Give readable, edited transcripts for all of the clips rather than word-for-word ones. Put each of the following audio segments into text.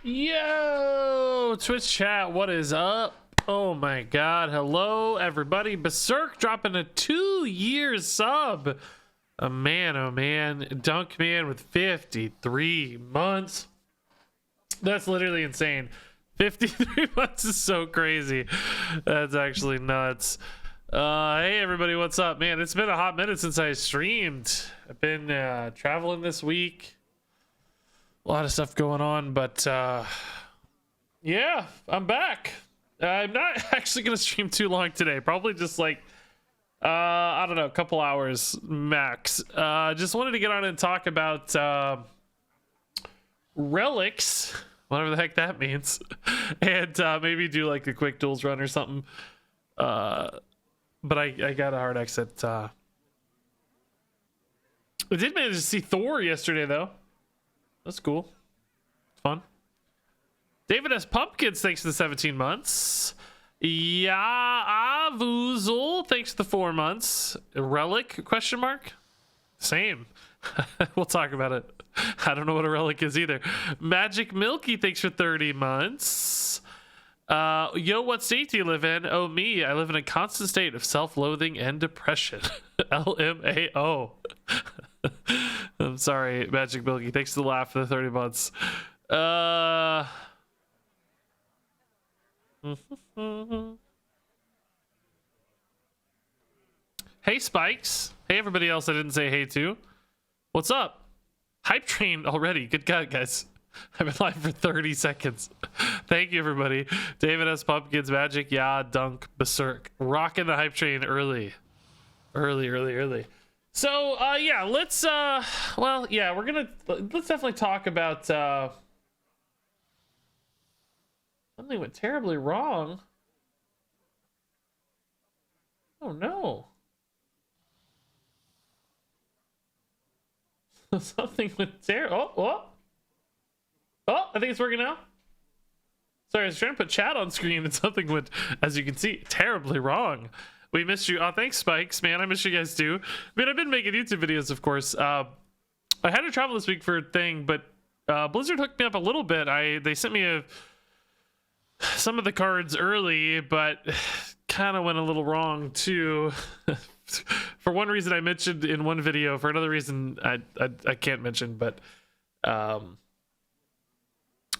Yo, Twitch chat, what is up? Oh my god, hello everybody. Berserk dropping a 2-year sub. Oh man, Dunk Man with 53 months. That's literally insane. 53 months is so crazy. That's actually nuts. Hey everybody, what's up? Man, it's been a hot minute since I streamed. I've been traveling this week. A lot of stuff going on, but yeah, I'm back. I'm not actually gonna stream too long today. Probably just like I don't know, a couple hours max. Just wanted to get on and talk about relics, whatever the heck that means, and maybe do like a quick duels run or something. But I got a hard exit. I did manage to see Thor yesterday though. That's cool. Fun. David S. Pumpkins, thanks to the 17 months. Yeah, Avuzul, thanks to the 4 months. Relic, question mark? Same. We'll talk about it. I don't know what a relic is either. Magic Milky, thanks for 30 months. Yo, what state do you live in? Oh, me. I live in a constant state of self-loathing and depression. LMAO. I'm sorry, Magic Milky. Thanks for the laugh for the 30 months. Hey, Spikes. Hey, everybody else I didn't say hey to. What's up? Hype train already. Good God, guys. I've been live for 30 seconds. Thank you, everybody. David S. Pumpkins, Magic, yeah, Dunk, Berserk. Rocking the hype train early. Early. So, yeah, let's, well, yeah, let's definitely talk about, something went terribly wrong. Oh, no. Something went terrible. Oh, I think it's working now. Sorry, I was trying to put chat on screen and something went, as you can see, terribly wrong. We missed you. Oh, thanks, Spikes. Man, I miss you guys too. I mean, I've been making YouTube videos, of course. I had to travel this week for a thing, but Blizzard hooked me up a little bit. They sent me some of the cards early, but kind of went a little wrong too. For one reason I mentioned in one video, for another reason I can't mention, but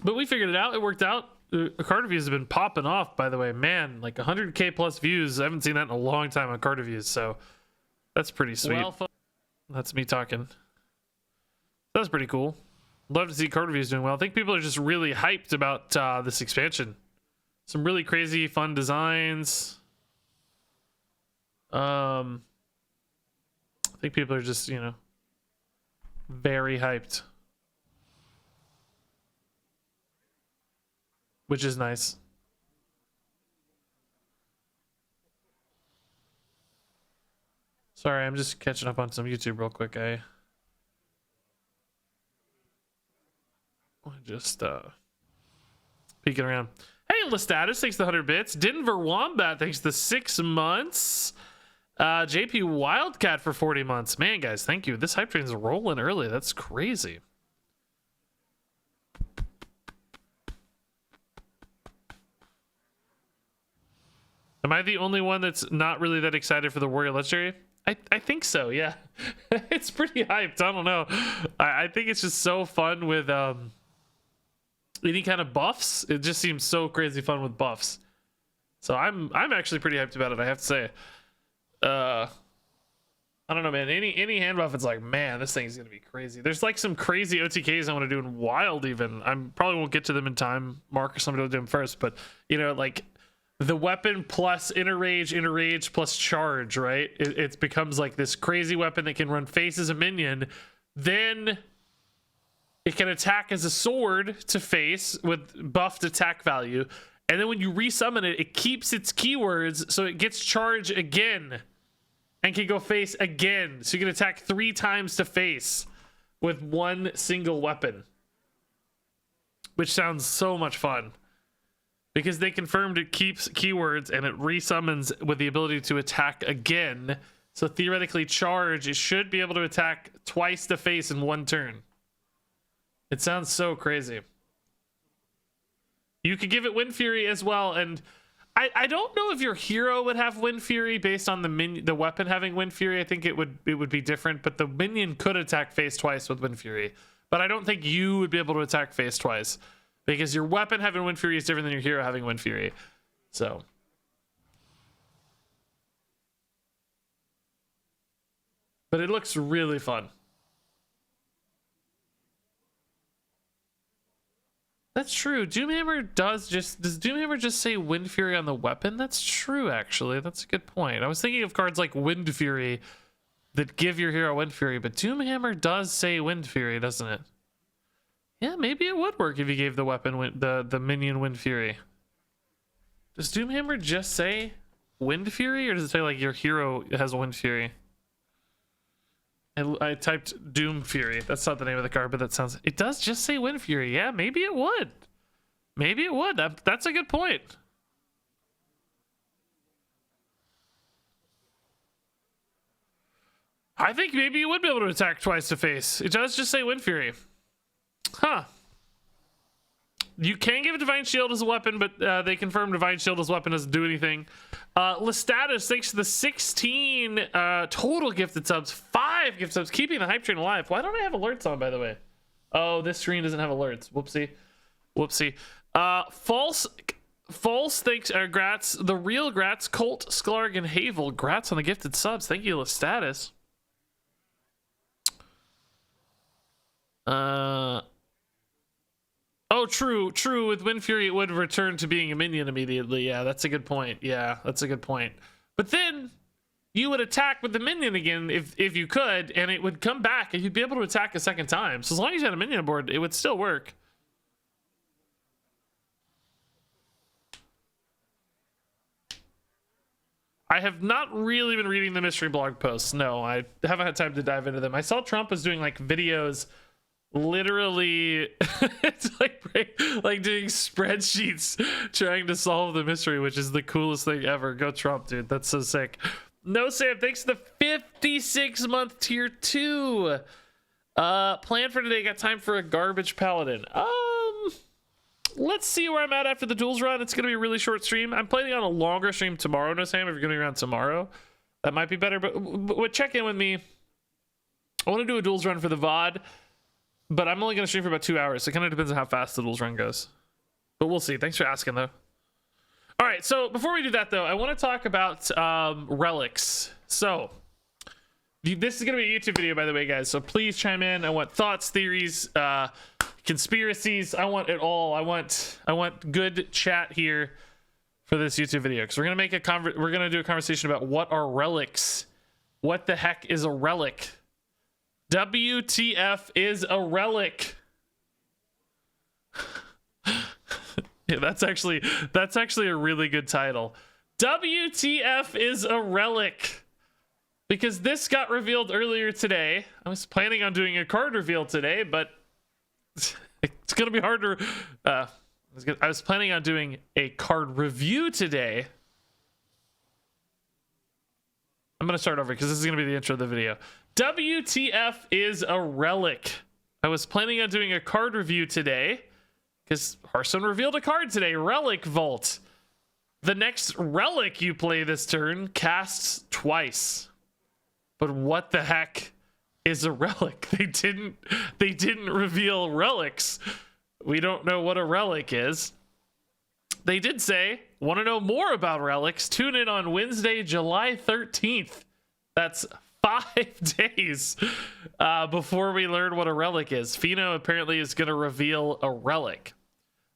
we figured it out. It worked out. Card reviews have been popping off, by the way. Man, like 100k plus views. I haven't seen that in a long time on card reviews, so that's pretty sweet. Well, that's me talking. That's pretty cool. Love to see card reviews doing well. I think people are just really hyped about this expansion. Some really crazy, fun designs. I think people are just, you know, very hyped. Which is nice. Sorry, I'm just catching up on some YouTube real quick. I just peeking around. Hey, Lestatus, thanks to the 100 bits. Denver Wombat, thanks to the 6 months. JP Wildcat for 40 months. Man, guys, thank you. This hype train's rolling early. That's crazy. Am I the only one that's not really that excited for the Warrior Legendary? I think so, yeah. It's pretty hyped. I don't know. I think it's just so fun with any kind of buffs. It just seems so crazy fun with buffs. So I'm actually pretty hyped about it, I have to say. I don't know, man. Any hand buff, it's like, man, this thing's gonna be crazy. There's like some crazy OTKs I want to do in Wild even. I probably won't get to them in time. Mark or somebody will do them first, but you know, like the weapon plus inner rage plus charge, right? It becomes like this crazy weapon that can run face as a minion. Then it can attack as a sword to face with buffed attack value. And then when you resummon it, it keeps its keywords, so it gets charge again and can go face again. So you can attack 3 times to face with one single weapon, which sounds so much fun. Because they confirmed it keeps keywords and it resummons with the ability to attack again. So theoretically, charge, it should be able to attack twice to face in one turn. It sounds so crazy. You could give it Wind Fury as well, and I don't know if your hero would have Wind Fury based on the weapon having Wind Fury. I think it would be different, but the minion could attack face twice with Wind Fury. But I don't think you would be able to attack face twice because your weapon having Wind Fury is different than your hero having Wind Fury. So, but it looks really fun. That's true. Doomhammer does Doomhammer just say Wind Fury on the weapon? That's true, actually. That's a good point. I was thinking of cards like Wind Fury that give your hero Wind Fury, but Doomhammer does say Wind Fury, doesn't it? Yeah, maybe it would work if you gave the weapon the minion Wind Fury. Does Doomhammer just say Wind Fury, or does it say like your hero has Wind Fury? I typed Doom Fury. That's not the name of the card, but that sounds... It does just say Wind Fury. Yeah, maybe it would. Maybe it would. That's a good point. I think maybe you would be able to attack twice to face. It does just say Wind Fury. Huh. You can give a Divine Shield as a weapon, but they confirm Divine Shield as a weapon doesn't do anything. Lestatus, thanks to the 16 total gifted subs, 5 gift subs, keeping the hype train alive. Why don't I have alerts on, by the way? Oh, this screen doesn't have alerts. Whoopsie. Whoopsie. False, thanks, Grats. The real Grats, Colt, Sklarg, and Havel. Grats on the gifted subs. Thank you, Lestatus. Oh, true. With Wind Fury, it would return to being a minion immediately. Yeah, that's a good point. Yeah, that's a good point. But then you would attack with the minion again if you could, and it would come back, and you'd be able to attack a second time. So as long as you had a minion on board, it would still work. I have not really been reading the mystery blog posts. No, I haven't had time to dive into them. I saw Trump was doing like videos literally it's like doing spreadsheets trying to solve the mystery, which is the coolest thing ever. Go Trump, dude. That's so sick. No Sam, thanks to the 56-month tier 2. Plan for today, got time for a garbage paladin. Let's see where I'm at after the duels run. It's gonna be a really short stream. I'm planning on a longer stream tomorrow. No Sam, if you're gonna be around tomorrow, that might be better, but check in with me. I want to do a duels run for the VOD, but I'm only going to stream for about 2 hours. So it kind of depends on how fast the duels run goes. But we'll see. Thanks for asking, though. All right, so before we do that, though, I want to talk about relics. So this is going to be a YouTube video, by the way, guys. So please chime in. I want thoughts, theories, conspiracies. I want it all. I want good chat here for this YouTube video, because we're going to do a conversation about what are relics. What the heck is a relic? WTF is a relic. Yeah, that's actually a really good title. WTF is a relic. Because this got revealed earlier today. I was planning on doing a card reveal today, but it's gonna be harder. I was planning on doing a card review today. I'm gonna start over because this is gonna be the intro of the video. WTF is a relic. I was planning on doing a card review today because Hearthstone revealed a card today, Relic Vault. The next relic you play this turn casts twice. But what the heck is a relic? They didn't reveal relics. We don't know what a relic is. They did say, want to know more about relics? Tune in on Wednesday, July 13th. That's 5 days before we learn what a relic is. Fino apparently is going to reveal a relic.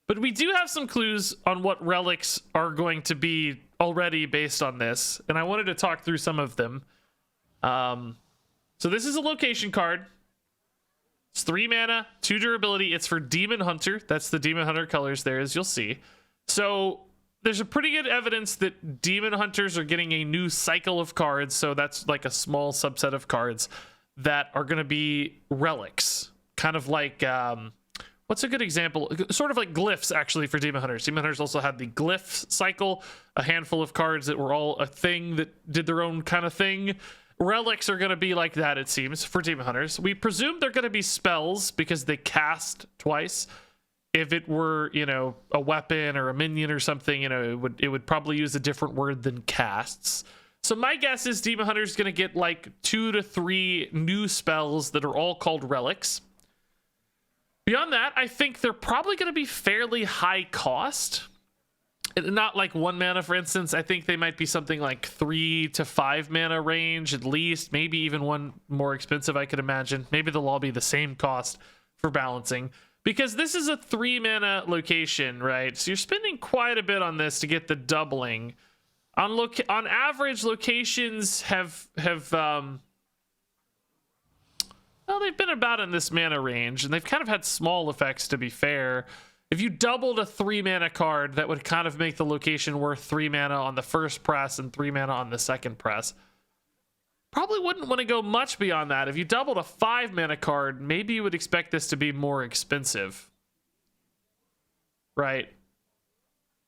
But we do have some clues on what relics are going to be already based on this. And I wanted to talk through some of them. So this is a location card. It's 3 mana, 2 durability. It's for Demon Hunter. That's the Demon Hunter colors there, as you'll see. So there's a pretty good evidence that Demon Hunters are getting a new cycle of cards. So that's like a small subset of cards that are going to be relics. Kind of like, what's a good example? Sort of like glyphs, actually, for Demon Hunters. Demon Hunters also had the glyph cycle, a handful of cards that were all a thing that did their own kind of thing. Relics are going to be like that, it seems, for Demon Hunters. We presume they're going to be spells because they cast twice. if it were, you know, a weapon or a minion or something, you know, it would probably use a different word than casts. So my guess is Demon Hunter is going to get like 2 to 3 new spells that are all called relics. Beyond that, I think they're probably going to be fairly high cost. Not like 1 mana, for instance. I think they might be something like 3 to 5 mana range at least. Maybe even one more expensive, I could imagine. Maybe they'll all be the same cost for balancing. Because this is a 3 mana location, right? So you're spending quite a bit on this to get the doubling. On average, locations have well, they've been about in this mana range, and they've kind of had small effects, to be fair. If you doubled a 3 mana card, that would kind of make the location worth 3 mana on the first press and 3 mana on the second press. Probably wouldn't want to go much beyond that. If you doubled a 5 mana card, maybe you would expect this to be more expensive. Right?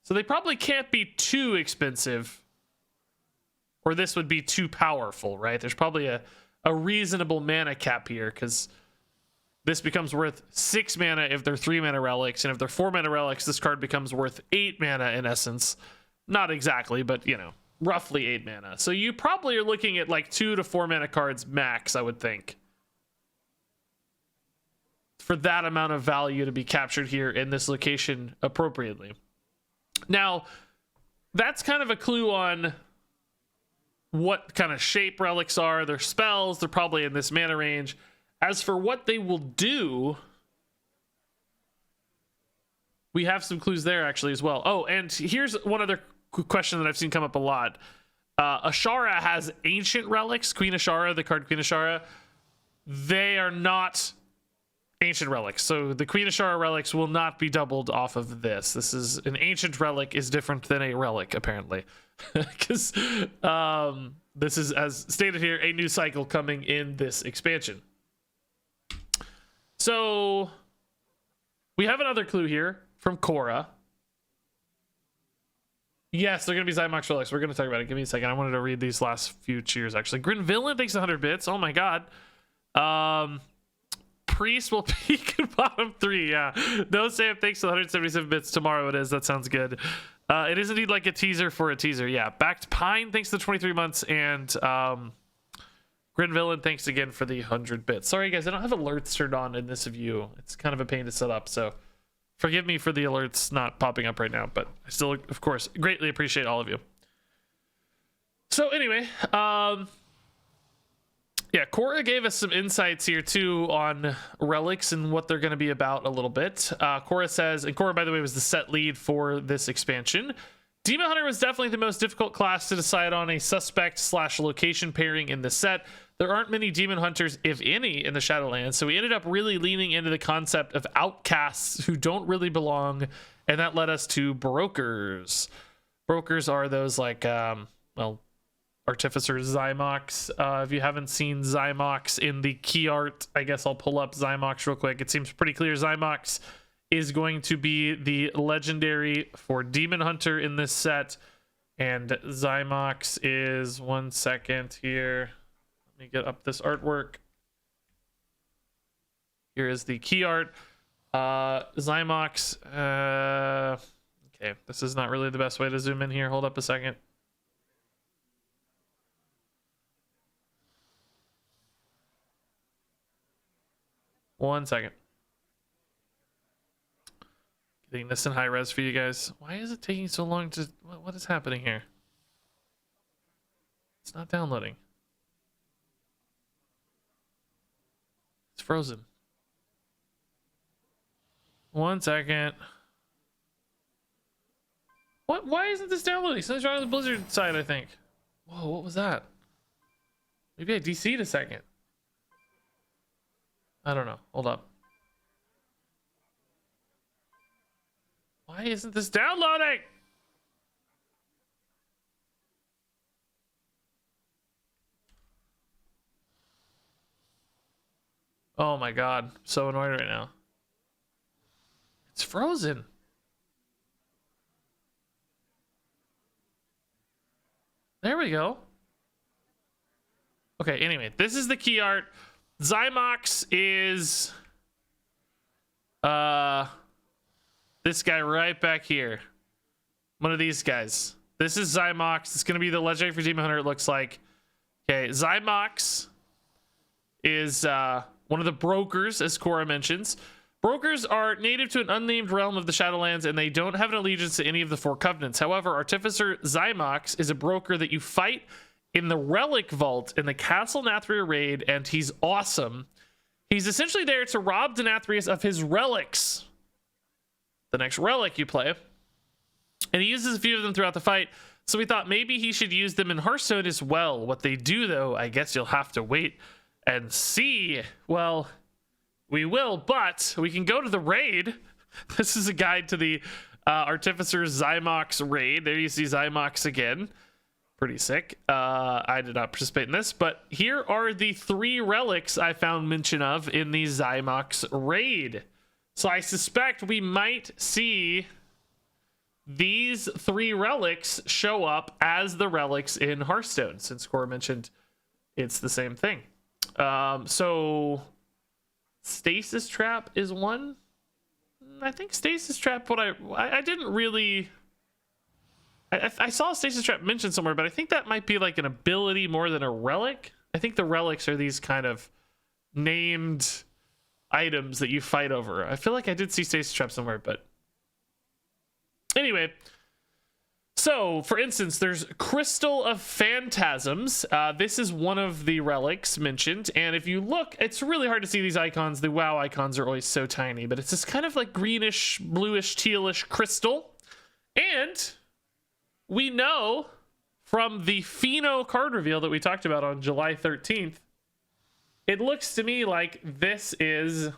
So they probably can't be too expensive, or this would be too powerful, right? There's probably a reasonable mana cap here, because this becomes worth 6 mana if they're 3 mana relics, and if they're 4 mana relics, this card becomes worth 8 mana in essence. Not exactly, but, you know, roughly 8 mana. So you probably are looking at like 2 to 4 mana cards max, I would think, for that amount of value to be captured here in this location appropriately. Now, that's kind of a clue on what kind of shape relics are. They're spells. They're probably in this mana range. As for what they will do, we have some clues there actually as well. Oh, and here's one other question that I've seen come up a lot. Ashara has ancient relics. Queen Ashara, the card Queen Ashara, they are not ancient relics. So the Queen Ashara relics will not be doubled off of this. This is an ancient relic is different than a relic, apparently. Because this is, as stated here, a new cycle coming in this expansion. So we have another clue here from Cora. Yes, they're going to be Zymox relics. We're going to talk about it. Give me a second. I wanted to read these last few cheers, actually. Grin Villain thanks 100 bits. Oh, my God. Priest will peak at bottom 3. Yeah. No Sam thanks 177 bits. Tomorrow it is. That sounds good. It is indeed like a teaser for a teaser. Yeah. Backed Pine thanks to 23 months. And Grin Villain, thanks again for the 100 bits. Sorry, guys. I don't have alerts turned on in this view. It's kind of a pain to set up. So forgive me for the alerts not popping up right now. But I still, of course, greatly appreciate all of you. So anyway, yeah, Cora gave us some insights here too on relics and what they're going to be about a little bit. Cora says, and Cora, by the way, was the set lead for this expansion. Demon Hunter was definitely the most difficult class to decide on a suspect/location pairing in the set. There aren't many Demon Hunters, if any, in the Shadowlands, so we ended up really leaning into the concept of outcasts who don't really belong, and that led us to brokers. Brokers are those like, well, Artificers, Zymox. If you haven't seen Zymox in the key art, I guess I'll pull up Zymox real quick. It seems pretty clear Zymox is going to be the legendary for Demon Hunter in this set, and Zymox is, one second here, let me get up this artwork. Here is the key art. Zymox, okay, this is not really the best way to zoom in here. Hold up a second. One second. Getting this in high res for you guys. Why is it taking so long to... What is happening here? It's not downloading. It's frozen. One second. What? Why isn't this downloading? Something's wrong with the Blizzard side, I think. Whoa, what was that? Maybe I DC'd a second. I don't know. Hold up. Why isn't this downloading? Oh my God. So annoyed right now. It's frozen. There we go. Okay, anyway, this is the key art. Zymox is This guy right back here. One of these guys. This is Zymox. It's going to be the legendary for Demon Hunter, it looks like. Okay, Zymox is one of the brokers, as Cora mentions. Brokers are native to an unnamed realm of the Shadowlands, and they don't have an allegiance to any of the four covenants. However, Artificer Zymox is a broker that you fight in the Relic Vault in the Castle Nathria raid, and he's awesome. He's essentially there to rob Denathrius of his relics. The next relic you play. And he uses a few of them throughout the fight, so we thought maybe he should use them in Hearthstone as well. What they do, though, I guess you'll have to wait and see. Well, we will, but we can go to the raid. This is a guide to the Artificer Zymox raid. There you see Zymox again. Pretty sick. I did not participate in this, but here are the 3 relics I found mention of in the Zymox raid. So I suspect we might see these 3 relics show up as the relics in Hearthstone, since Cora mentioned it's the same thing. So Stasis Trap is one. I think Stasis Trap, what I didn't really... I saw Stasis Trap mentioned somewhere, but I think that might be like an ability more than a relic. I think the relics are these kind of named items that you fight over. I feel like I did see Stasis Trap somewhere, but anyway. So, for instance, there's Crystal of Phantasms. This is one of the relics mentioned, and if you look, it's really hard to see these icons. The WoW icons are always so tiny, but it's this kind of like greenish, bluish, tealish crystal. And we know from the Pheno card reveal that we talked about on July 13th, it looks to me like this is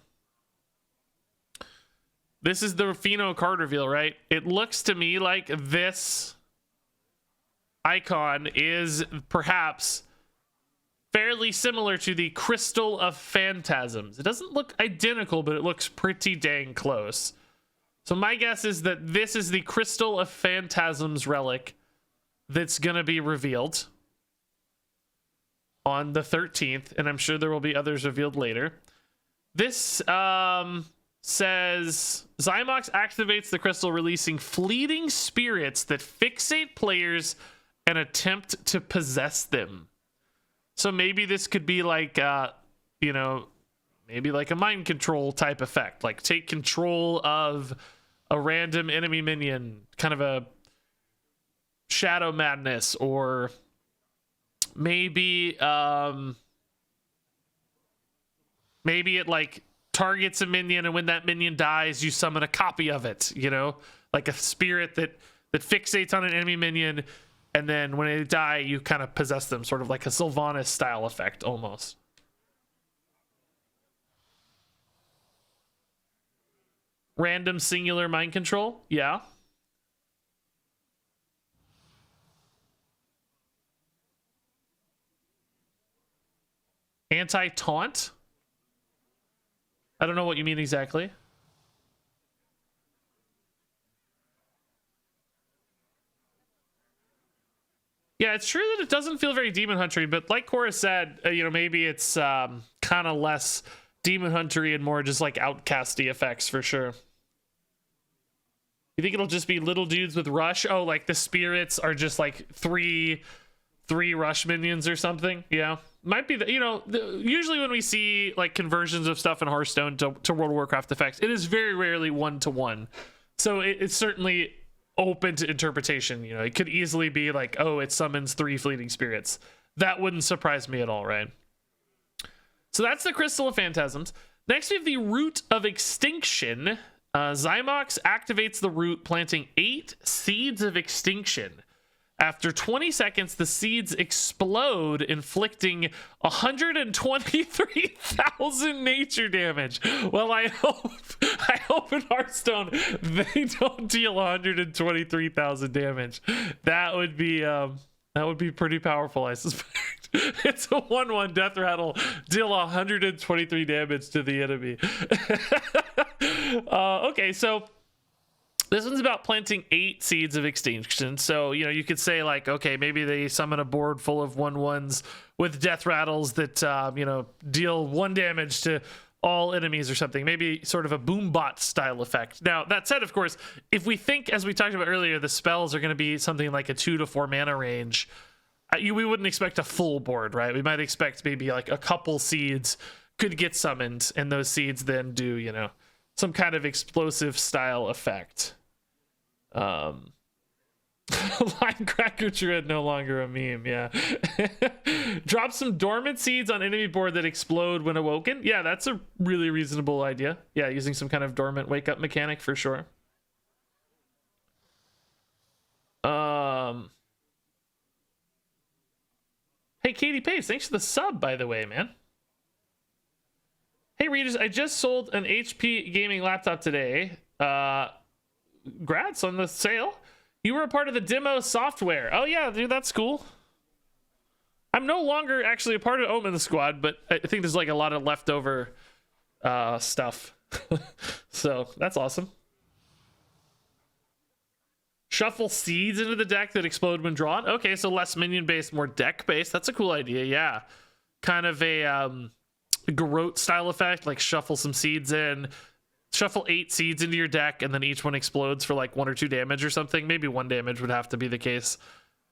the Pheno card reveal, right? It looks to me like this icon is perhaps fairly similar to the Crystal of Phantasms. It doesn't look identical, but it looks pretty dang close. So my guess is that this is the Crystal of Phantasms relic that's going to be revealed on the 13th, and I'm sure there will be others revealed later. This says Zymox activates the crystal, releasing fleeting spirits that fixate players and attempt to possess them. So maybe this could be like, maybe like a mind control type effect, like take control of a random enemy minion, kind of a shadow madness, or maybe maybe it like targets a minion, and when that minion dies, you summon a copy of it, like a spirit that fixates on an enemy minion, and then when they die, you kind of possess them, sort of like a Sylvanas style effect almost. Random singular mind control, yeah. Anti-taunt? I don't know what you mean exactly. Yeah, it's true that it doesn't feel very Demon Huntery, but like Cora said, maybe it's kind of less Demon Huntery and more just like outcasty effects for sure. You think it'll just be little dudes with rush? Oh, like the spirits are just like three rush minions or something? Yeah. Might be usually when we see like conversions of stuff in Hearthstone to World of Warcraft effects, it is very rarely 1-to-1. So it's certainly open to interpretation. It could easily be like, oh, it summons 3 fleeting spirits. That wouldn't surprise me at all, right? So that's the Crystal of Phantasms. Next, we have the Root of Extinction. Zymox activates the root, planting 8 seeds of extinction. After 20 seconds, the seeds explode, inflicting 123,000 nature damage. Well, I hope in Hearthstone they don't deal 123,000 damage. That would be pretty powerful, I suspect. It's a 1/1 death rattle, deal 123 damage to the enemy. Okay, so this one's about planting 8 seeds of extinction. So, you could say like, okay, maybe they summon a board full of 1/1s with death rattles that, deal 1 damage to all enemies or something, maybe sort of a boombot style effect. Now that said, of course, if we think, as we talked about earlier, the spells are going to be something like a 2 to 4 mana range, we wouldn't expect a full board, right? We might expect maybe like a couple seeds could get summoned, and those seeds then do, you know, some kind of explosive style effect. Linecracker Druid no longer a meme, yeah. Drop some dormant seeds on enemy board that explode when awoken. Yeah, that's a really reasonable idea. Yeah, using some kind of dormant wake up mechanic for sure. Hey, Katie Pace, thanks for the sub, by the way, man. Hey, Regis, I just sold an HP gaming laptop today. Grats on the sale. You were a part of the demo software. Oh, yeah, dude, that's cool. I'm no longer actually a part of Omen Squad, but I think there's like a lot of leftover stuff. So that's awesome. Shuffle seeds into the deck that explode when drawn. Okay, so less minion based, more deck based. That's a cool idea, yeah. Kind of a Garrote style effect, like shuffle some seeds in. Shuffle 8 seeds into your deck, and then each one explodes for like 1 or 2 damage or something. Maybe 1 damage would have to be the case.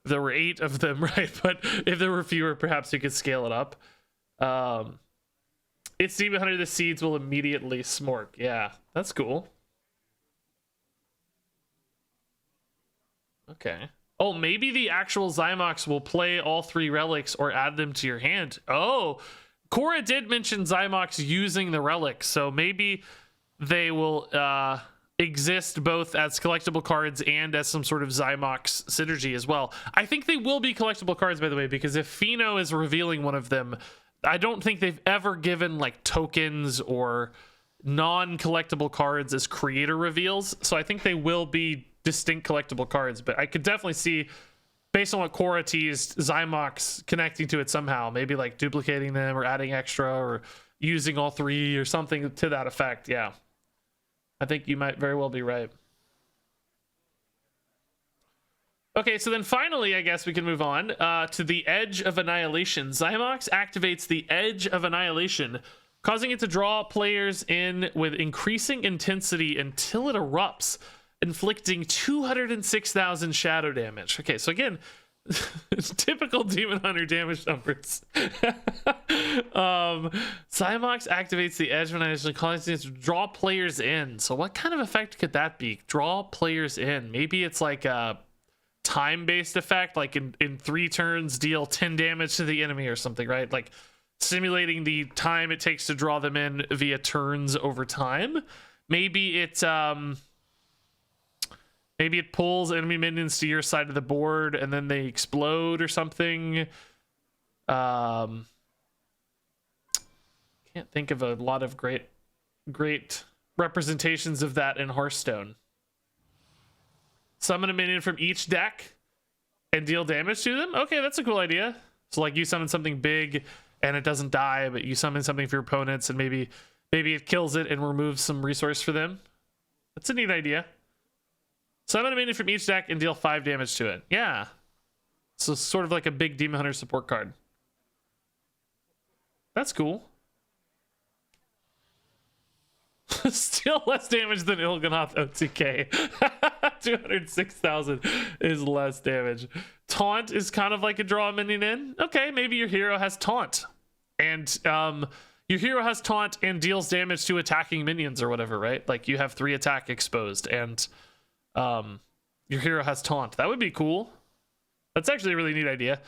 If there were 8 of them, right? But if there were fewer, perhaps you could scale it up. It's Demon Hunter, the seeds will immediately smork. Yeah, that's cool. Okay. Oh, maybe the actual Zymox will play all 3 relics or add them to your hand. Oh, Cora did mention Zymox using the relics, so maybe they will exist both as collectible cards and as some sort of Zymox synergy as well. I think they will be collectible cards, by the way, because if Pheno is revealing one of them, I don't think they've ever given like tokens or non-collectible cards as creator reveals. So I think they will be distinct collectible cards, but I could definitely see, based on what Cora teased, Zymox connecting to it somehow, maybe like duplicating them or adding extra or using all 3 or something to that effect. Yeah, I think you might very well be right. Okay, so then finally, I guess we can move on to the Edge of Annihilation. Zymox activates the Edge of Annihilation, causing it to draw players in with increasing intensity until it erupts, inflicting 206,000 shadow damage. Okay, so again, typical Demon Hunter damage numbers. Zymox activates the Edge of Annihilation, causing it to draw players in. So what kind of effect could that be? Draw players in. Maybe it's like a time-based effect, like in 3 turns, deal 10 damage to the enemy or something, right? Like simulating the time it takes to draw them in via turns over time. Maybe it pulls enemy minions to your side of the board and then they explode or something. Can't think of a lot of great representations of that in Hearthstone. Summon a minion from each deck and deal damage to them. Okay, that's a cool idea. So like you summon something big and it doesn't die, but you summon something for your opponents and maybe it kills it and removes some resource for them. That's a neat idea. Summon a minion from each deck and deal 5 damage to it. Yeah. So sort of like a big Demon Hunter support card. That's cool. Still less damage than Il'gynoth OTK. 206,000 is less damage. Taunt is kind of like a draw a minion in. Okay, maybe your hero has taunt. And your hero has taunt and deals damage to attacking minions or whatever, right? Like you have 3 attack exposed and your hero has taunt. That would be cool. That's actually a really neat idea.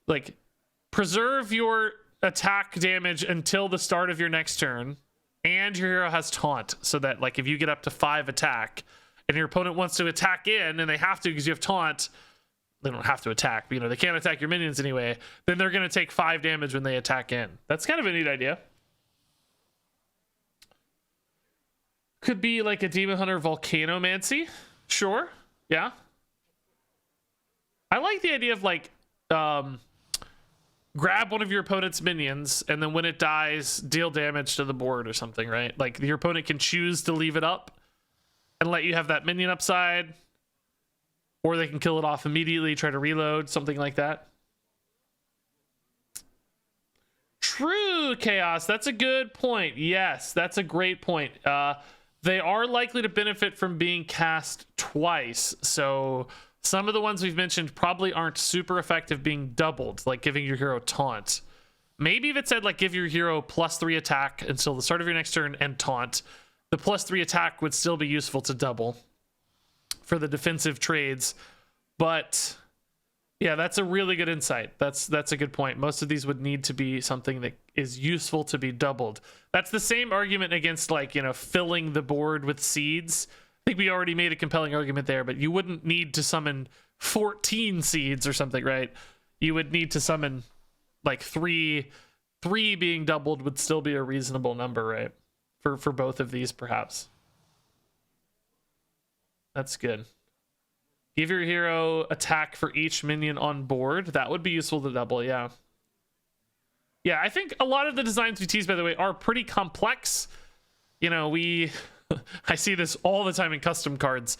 Like preserve your attack damage until the start of your next turn, and your hero has taunt, so that like if you get up to 5 attack and your opponent wants to attack in, and they have to because you have taunt, they don't have to attack, but you know, they can't attack your minions anyway, then they're going to take 5 damage when they attack in. That's kind of a neat idea. Could be like a Demon Hunter Volcanomancy. Sure. Yeah. I like the idea of like grab one of your opponent's minions and then when it dies, deal damage to the board or something, right? Like your opponent can choose to leave it up and let you have that minion upside, or they can kill it off immediately, try to reload, something like that. True, Chaos. That's a good point. Yes, that's a great point. They are likely to benefit from being cast twice. So some of the ones we've mentioned probably aren't super effective being doubled, like giving your hero taunt. Maybe if it said like give your hero +3 attack until the start of your next turn and taunt, the +3 attack would still be useful to double for the defensive trades. But yeah, that's a really good insight. That's a good point. Most of these would need to be something that is useful to be doubled. That's the same argument against, like, you know, filling the board with seeds. I think we already made a compelling argument there, but you wouldn't need to summon 14 seeds or something, right? You would need to summon like three being doubled would still be a reasonable number, right? For both of these, perhaps. That's good. Give your hero attack for each minion on board. That would be useful to double, yeah. Yeah, I think a lot of the designs we tease, by the way, are pretty complex. You know, I see this all the time in custom cards.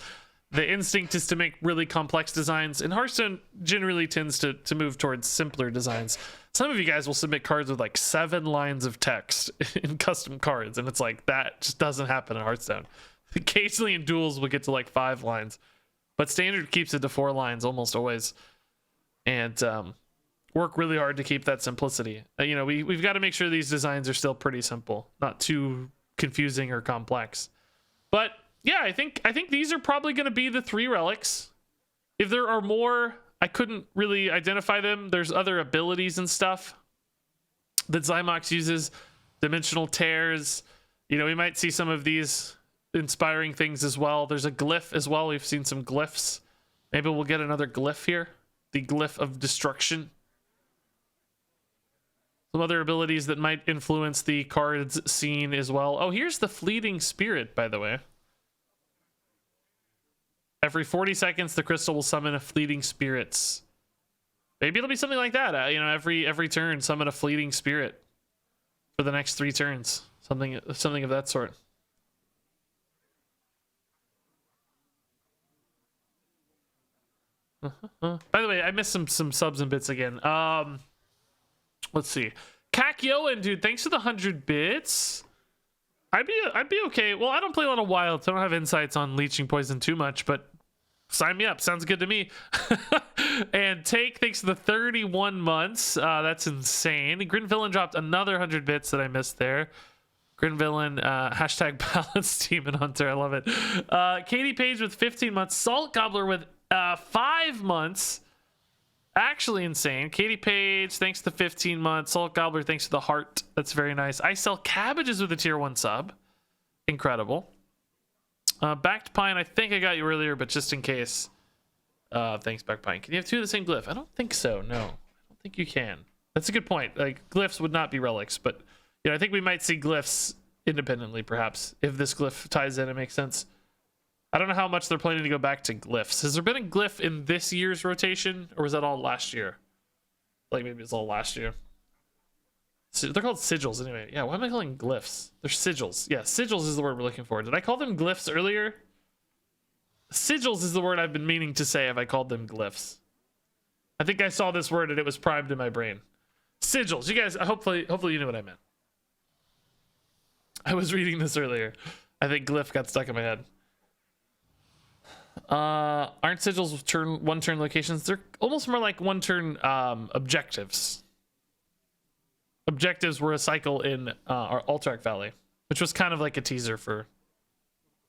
The instinct is to make really complex designs, and Hearthstone generally tends to move towards simpler designs. Some of you guys will submit cards with like 7 lines of text in custom cards, and it's like, that just doesn't happen in Hearthstone. Occasionally in Duels we'll get to like 5 lines, but standard keeps it to 4 lines almost always, and work really hard to keep that simplicity. You know, we've got to make sure these designs are still pretty simple, not too confusing or complex. But yeah, I think these are probably going to be the 3 relics. If there are more, I couldn't really identify them. There's other abilities and stuff that Zymox uses, dimensional tears. You know, we might see some of these inspiring things as well. There's a glyph as well. We've seen some glyphs. Maybe we'll get another glyph here, the glyph of destruction. Some other abilities that might influence the cards scene as well. Oh, here's the fleeting spirit, by the way. Every 40 seconds, the crystal will summon a fleeting spirits. Maybe it'll be something like that. You know, every turn, summon a fleeting spirit for the next 3 turns. Something of that sort. By the way, I missed some subs and bits again. Let's see. Kakyoan, dude, thanks for the 100 bits. I'd be okay. Well, I don't play a lot of wilds, so I don't have insights on leeching poison too much, but sign me up. Sounds good to me. And Take, thanks for the 31 months. That's insane. Grinvillain dropped another 100 bits that I missed there. Grinvillain, hashtag balance demon hunter. I love it. Katie Page with 15 months. Salt Gobbler with 5 months. Actually insane. Katie Page, thanks to 15 months. Salt Gobbler, thanks to the heart. That's very nice. I sell cabbages with a tier 1 sub. Incredible. Backed Pine, I think I got you earlier, but just in case. Thanks, Backed Pine. Can you have 2 of the same glyph? I don't think so. No, I don't think you can. That's a good point. Like, glyphs would not be relics, but you know, I think we might see glyphs independently, perhaps, if this glyph ties in. It makes sense. I don't know how much they're planning to go back to glyphs. Has there been a glyph in this year's rotation, or was that all last year? Like, maybe it's all last year. So they're called sigils anyway. Yeah, why am I calling glyphs? They're sigils. Yeah, sigils is the word we're looking for. Did I call them glyphs earlier? Sigils is the word I've been meaning to say if I called them glyphs. I think I saw this word and it was primed in my brain. Sigils. You guys, hopefully you know what I meant. I was reading this earlier. I think glyph got stuck in my head. Aren't sigils one turn locations? They're almost more like 1 turn objectives. Objectives were a cycle in our Alterac Valley, which was kind of like a teaser for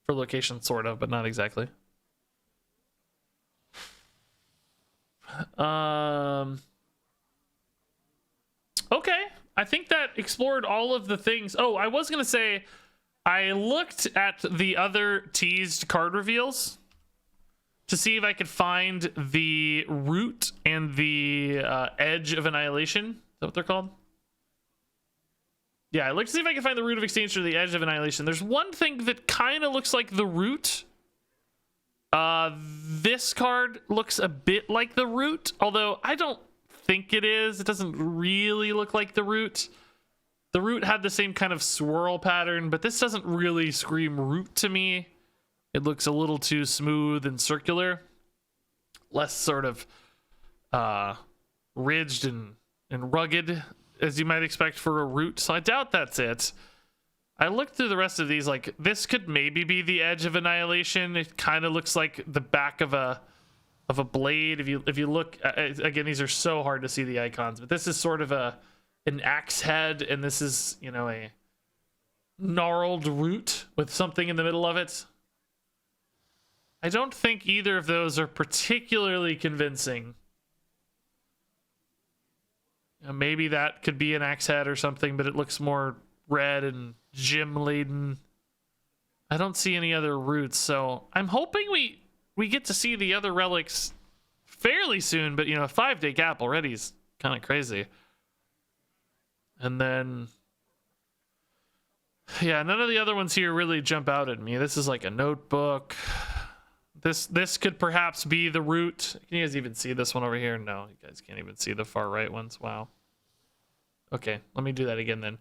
location, sort of, but not exactly. Okay, I think that explored all of the things. Oh, I was gonna say, I looked at the other teased card reveals to see if I could find the root and the edge of annihilation. Is that what they're called? Yeah, I looked to see if I could find the root of extinction or the edge of annihilation. There's one thing that kind of looks like the root. This card looks a bit like the root, although I don't think it is. It doesn't really look like the root. The root had the same kind of swirl pattern, but this doesn't really scream root to me. It looks a little too smooth and circular, less sort of ridged and rugged. as you might expect for a root, so I doubt that's it. I looked through the rest of these, like, this could maybe be the Edge of Annihilation. It kind of looks like the back of a blade. If you look, again, these are so hard to see the icons, but this is sort of an axe head, and this is, you know, a gnarled root with something in the middle of it. I don't think either of those are particularly convincing. Maybe that could be an axe head or something, but it looks more red and gem laden. I don't see any other roots, so I'm hoping we get to see the other relics fairly soon, but you know, a 5-day gap already is kind of crazy. And then yeah, none of the other ones here really jump out at me. This is like a notebook. This could perhaps be the root. Can you guys even see this one over here? No, you guys can't even see the far right ones. Wow. Okay, let me do that again then.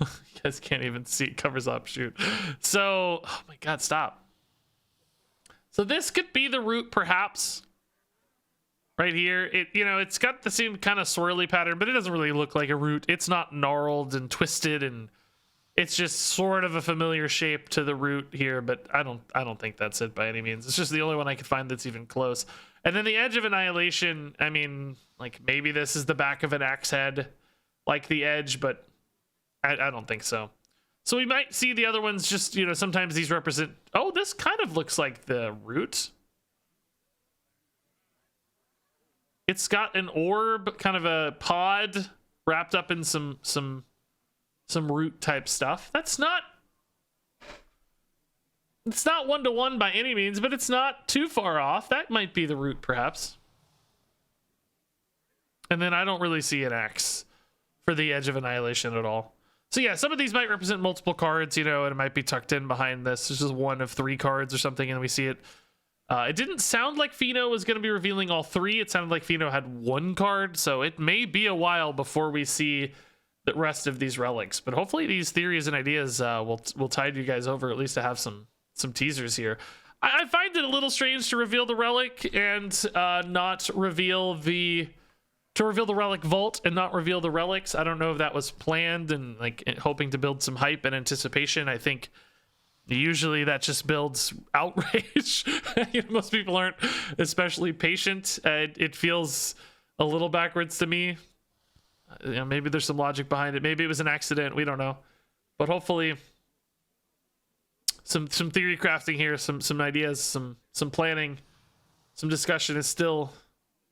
You guys can't even see, it covers up, shoot. So, oh my god, stop. So this could be the root perhaps. Right here, it's got the same kind of swirly pattern, but it doesn't really look like a root. It's not gnarled and twisted, and it's just sort of a familiar shape to the root here, but I don't think that's it by any means. It's just the only one I could find that's even close. And then the Edge of Annihilation, I mean, like maybe this is the back of an axe head, like the edge, but I don't think so. So we might see the other ones just, sometimes these represent, oh, this kind of looks like the root. It's got an orb, kind of a pod wrapped up in some root type stuff. It's not 1-to-1 by any means, but it's not too far off. That might be the root perhaps. And then I don't really see an axe for the Edge of Annihilation at all. So yeah, some of these might represent multiple cards, and it might be tucked in behind this. This is one of 3 cards or something, and we see it. It didn't sound like Fino was going to be revealing all 3. It sounded like Fino had 1 card, so it may be a while before we see the rest of these relics. But hopefully these theories and ideas will tide you guys over, at least to have some teasers here. I find it a little strange to reveal the relic and not reveal the relic vault and not reveal the relics. I don't know if that was planned and like hoping to build some hype and anticipation. I think usually that just builds outrage. Most people aren't especially patient. It feels a little backwards to me. Maybe there's some logic behind it. Maybe it was an accident. We don't know. But hopefully some theory crafting here, some ideas, some planning, some discussion is still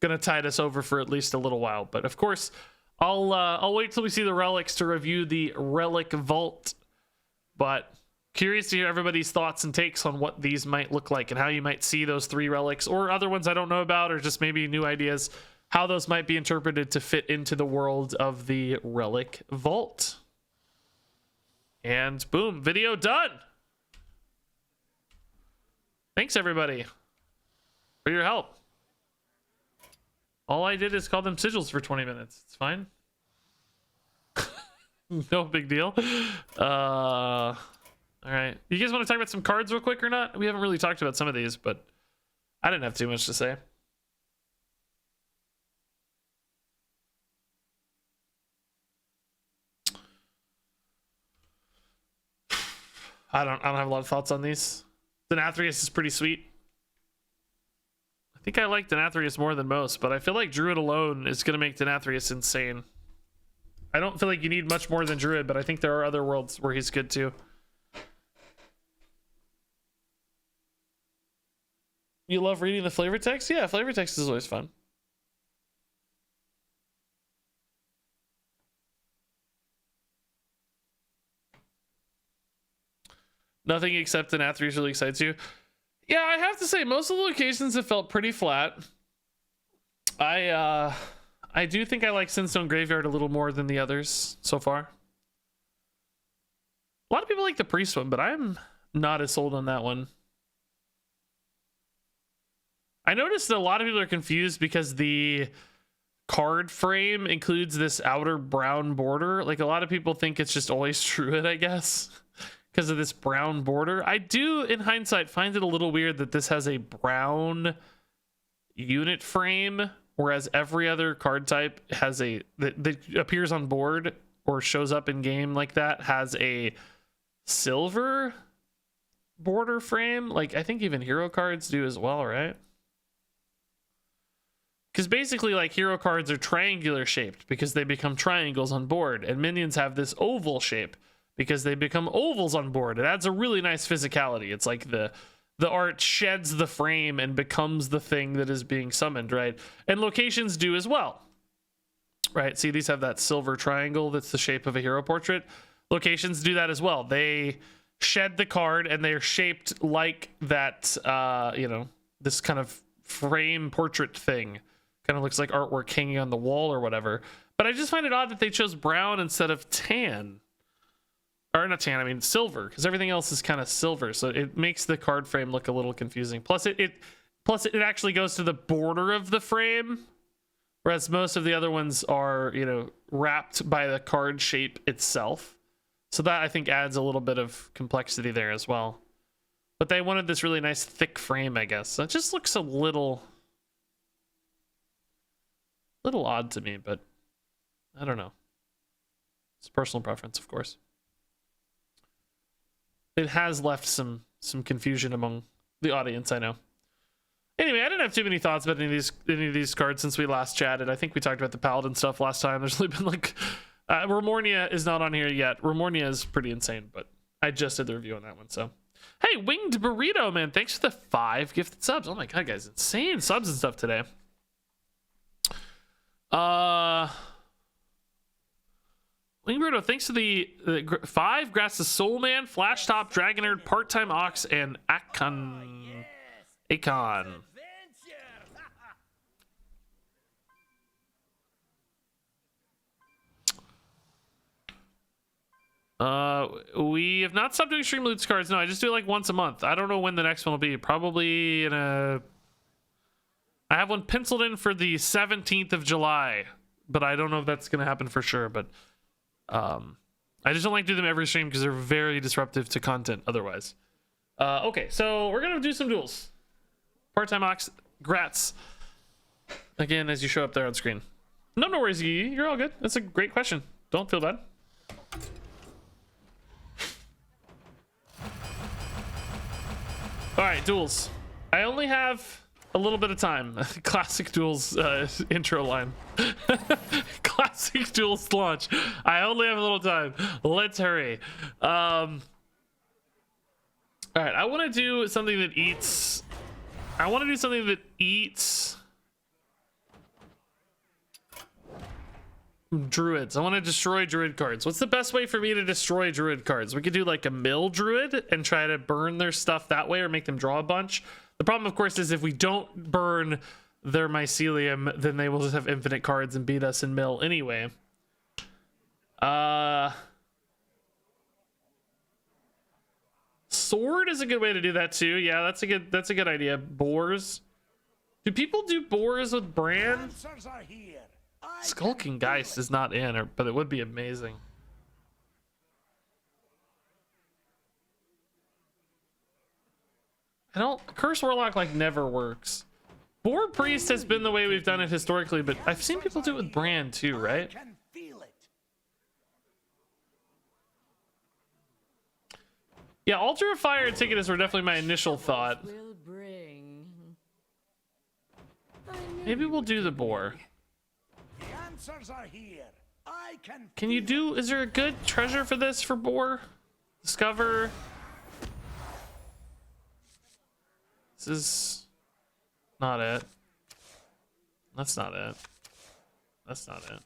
gonna tide us over for at least a little while. But of course, I'll wait till we see the relics to review the relic vault. But curious to hear everybody's thoughts and takes on what these might look like and how you might see those 3 relics or other ones I don't know about, or just maybe new ideas, how those might be interpreted to fit into the world of the relic vault. And boom, video done. Thanks everybody for your help. All I did is call them sigils for 20 minutes. It's fine. No big deal. All right. You guys want to talk about some cards real quick or not? We haven't really talked about some of these, but I didn't have too much to say. I don't have a lot of thoughts on these. Denathrius is pretty sweet. I think I like Denathrius more than most, but I feel like Druid alone is going to make Denathrius insane. I don't feel like you need much more than Druid, but I think there are other worlds where he's good too. You love reading the flavor text? Yeah, flavor text is always fun. Nothing except Denathrius really excites you. Yeah, I have to say, most of the locations have felt pretty flat. I do think I like Sinstone Graveyard a little more than the others so far. A lot of people like the Priest one, but I'm not as sold on that one. I noticed that a lot of people are confused because the card frame includes this outer brown border. Like, a lot of people think it's just always Druid, I guess, because of this brown border. I do, in hindsight, find it a little weird that this has a brown unit frame whereas every other card type has that appears on board or shows up in game like that has a silver border frame. Like I think even hero cards do as well, right? Because basically, like, hero cards are triangular shaped because they become triangles on board, and minions have this oval shape because they become ovals on board. It adds a really nice physicality. It's like the art sheds the frame and becomes the thing that is being summoned, right? And locations do as well, right? See, these have that silver triangle that's the shape of a hero portrait. Locations do that as well. They shed the card and they're shaped like that, you know, this kind of frame portrait thing. Kind of looks like artwork hanging on the wall or whatever. But I just find it odd that they chose brown instead of tan. Or not tan, I mean silver, because everything else is kind of silver. So it makes the card frame look a little confusing. Plus it actually goes to the border of the frame, whereas most of the other ones are, you know, wrapped by the card shape itself. So that I think adds a little bit of complexity there as well. But they wanted this really nice thick frame, I guess. So it just looks a little odd to me, but I don't know. It's personal preference, of course. It has left some confusion among the audience, I know. Anyway, I didn't have too many thoughts about any of these cards since we last chatted. I think we talked about the Paladin stuff last time. There's really been like Remornia is not on here yet. Remornia is pretty insane, but I just did the review on that one. So hey, Winged Burrito, man, thanks for the 5 gifted subs. Oh my god, guys, insane subs and stuff today. Winged Burrito, thanks to the 5 Grass the Soul Man, Flash Top, Dragon Nerd, Part-Time Ox, and Akon. We have not stopped doing stream loot cards. No, I just do it like once a month. I don't know when the next one will be. Probably in a... I have one penciled in for the 17th of July, but I don't know if that's going to happen for sure. But I just don't like to do them every stream because they're very disruptive to content otherwise. Okay, so we're going to do some duels. Part-Time Ox, grats. Again, as you show up there on screen. No worries, Yee. You're all good. That's a great question. Don't feel bad. All right, duels. I only have a little bit of time. Classic Duels intro line. Classic Duels launch. I only have a little time. Let's hurry. All right, I want to do something that eats. Druids. I want to destroy druid cards. What's the best way for me to destroy druid cards? We could do like a mill druid and try to burn their stuff that way or make them draw a bunch. The problem, of course, is if we don't burn their mycelium, then they will just have infinite cards and beat us in mill anyway. Sword is a good way to do that too. Yeah, that's a good idea. Boars. Do people do boars with Bran? Skulking Geist is not in, but it would be amazing. Curse Warlock like never works. Boar Priest has been the way we've done it historically, but I've seen people do it with Bran too, right? Yeah, Altar of Fire and Ticketus were definitely my initial thought. Maybe we'll do the Boar. Can you do, is there a good treasure for this for Boar? Discover. This is not it. That's not it. That's not it.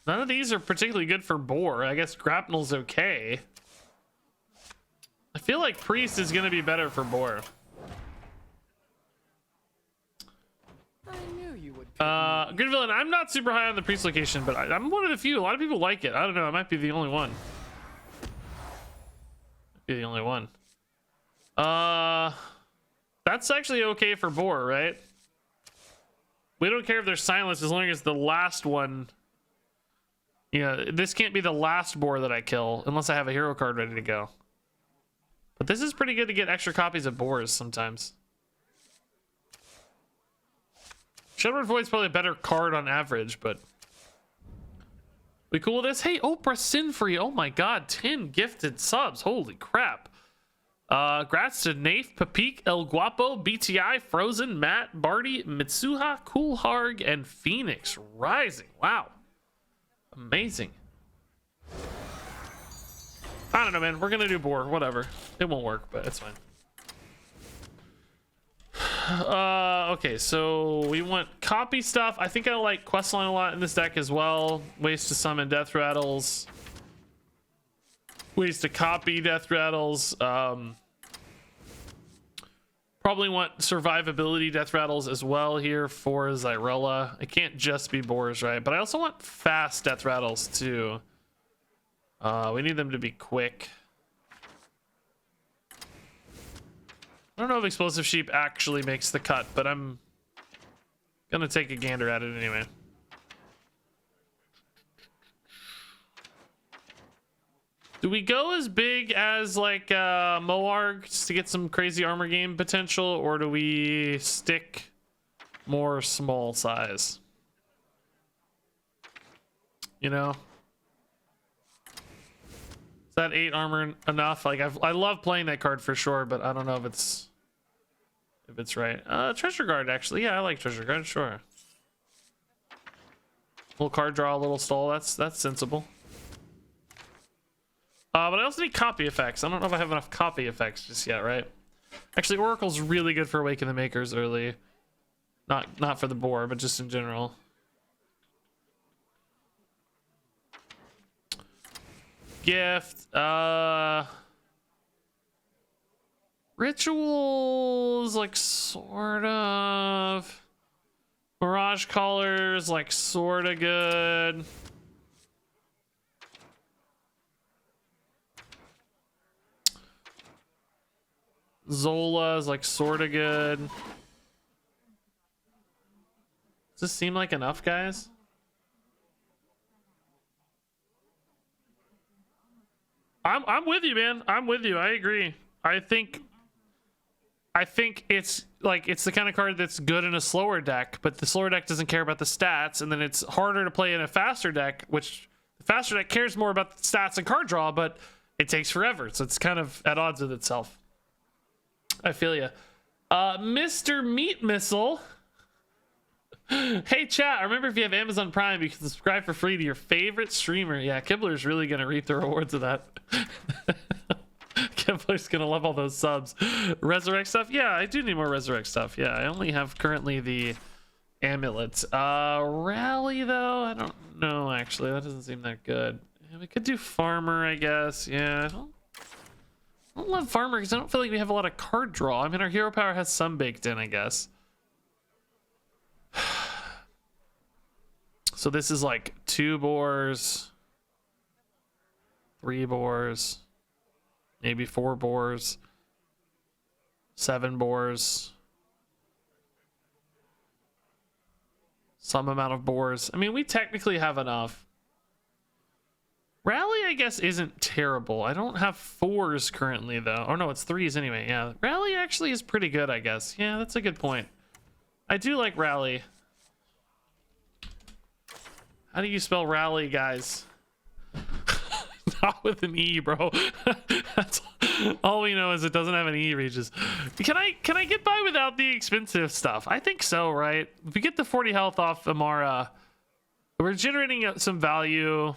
None of these are particularly good for Boar. I guess Grapnel's okay. I feel like Priest is gonna be better for Boar. Good Villain, I'm not super high on the Priest location, but I'm one of the few. A lot of people like it. I don't know, I might be the only one. That's actually okay for Boar, right? We don't care if they're silenced as long as the last one. Yeah, this can't be the last Boar that I kill unless I have a hero card ready to go. But this is pretty good to get extra copies of Boars sometimes. Shadowward Void's probably a better card on average, but we cool with this? Hey, Oprah Sinfree. Oh my god, 10 gifted subs. Holy crap. Grats to Nath, Papik, El Guapo, BTI, Frozen, Matt, Barty, Mitsuha, Coolharg, and Phoenix Rising. Wow. Amazing. I don't know, man. We're gonna do Boar. Whatever. It won't work, but it's fine. Okay, so we want copy stuff. I think I like Questline a lot in this deck as well. Ways to summon Death Rattles. Ways to copy Death Rattles. Probably want survivability Death Rattles as well here for Xyrella. It can't just be Boars, right? But I also want fast Death Rattles too. We need them to be quick. I don't know if Explosive Sheep actually makes the cut, but I'm gonna take a gander at it anyway. Do we go as big as like Moarg just to get some crazy armor game potential, or do we stick more small size? You know? Is that 8 armor enough? Like I love playing that card for sure, but I don't know if it's right. Treasure Guard actually. Yeah, I like Treasure Guard, sure. Little card draw, a little stall. That's sensible. But I also need copy effects. I don't know if I have enough copy effects just yet, right? Actually, Oracle's really good for Awaken the Makers early. Not for the Boar, but just in general. Gift. Rituals, like sort of. Mirage Callers, like sort of good. Zola is like sort of good. Does this seem like enough, guys? I'm with you, man. I'm with you. I agree. I think it's like it's the kind of card that's good in a slower deck, but the slower deck doesn't care about the stats, and then it's harder to play in a faster deck, which the faster deck cares more about the stats and card draw, but it takes forever, so it's kind of at odds with itself. I feel you. Mr. Meat Missile. Hey chat, remember if you have Amazon Prime, you can subscribe for free to your favorite streamer. Yeah, Kibler's really gonna reap the rewards of that. Kibler's gonna love all those subs. Resurrect stuff? Yeah, I do need more Resurrect stuff. Yeah, I only have currently the amulet. Rally though, I don't know actually. That doesn't seem that good. Yeah, we could do Farmer, I guess. Yeah, I don't love Farmer because I don't feel like we have a lot of card draw. I mean, our hero power has some baked in, I guess. So this is like 2 Boars, 3 Boars, maybe 4 Boars, 7 Boars, some amount of Boars. I mean, we technically have enough. Rally, I guess, isn't terrible. I don't have 4s currently, though. Oh, no, it's 3s anyway. Yeah, Rally actually is pretty good, I guess. Yeah, that's a good point. I do like Rally. How do you spell Rally, guys? Not with an E, bro. That's all we know is it doesn't have an E, Regis. Can I get by without the expensive stuff? I think so, right? If we get the 40 health off Amara, we're generating some value.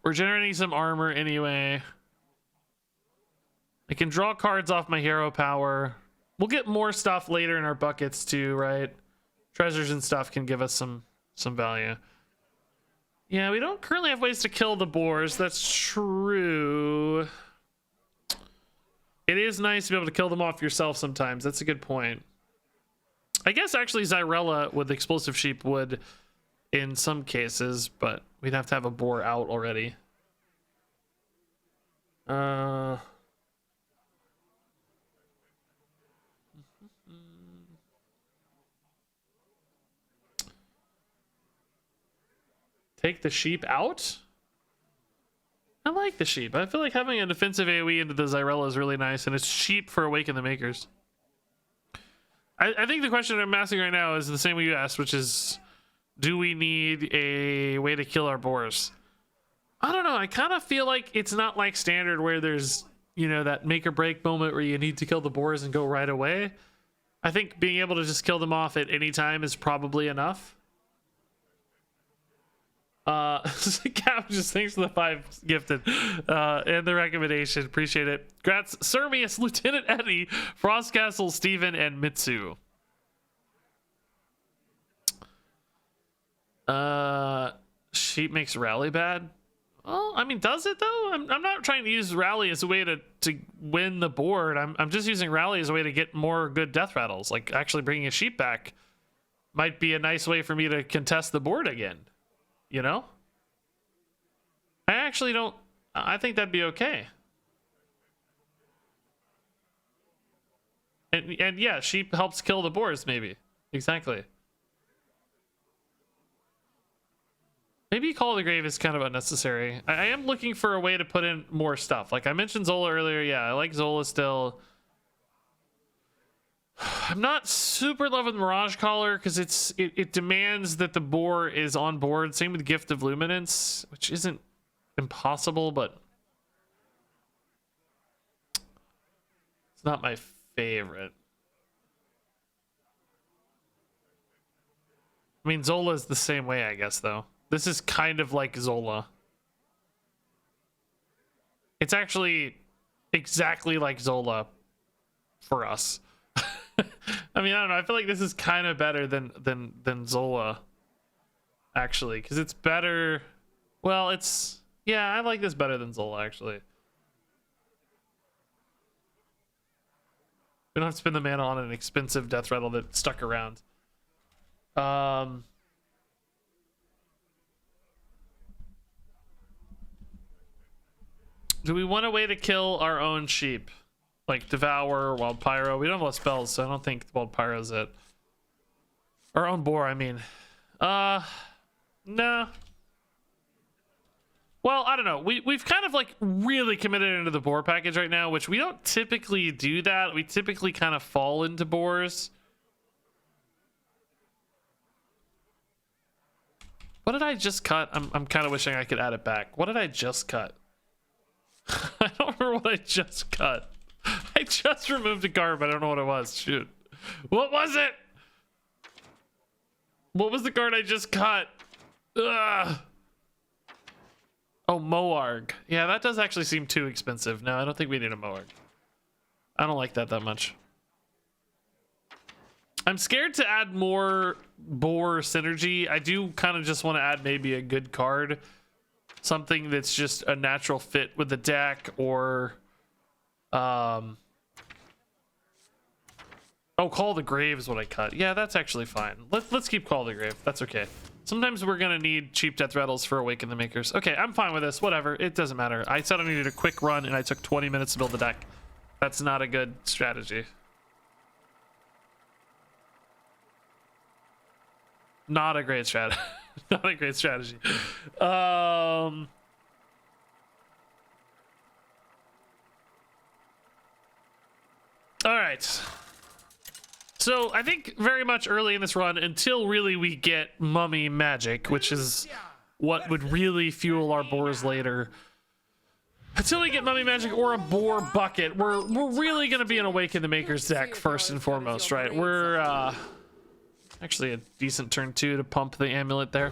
We're generating some armor anyway. I can draw cards off my hero power. We'll get more stuff later in our buckets too, right? Treasures and stuff can give us some value. Yeah, we don't currently have ways to kill the Boars. That's true. It is nice to be able to kill them off yourself sometimes. That's a good point. I guess actually Xyrella with Explosive Sheep would in some cases, but we'd have to have a Boar out already. Take the sheep out? I like the sheep. I feel like having a defensive AoE into the Zyrella is really nice, and it's cheap for Awaken the Makers. I think the question I'm asking right now is the same way you asked, which is, do we need a way to kill our boars? I don't know. I kind of feel like it's not like standard where there's, you know, that make or break moment where you need to kill the boars and go right away. I think being able to just kill them off at any time is probably enough. Cap, just thanks for the 5 gifted and the recommendation. Appreciate it. Grats, Sermius, Lieutenant Eddie, Frostcastle, Steven, and Mitsu. Sheep makes rally bad. Well, I mean, does it though? I'm not trying to use rally as a way to win the board. I'm just using rally as a way to get more good death rattles. Like actually bringing a sheep back might be a nice way for me to contest the board again. You know? I actually don't... I think that'd be okay. And yeah, sheep helps kill the boars, maybe. Exactly. Maybe Call of the Grave is kind of unnecessary. I am looking for a way to put in more stuff. Like I mentioned Zola earlier. Yeah, I like Zola still. I'm not super in love with Mirage Collar because it demands that the boar is on board. Same with Gift of Luminance, which isn't impossible, but it's not my favorite. I mean, Zola is the same way, I guess, though. This is kind of like Zola. It's actually exactly like Zola for us. I mean, I don't know. I feel like this is kind of better than Zola, actually, because it's better. Well, it's... Yeah, I like this better than Zola, actually. We don't have to spend the mana on an expensive death rattle that stuck around. Do we want a way to kill our own sheep? Like Devour, Wild Pyro. We don't have a lot of spells, so I don't think Wild Pyro's it. Our own boar, I mean. Nah. Well, I don't know. We've kind of like really committed into the boar package right now, which we don't typically do that. We typically kind of fall into boars. What did I just cut? I'm kind of wishing I could add it back. What did I just cut? I don't remember what I just cut. I just removed a card, but I don't know what it was. Shoot. What was it? What was the card I just cut? Ugh. Oh, Moarg. Yeah, that does actually seem too expensive. No, I don't think we need a Moarg. I don't like that much. I'm scared to add more boar synergy. I do kind of just want to add maybe a good card. Something that's just a natural fit with the deck, or... Oh, Call the Grave is what I cut. Yeah, that's actually fine. Let's keep Call the Grave. That's okay. Sometimes we're gonna need cheap death rattles for Awaken the Makers. Okay, I'm fine with this. Whatever. It doesn't matter. I said I needed a quick run, and I took 20 minutes to build the deck. That's not a good strategy. Not a great strategy. Not a great strategy. All right. So I think very much early in this run, until really we get mummy magic, which is what would really fuel our boars later. Until we get mummy magic or a boar bucket, we're really gonna be an Awaken the Makers deck first and foremost, right? We're actually a decent turn 2 to pump the amulet there.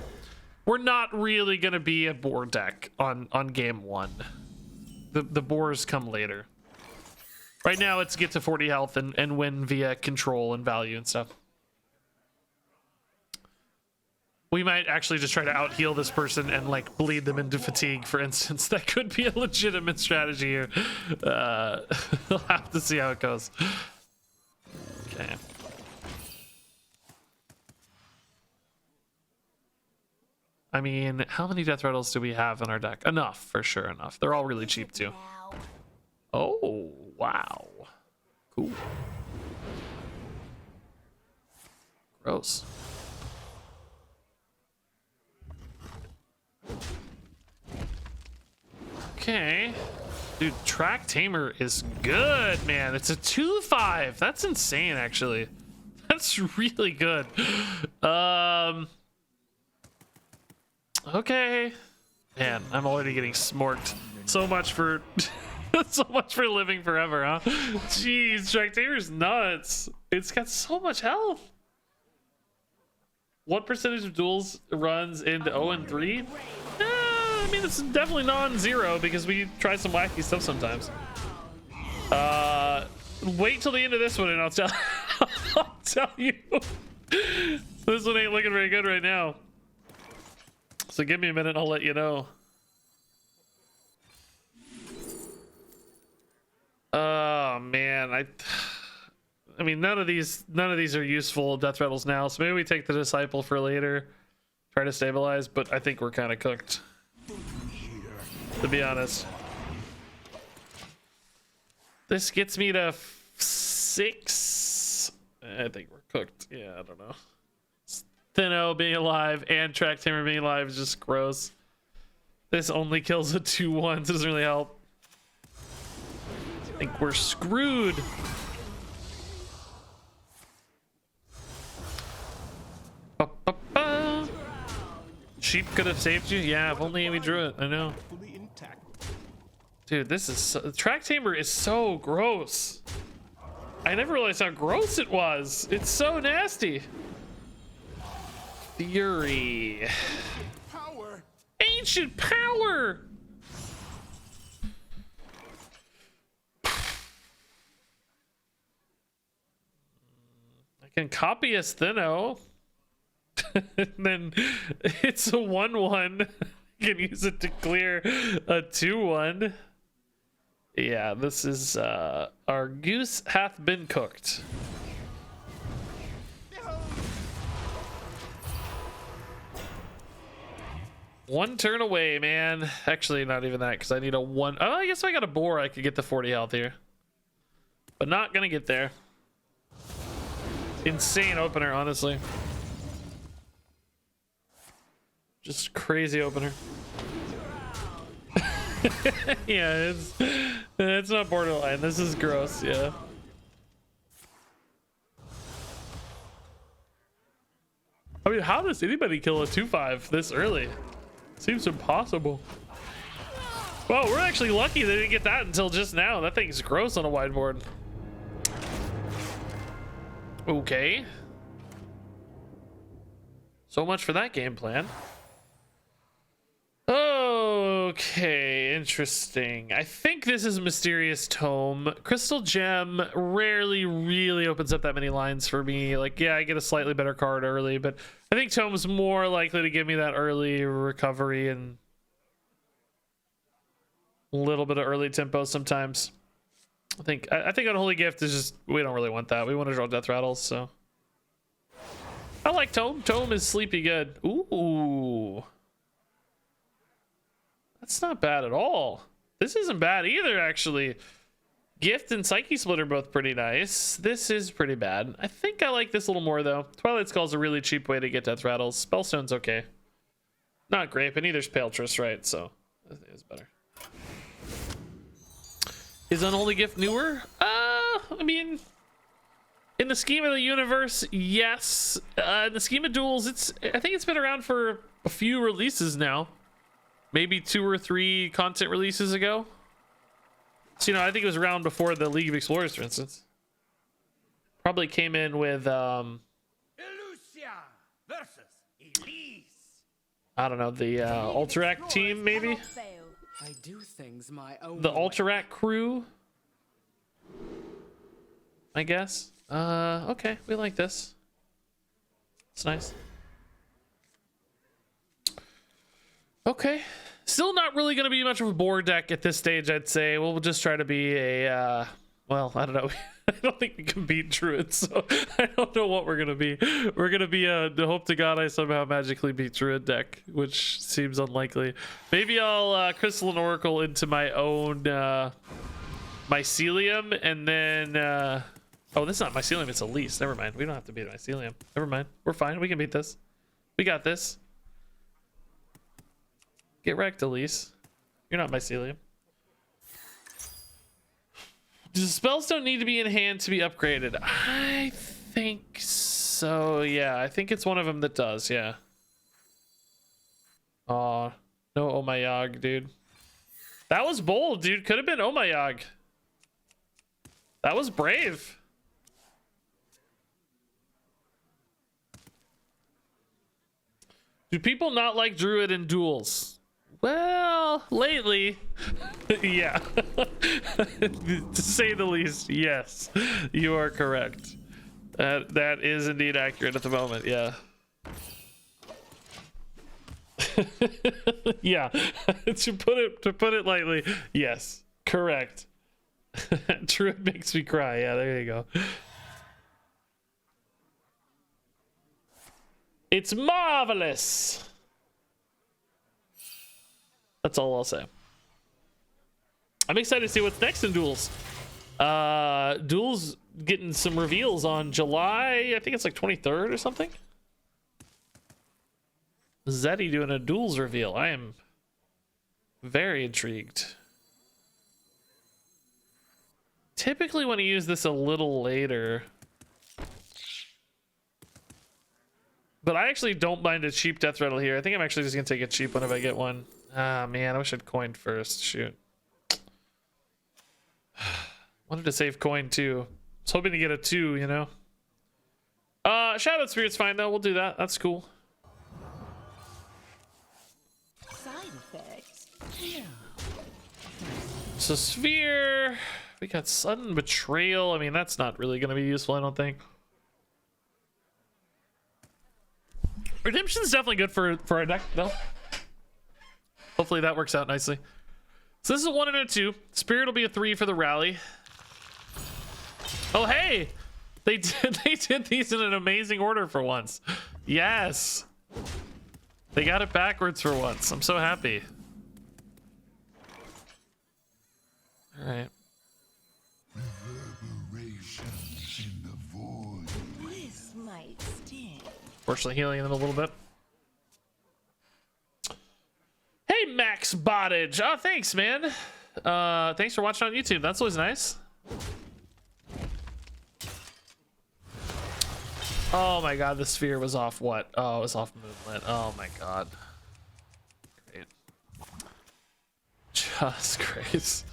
We're not really gonna be a boar deck on game 1. The boars come later. Right now, it's get to 40 health and win via control and value and stuff. We might actually just try to out-heal this person and, like, bleed them into fatigue, for instance. That could be a legitimate strategy here. We'll have to see how it goes. Okay. I mean, how many death rattles do we have in our deck? Enough, for sure, enough. They're all really cheap, too. Oh, wow. Cool. Gross. Okay. Dude, Track Tamer is good, man. It's a 2-5. That's insane, actually. That's really good. Okay. Man, I'm already getting smorked. So much for so much for living forever, huh? Jeez, Track Tamer's nuts. It's got so much health. What percentage of duels runs into 0 and 3? I mean, it's definitely non-zero because we try some wacky stuff sometimes. Wait till the end of this one and I'll tell I'll tell you. This one ain't looking very good right now. So give me a minute and I'll let you know. Oh man, I mean none of these are useful death rattles now, so maybe we take the disciple for later. Try to stabilize, but I think we're kind of cooked. To be honest. This gets me to 6. I think we're cooked. Yeah, I don't know. Thinno being alive and Track Tamer being alive is just gross. This only kills a 2-1, so it doesn't really help. I think we're screwed. Ba-ba-ba. Sheep could have saved you. Yeah, if only we drew it. I know. Dude, this is so, Track Tamer is so gross. I never realized how gross it was. It's so nasty. Fury. Power. Ancient power. I can copy a Thinno. And then it's a 1-1. You can use it to clear a 2-1. Yeah, this is our goose hath been cooked. One turn away, man. Actually, not even that, because I need a 1. Oh, I guess if I got a boar, I could get the 40 health here. But not gonna get there. Insane opener, honestly. Just crazy opener. Yeah, it's not borderline. This is gross, yeah. I mean, how does anybody kill a 2-5 this early? Seems impossible. Well, we're actually lucky they didn't get that until just now. That thing's gross on a whiteboard. Okay. So much for that game plan. Okay, interesting. I think this is Mysterious Tome. Crystal Gem rarely really opens up that many lines for me. Like, yeah, I get a slightly better card early, but I think Tome's more likely to give me that early recovery and a little bit of early tempo sometimes. I think Unholy Gift is just, we don't really want that. We want to draw death rattles, so. I like Tome. Tome is sleepy good. Ooh. That's not bad at all. This isn't bad either, actually. Gift and Psyche Split are both pretty nice. This is pretty bad. I think I like this a little more, though. Twilight Skull's a really cheap way to get death rattles. Spellstone's okay. Not great, but neither's Paletrus, right? So, I think it's better. Is Unholy Gift newer? I mean, in the scheme of the universe, yes. In the scheme of duels, I think it's been around for a few releases now. Maybe 2 or 3 content releases ago. So, you know, I think it was around before the League of Explorers, for instance. Probably came in with, I don't know, the Alterac team, maybe? I do things my own The Alterac crew? I guess. Okay, we like this. It's nice. Okay. Still not really going to be much of a board deck at this stage, I'd say. We'll just try to be a, well, I don't know. I don't think we can beat Druid, so I don't know what we're going to be. We're going to be a hope to God I somehow magically beat Druid deck, which seems unlikely. Maybe I'll Crystal and Oracle into my own Mycelium, and then... oh, this is not Mycelium, it's Elise. Never mind. We don't have to beat Mycelium. Never mind. We're fine. We can beat this. We got this. Get wrecked, Elise. You're not Mycelium. Do spells don't need to be in hand to be upgraded? I think so, yeah. I think it's one of them that does, yeah. Aw, no Omayag, dude. That was bold, dude. Could have been Omayag. That was brave. Do people not like Druid in duels? Well, lately, yeah. To say the least, yes. You are correct. That is indeed accurate at the moment, yeah. Yeah. To put it lightly, yes. Correct. Druid makes me cry. Yeah, there you go. It's marvelous. That's all I'll say. I'm excited to see what's next in Duels. Duels getting some reveals on July, I think it's like 23rd or something. Zeddy doing a Duels reveal. I am very intrigued. Typically want to use this a little later. But I actually don't mind a cheap death rattle here. I think I'm actually just going to take a cheap one if I get one. Ah, man, I wish I'd coined first. Shoot. Wanted to save coin too. I was hoping to get a 2, you know. Shadow Spirit's fine though. We'll do that. That's cool. Side effects. Yeah. So Sphere. We got Sudden Betrayal. I mean, that's not really going to be useful, I don't think. Redemption's definitely good for a deck though. Hopefully that works out nicely. So this is a 1 and a 2. Spirit will be a 3 for the rally. Oh hey, they did these in an amazing order for once. Yes, they got it backwards for once. I'm so happy. All right. Reverberations in the void. This might sting. Fortunately, healing them a little bit. Hey, Max Bottage. Oh, thanks, man. Thanks for watching on YouTube. That's always nice. Oh my god, the sphere was off what? Oh, it was off movement. Oh my god. Great. Just great.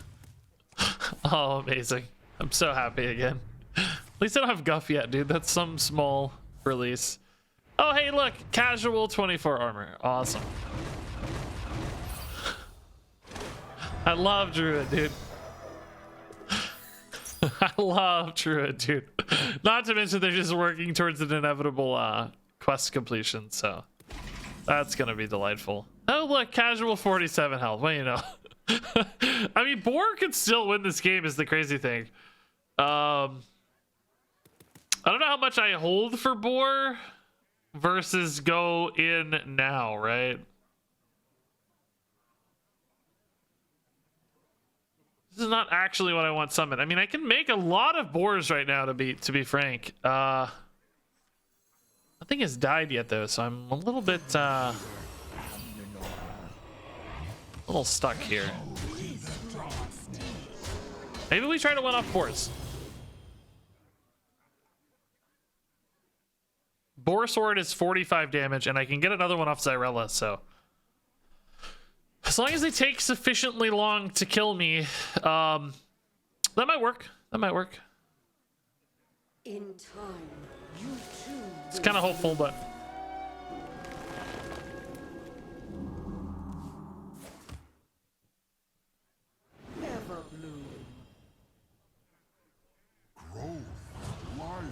Oh, amazing. I'm so happy again. At least I don't have Guff yet, dude. That's some small release. Oh, hey, look. Casual 24 armor. Awesome. I love Druid, dude. I love Druid, dude. Not to mention they're just working towards an inevitable quest completion, so that's gonna be delightful. Oh look, casual 47 health. Well, you know. I mean, Boar could still win this game is the crazy thing. I don't know how much I hold for Boar versus go in now, right? This is not actually what I want summoned. I mean, I can make a lot of boars right now, to be frank. Nothing has died yet though, so I'm a little bit a little stuck here. Maybe we try to win off boars. Boar Sword is 45 damage, and I can get another one off Xyrella, so as long as they take sufficiently long to kill me, that might work. That might work. In time, you too. It's kind of hopeful, but Ever bloom. Growth, life,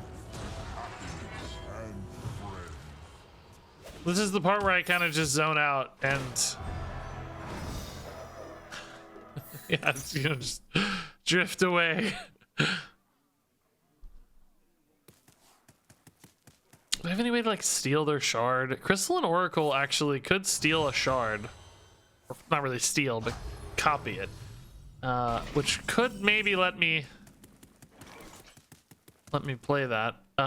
happiness, and friends. this is the part where I kind of just zone out and yeah, it's, you know, just drift away. Do I have any way to like steal their shard? Crystal and Oracle actually could steal a shard, or not really steal, but copy it, which could maybe let me play that. So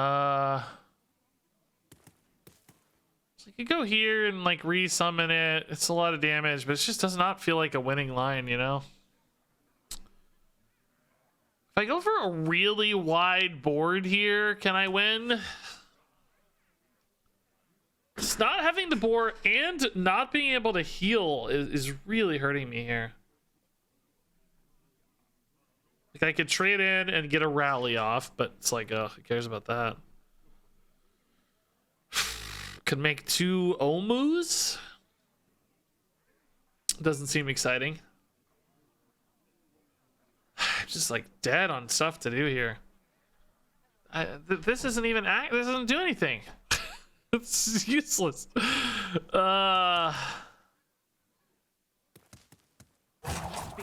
I could go here and like re-summon it. It's a lot of damage, but it just does not feel like a winning line, you know? If I go for a really wide board here, can I win? Just not having the boar and not being able to heal is really hurting me here. Like I could trade in and get a rally off, but it's like, oh, who cares about that? Could make 2 Omus. Doesn't seem exciting. I'm just like dead on stuff to do here. This isn't even this doesn't do anything. It's useless. Be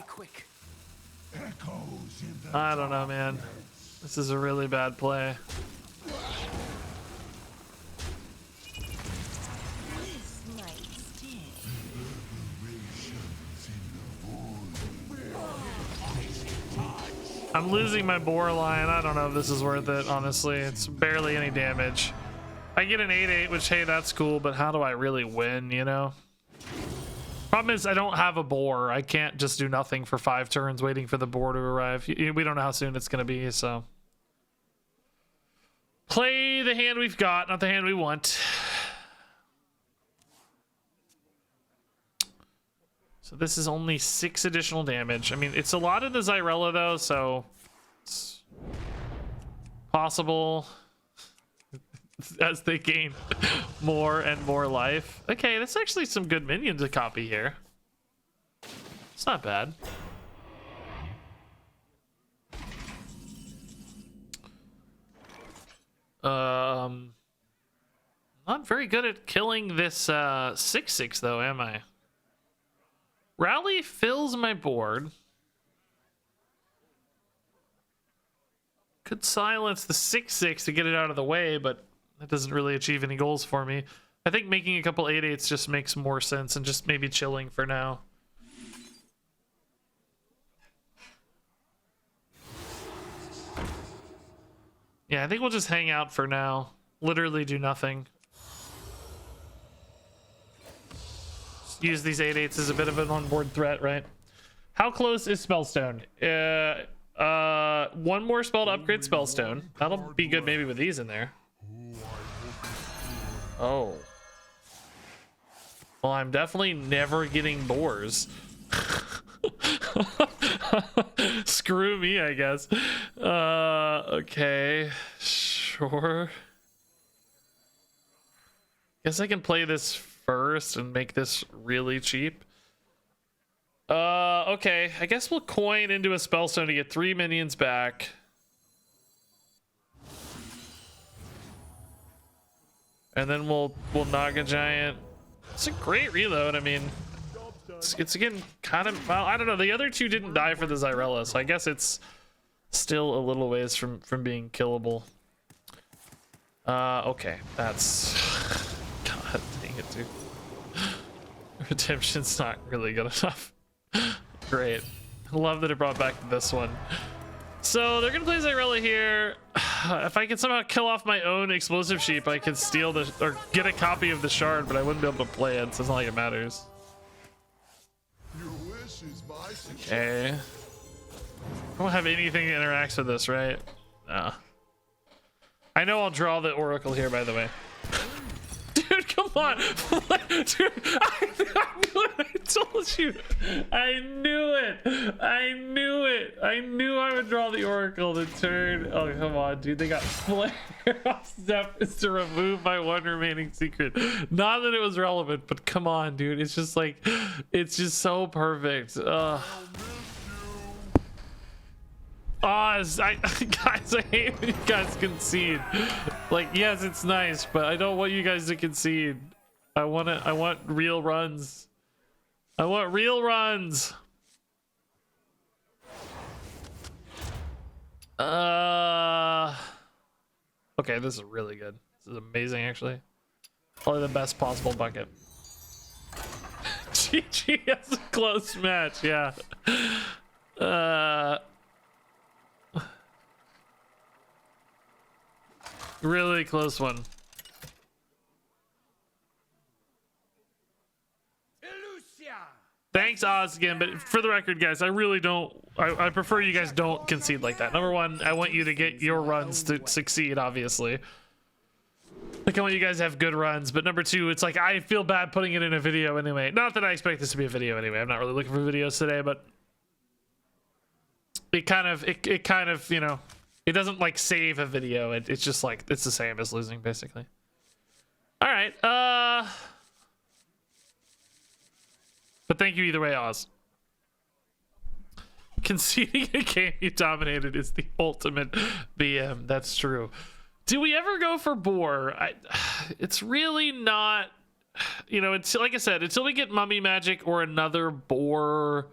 quick. Echoes in the I don't know, man. This is a really bad play. This might sting. reverberations in the void. I'm losing my boar line. I don't know if this is worth it, honestly. It's barely any damage. I get an 8-8, which, hey, that's cool, but how do I really win, you know? Problem is, I don't have a boar. I can't just do nothing for 5 turns waiting for the boar to arrive. We don't know how soon it's going to be, so. Play the hand we've got, not the hand we want. So this is only 6 additional damage. I mean, it's a lot of the Zyrella, though, so it's possible as they gain more and more life. Okay, that's actually some good minions to copy here. It's not bad. Not very good at killing this 6/6 though, am I? Rally fills my board. Could silence the 6/6 to get it out of the way, but that doesn't really achieve any goals for me. I think making a couple 8/8s just makes more sense and just maybe chilling for now. Yeah, I think we'll just hang out for now. Literally do nothing. Just use these 8/8s as a bit of an onboard threat, right? How close is Spellstone? One more spell to upgrade Spellstone. That'll be good maybe with these in there. Oh. Well, I'm definitely never getting boars. Screw me, I guess. Okay. Sure. Guess I can play this first and make this really cheap. Okay. I guess we'll coin into a Spellstone to get 3 minions back. And then we'll Naga Giant. It's a great reload. I mean, it's again kind of, well, I don't know. The other 2 didn't die for the Zyrella, so I guess it's still a little ways from being killable. Okay, that's God dang it, dude. Redemption's not really good enough. Great. I love that it brought back this one. So they're gonna play Zyrella here. If I could somehow kill off my own explosive sheep, I could steal the or get a copy of the shard, but I wouldn't be able to play it, so it's not like it matters. Your wish is my success. Okay. I don't have anything that interacts with this, right? No. I know I'll draw the Oracle here, by the way. Dude, come on. Dude, I knew it. I told you. I knew it. I knew it. I knew I would draw the Oracle the turn. Oh, come on, dude. They got Flare off step is to remove my 1 remaining secret. Not that it was relevant, but come on, dude. It's just like, it's just so perfect. Guys, I hate when you guys concede. Like, yes, it's nice, but I don't want you guys to concede. I want real runs. I want real runs. Okay, this is really good. This is amazing, actually. Probably the best possible bucket. GG has a close match, yeah. Really close one. Thanks, to Oz again, but for the record, guys, I really don't. I prefer you guys don't concede like that. Number one, I want you to get your runs to succeed, obviously. Like, I want you guys to have good runs, but number two, it's like I feel bad putting it in a video anyway. Not that I expect this to be a video anyway. I'm not really looking for videos today, but it kind of, you know, it doesn't like save a video. It's just like it's the same as losing, basically. All right. But thank you either way, Oz. Conceding a game you dominated is the ultimate BM. That's true. Do we ever go for Boar? It's really not, you know, it's like I said, until we get Mummy Magic or another Boar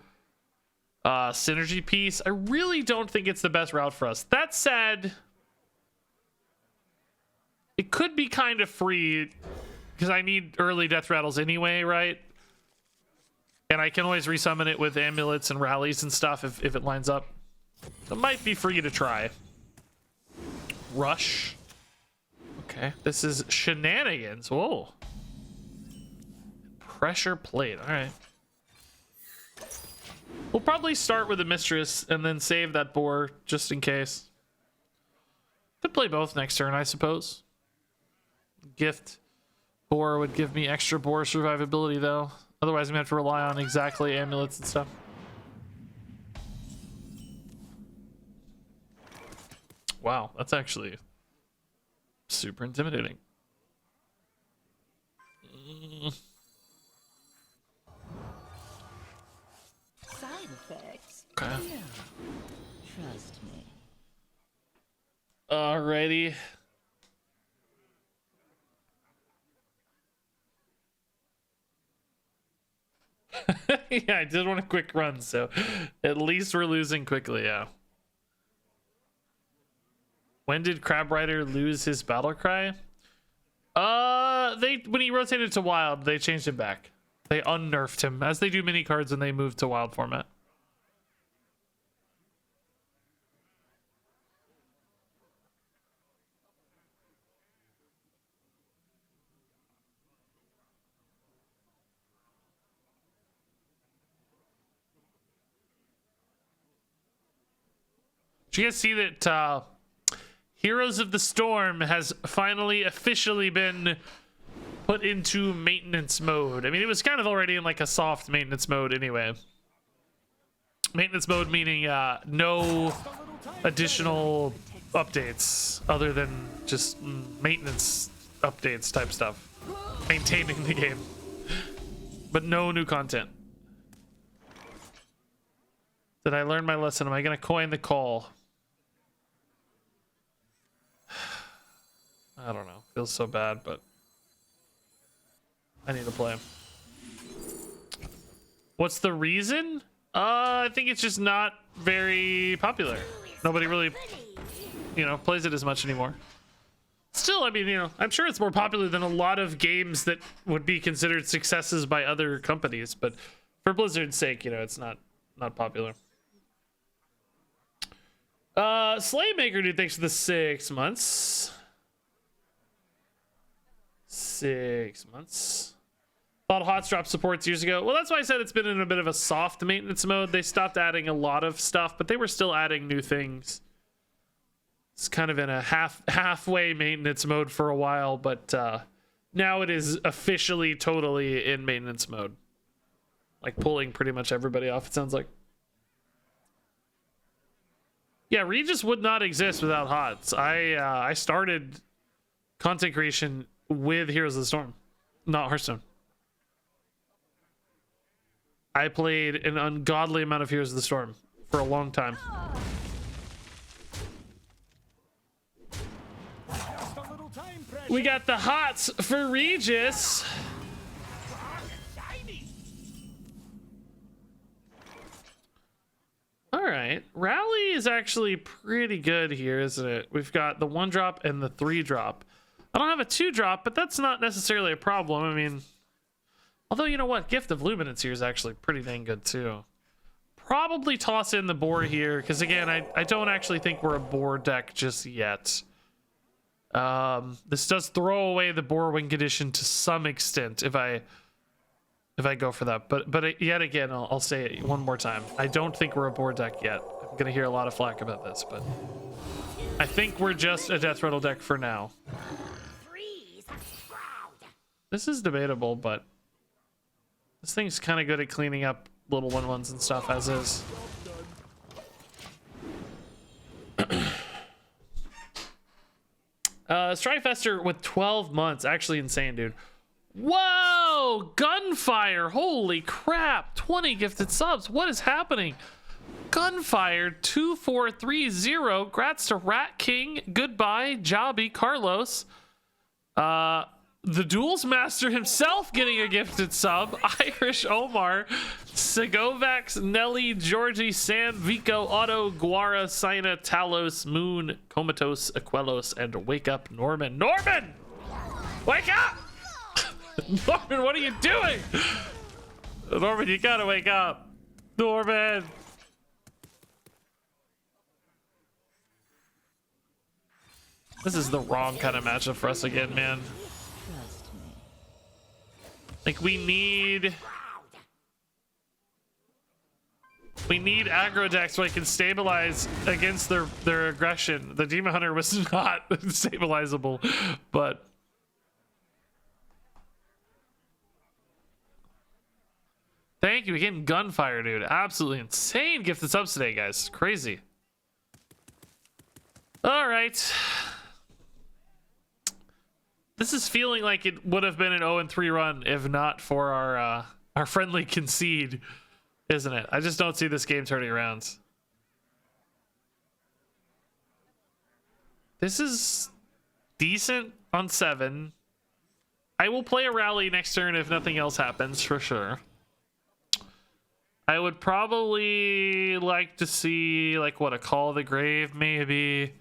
synergy piece, I really don't think it's the best route for us. That said, it could be kind of free because I need early death rattles anyway, right? And I can always resummon it with amulets and rallies and stuff if it lines up. So it might be free to try. Rush. Okay, this is shenanigans. Whoa. Pressure plate. All right. We'll probably start with the mistress and then save that boar just in case. Could play both next turn, I suppose. Gift boar would give me extra boar survivability though. Otherwise, I'm gonna have to rely on exactly amulets and stuff. Wow, that's actually super intimidating. Side effects? Okay. No. Trust me. Alrighty. Yeah, I did want a quick run, so at least we're losing quickly, yeah. When did Crab Rider lose his battle cry? When he rotated to wild, they changed him back. They unnerfed him, as they do mini cards when they move to wild format. Did you guys see that Heroes of the Storm has finally officially been put into maintenance mode? I mean, it was kind of already in like a soft maintenance mode anyway. Maintenance mode meaning no additional updates other than just maintenance updates type stuff. Maintaining the game. But no new content. Did I learn my lesson? Am I going to coin the call? I don't know. Feels so bad, but I need to play. What's the reason? I think it's just not very popular. Nobody really, you know, plays it as much anymore. Still, I mean, you know, I'm sure it's more popular than a lot of games that would be considered successes by other companies, but for Blizzard's sake, you know, it's not popular. Slaymaker dude, thanks for the 6 months. 6 months. Thought Hot Drop supports years ago. Well, that's why I said it's been in a bit of a soft maintenance mode. They stopped adding a lot of stuff, but they were still adding new things. It's kind of in a halfway maintenance mode for a while, but now it is officially totally in maintenance mode. Like pulling pretty much everybody off, it sounds like. Yeah, Regis would not exist without HOTS. I started content creation with Heroes of the Storm, not Hearthstone. I played an ungodly amount of Heroes of the Storm for a long time. We got the HOTS for Regis. All right, Rally is actually pretty good here, isn't it? We've got the 1-drop and the 3-drop. I don't have a 2-drop, but that's not necessarily a problem. I mean, although, you know what? Gift of Luminance here is actually pretty dang good, too. Probably toss in the Boar here, because, again, I don't actually think we're a Boar deck just yet. This does throw away the Boar Wing condition to some extent if I if I go for that. But yet again, I'll say it one more time. I don't think we're a board deck yet. I'm gonna hear a lot of flack about this, but I think we're just a Death Rattle deck for now. This is debatable, but this thing's kind of good at cleaning up little 1/1s and stuff as is. Strifester with 12 months. Actually insane, dude. Whoa! Gunfire! Holy crap! 20 gifted subs. What is happening? Gunfire 2430. Grats to Rat King. Goodbye, Jobby, Carlos. The Duels Master himself getting a gifted sub. Irish Omar, Segovax, Nelly, Georgie, Sam, Vico, Otto, Guara, Sina, Talos, Moon, Comatose, Aquelos, and Wake Up Norman. Norman! Wake up! Norman, what are you doing? Norman, you gotta wake up. Norman! This is the wrong kind of matchup for us again, man. Like, we need aggro decks so I can stabilize against their aggression. The Demon Hunter was not stabilizable, but thank you again, Gunfire, dude. Absolutely insane gifted subs today, guys. Crazy. All right. This is feeling like it would have been an 0-3 run if not for our friendly concede, isn't it? I just don't see this game turning around. This is decent on 7. I will play a rally next turn if nothing else happens, for sure. I would probably like to see, like, what, a Call of the Grave, maybe.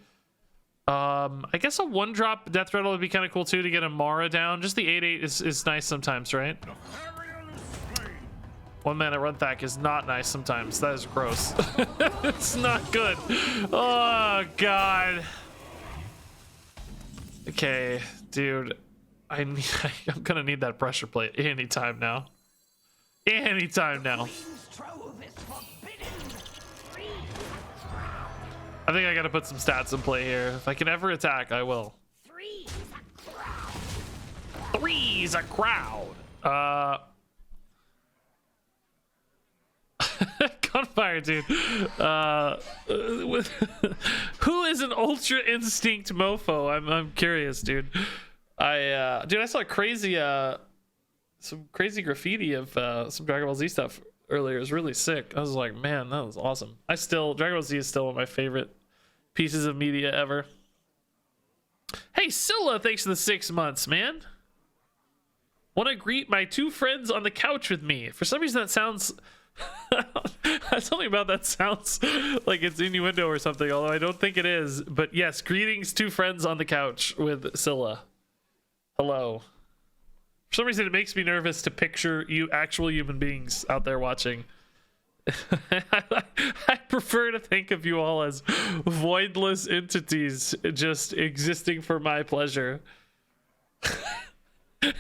I guess a 1-drop Death Rattle would be kind of cool too to get Amara down. Just the 8/8 is nice sometimes, right? 1 mana Run Thack is not nice sometimes. That is gross. It's not good. Oh god. Okay, dude. I'm gonna need that pressure plate anytime now. Anytime now. I think I gotta put some stats in play here. If I can ever attack, I will. Three's a crowd. Gunfire, dude. Who is an Ultra Instinct mofo? I'm curious, dude. I saw a crazy some crazy graffiti of some Dragon Ball Z stuff earlier. It was really sick. I was like, man, that was awesome. Dragon Ball Z is still one of my favorite pieces of media ever. Hey, Scylla, thanks for the 6 months, man. Want to greet my 2 friends on the couch with me. For some reason, that sounds... something about that sounds like it's innuendo or something, although I don't think it is. But yes, greetings, 2 friends on the couch with Scylla. Hello. For some reason, it makes me nervous to picture you actual human beings out there watching. I prefer to think of you all as voidless entities just existing for my pleasure.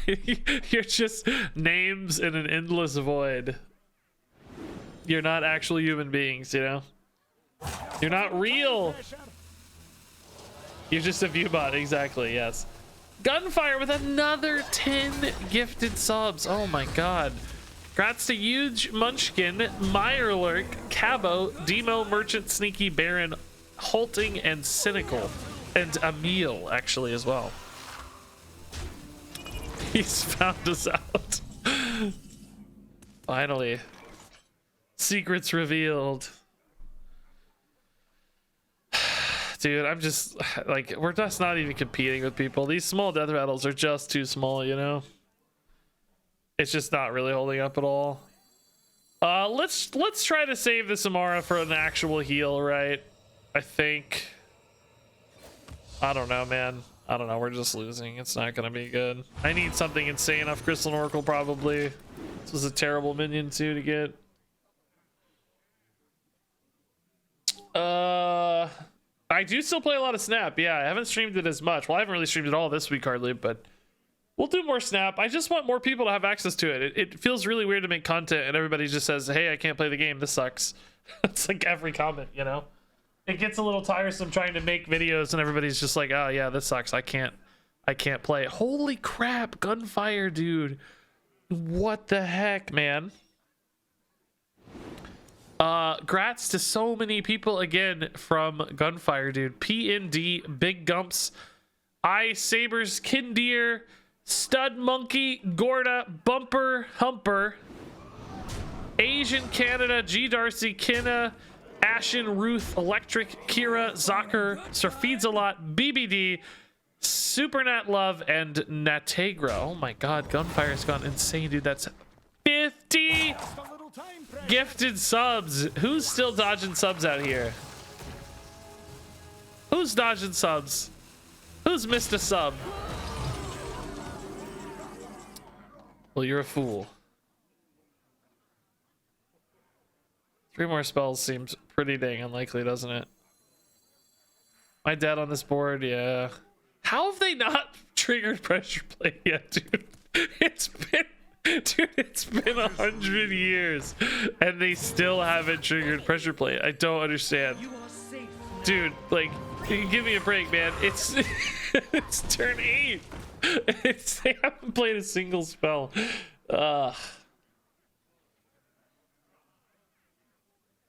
You're just names in an endless void. You're not actual human beings, you know? You're not real. You're just a viewbot, exactly, yes. Gunfire with another 10 gifted subs. Oh my god. Congrats to Huge Munchkin, Meyerlurk, Cabo, Demo, Merchant, Sneaky, Baron, Halting, and Cynical. And Emil, actually, as well. He's found us out. Finally. Secrets revealed. Dude, I'm just like, we're just not even competing with people. These small death rattles are just too small, you know? It's just not really holding up at all. Let's try to save this Amara for an actual heal, right? I think. I don't know, man. I don't know. We're just losing. It's not gonna be good. I need something insane off Crystal and Oracle, probably. This was a terrible minion too to get. I do still play a lot of Snap. Yeah, I haven't streamed it as much. Well, I haven't really streamed it all this week hardly, but We'll do more Snap. I just want more people to have access to it. It feels really weird to make content and everybody just says, hey, I can't play the game. This sucks. It's like every comment, you know? It gets a little tiresome trying to make videos and everybody's just like, oh yeah, this sucks. I can't play it. Holy crap, Gunfire, dude. What the heck, man? Grats to so many people again from Gunfire, dude. PND, Big Gumps, I Sabers, Kindeer, Stud Monkey, Gorda, Bumper, Humper, Asian Canada, G Darcy, Kinna, Ashen, Ruth, Electric, Kira, Zocker, Sir Feeds a Lot, BBD, Supernat Love, and Nategra. Oh my god, Gunfire's gone insane, dude. That's 50 gifted subs. Who's still dodging subs out here? Who's dodging subs? Who's missed a sub? Well, you're a fool. 3 more spells seems pretty dang unlikely, doesn't it? My dad on this board, yeah. How have they not triggered pressure play yet, dude? It's been 100 years and they still haven't triggered pressure play. I don't understand. Dude, like, give me a break, man. It's it's turn 8. They haven't played a single spell.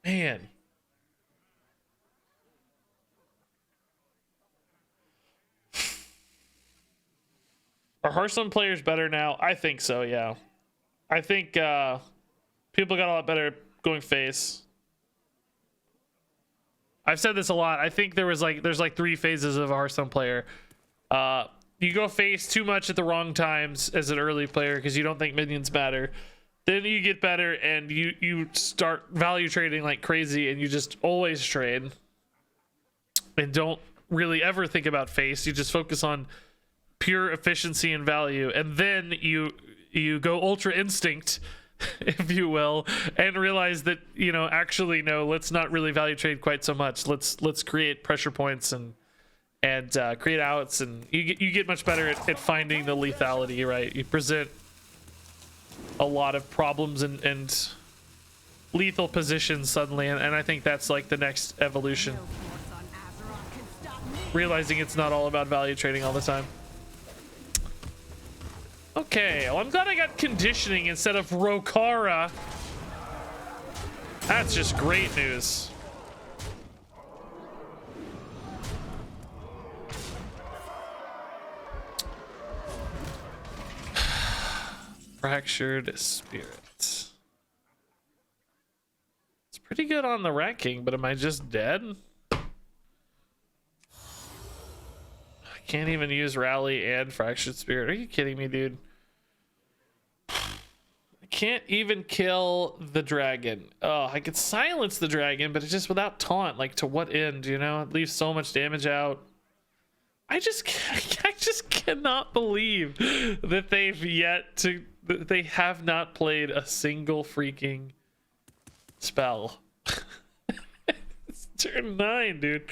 Man. Are Hearthstone players better now? I think so, yeah. I think people got a lot better going face. I've said this a lot. I think there's like 3 phases of a Hearthstone player. You go face too much at the wrong times as an early player because you don't think minions matter. Then you get better and you start value trading like crazy and you just always trade and don't really ever think about face. You just focus on pure efficiency and value, and then you go ultra instinct, if you will, and realize that, you know, actually no, let's not really value trade quite so much. Let's create pressure points and create outs, and you get much better at finding the lethality, right? You present a lot of problems and lethal positions suddenly, and I think that's like the next evolution, realizing it's not all about value trading all the time. Okay, well, I'm glad I got conditioning instead of Rokara. That's just great news. Fractured Spirit. It's pretty good on the ranking, but am I just dead? I can't even use Rally and Fractured Spirit. Are you kidding me, dude? I can't even kill the dragon. Oh, I could silence the dragon, but it's just without taunt. Like, to what end, you know? It leaves so much damage out. I just cannot believe that they have not played a single freaking spell. It's turn 9, dude.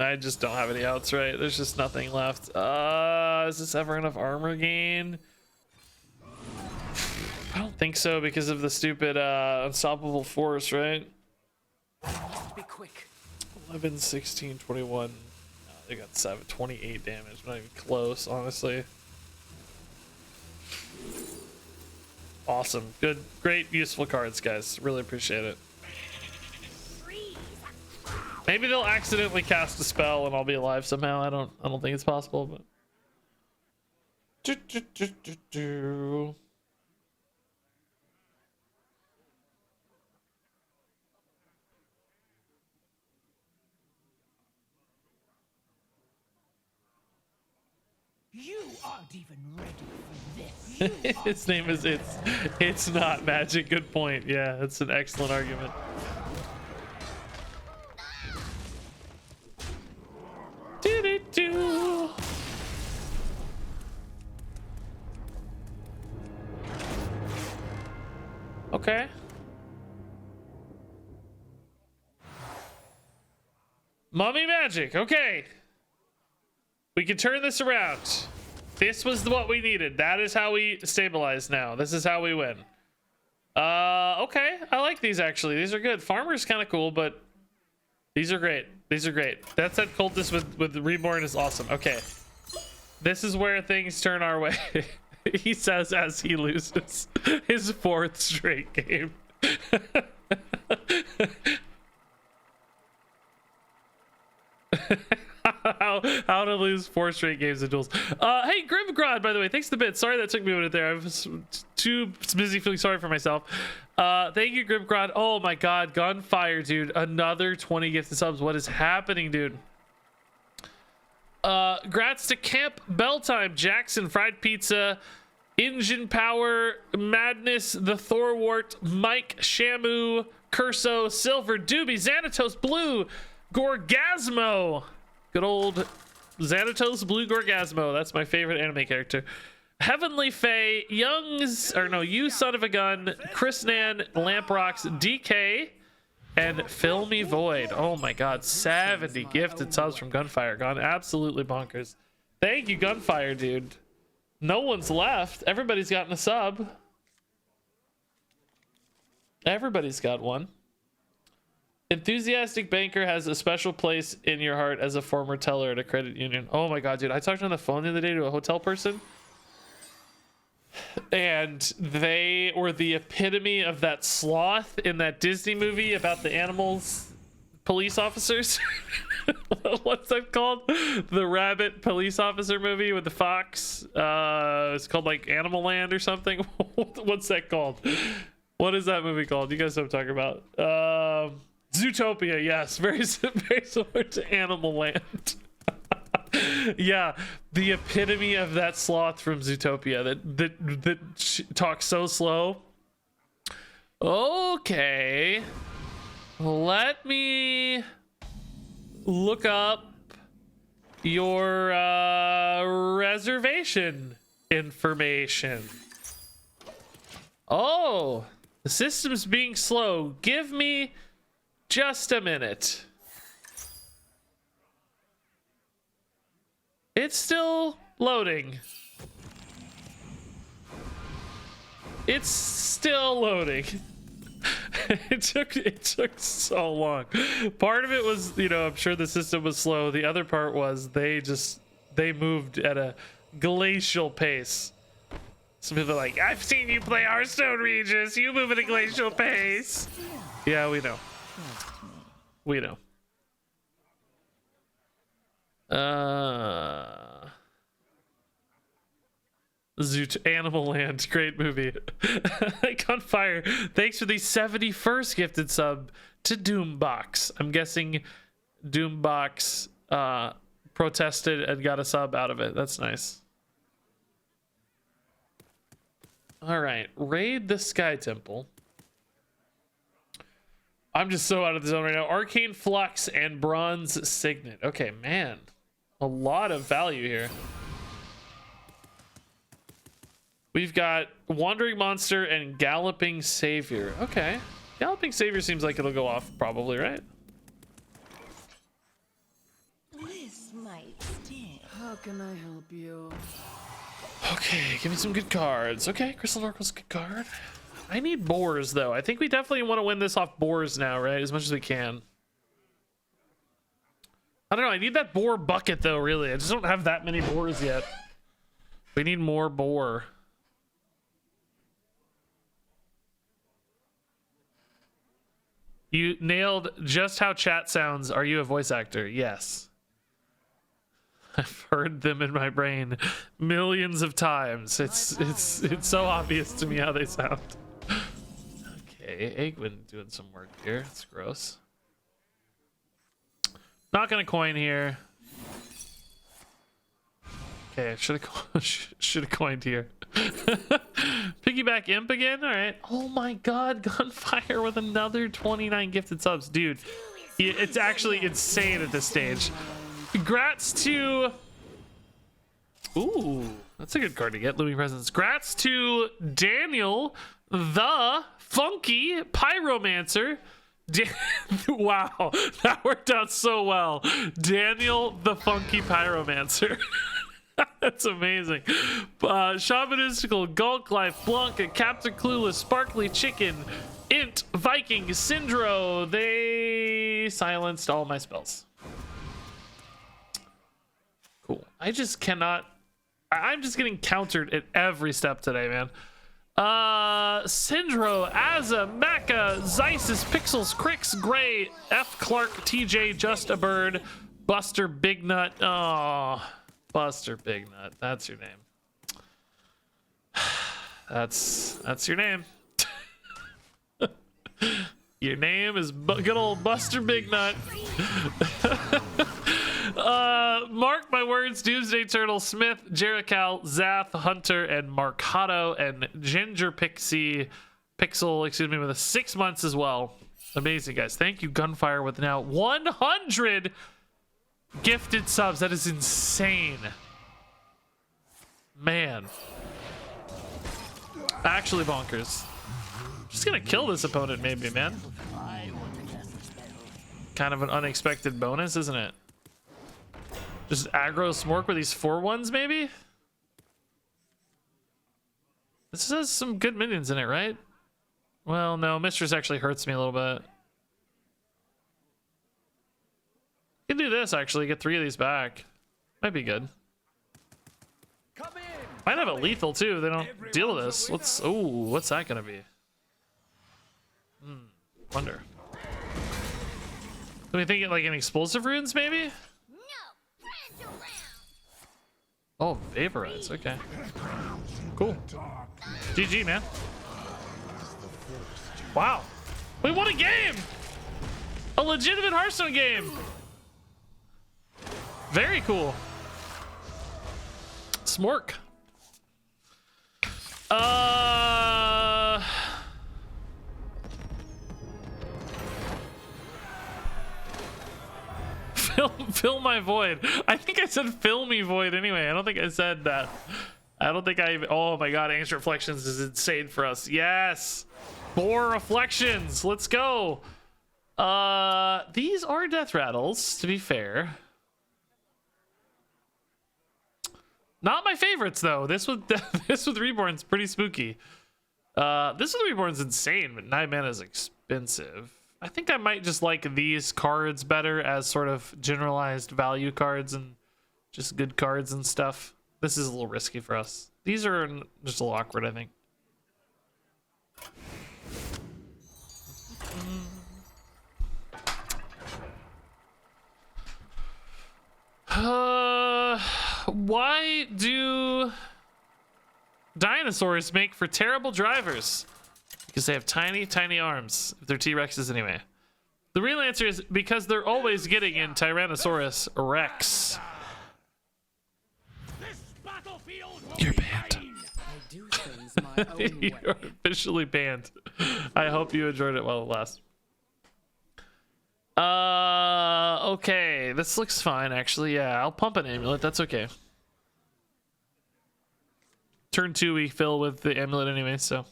I just don't have any outs, right? There's just nothing left. Is this ever enough armor gain? I don't think so because of the stupid unstoppable force, right? Be quick. 11, 16, 21. Oh, they got 28 damage. Not even close, honestly. Awesome. Good, great, useful cards, guys. Really appreciate it. Maybe they'll accidentally cast a spell and I'll be alive somehow. I don't think it's possible, but You aren't even ready for this. his name is it's not magic. Good point. Yeah, that's an excellent argument. Do. Okay. Mummy magic. Okay. We can turn this around. This was what we needed. That is how we stabilize now. This is how we win. Okay. I like these actually. These are good. Farmer's kind of cool, but these are great. These are great. That said, Cultist with Reborn is awesome. Okay. This is where things turn our way. He says as he loses his 4th straight game. how to lose 4 straight games of Duels. Hey, Grimgrod, by the way, thanks for the bit. Sorry that took me a minute there. I was too busy feeling sorry for myself. Thank you, Grimgrod. Oh my god, gunfire, dude. Another 20 gifted subs. What is happening, dude? Grats to Camp Belltime, Jackson, Fried Pizza, Engine Power, Madness, The Thorwart, Mike, Shamu, Curso, Silver, Doobie, Xanatos, Blue, Gorgasmo. Good old Xanatos, Blue Gorgasmo. That's my favorite anime character. Heavenly Fae, Youngs, or no, You Son of a Gun, Chris Nan, Lamprocks, DK, and Filmy Void. Oh my god, 70 gifted subs from Gunfire. Gone absolutely bonkers. Thank you, Gunfire, dude. No one's left. Everybody's gotten a sub. Everybody's got one. Enthusiastic Banker has a special place in your heart as a former teller at a credit union. Oh my god, dude. I talked on the phone the other day to a hotel person. And they were the epitome of that sloth in that Disney movie about the animals, police officers. What's that called? The rabbit police officer movie with the fox. It's called like Animal Land or something. What's that called? What is that movie called? You guys know what I'm talking about. Zootopia, yes. Very similar to Animal Land. Yeah, the epitome of that sloth from Zootopia that talks so slow. Okay, let me look up your reservation information. Oh, the system's being slow. Give me just a minute. It's still loading. It's still loading. It took so long. Part of it was, you know, I'm sure the system was slow. The other part was they moved at a glacial pace. Some people are like, I've seen you play Hearthstone, Regis. You move at a glacial pace. Yeah, we know. We know. Animal Land, great movie. Gunfire, thanks for the 71st gifted sub to Doombox. I'm guessing Doombox protested and got a sub out of it. That's nice. All right, raid the Sky Temple. I'm just so out of the zone right now. Arcane Flux and Bronze Signet. Okay, man. A lot of value here. We've got Wandering Monster and Galloping Savior. Okay. Galloping Savior seems like it'll go off probably, right? This might sting. How can I help you? Okay, give me some good cards. Okay, Crystal Oracle's a good card. I need boars, though. I think we definitely want to win this off boars now, right? As much as we can. I don't know. I need that boar bucket, though, really. I just don't have that many boars yet. We need more boar. You nailed just how chat sounds. Are you a voice actor? Yes. I've heard them in my brain millions of times. It's so obvious to me how they sound. Okay, Egwin doing some work here. It's gross. Not gonna coin here. Okay, should have coined here. Piggyback Imp again. All right. Oh my God, Gunfire with another 29 gifted subs, dude. It's actually insane at this stage. Grats to. Ooh, that's a good card to get. Looming Presence. Grats to Daniel, the Funky Pyromancer, Wow, that worked out so well. Daniel the Funky Pyromancer. That's amazing. Shamanistical, Gulk Life, Blanca, Captain Clueless, Sparkly Chicken, Int, Viking, Syndro. They silenced all my spells. Cool. I just cannot. I'm just getting countered at every step today, man. Syndro, Azza, Mecca, Zeisis, Pixels, Crix, Gray, F. Clark, TJ, Just a Bird, Buster Big Nut. Oh, Buster Big Nut. That's your name. That's your name. Your name is good old Buster Big Nut. Mark my words, Doomsday Turtle, Smith, Jerical, Zath, Hunter, and Marcato, and Ginger Pixel, excuse me, with a 6 months as well. Amazing, guys. Thank you, Gunfire, with now 100 gifted subs. That is insane. Man. Actually bonkers. Just gonna kill this opponent, maybe, man. Kind of an unexpected bonus, isn't it? Just aggro Smork with these 4/1s, maybe? This has some good minions in it, right? Well, no, Mistress actually hurts me a little bit. You can do this, actually, get 3 of these back. Might be good. Might have a lethal, too, if they don't deal with this. What's that gonna be? Wonder. Do we think it like an explosive runes, maybe? Oh, vaporize. Okay. Cool. GG, man. Wow. We won a game! A legitimate Hearthstone game! Very cool. Smork. Fill my void. I think I said fill me void anyway. I don't think I said that. I don't think I even. Oh my god, Ancient Reflections is insane for us. Yes. Boar Reflections. Let's go. These are death rattles, to be fair. Not my favorites though. This with Reborn's pretty spooky. This with Reborn's insane, but 9 mana is expensive. I think I might just like these cards better as sort of generalized value cards and just good cards and stuff. This is a little risky for us. These are just a little awkward, I think. Why do dinosaurs make for terrible drivers? Because they have tiny, tiny arms. If they're T-Rexes anyway. The real answer is because they're always getting in Tyrannosaurus Rex. You're banned. I do things my own way. You're officially banned. I hope you enjoyed it while it lasts. Okay. This looks fine, actually. Yeah, I'll pump an amulet. That's okay. Turn 2, we fill with the amulet anyway, so.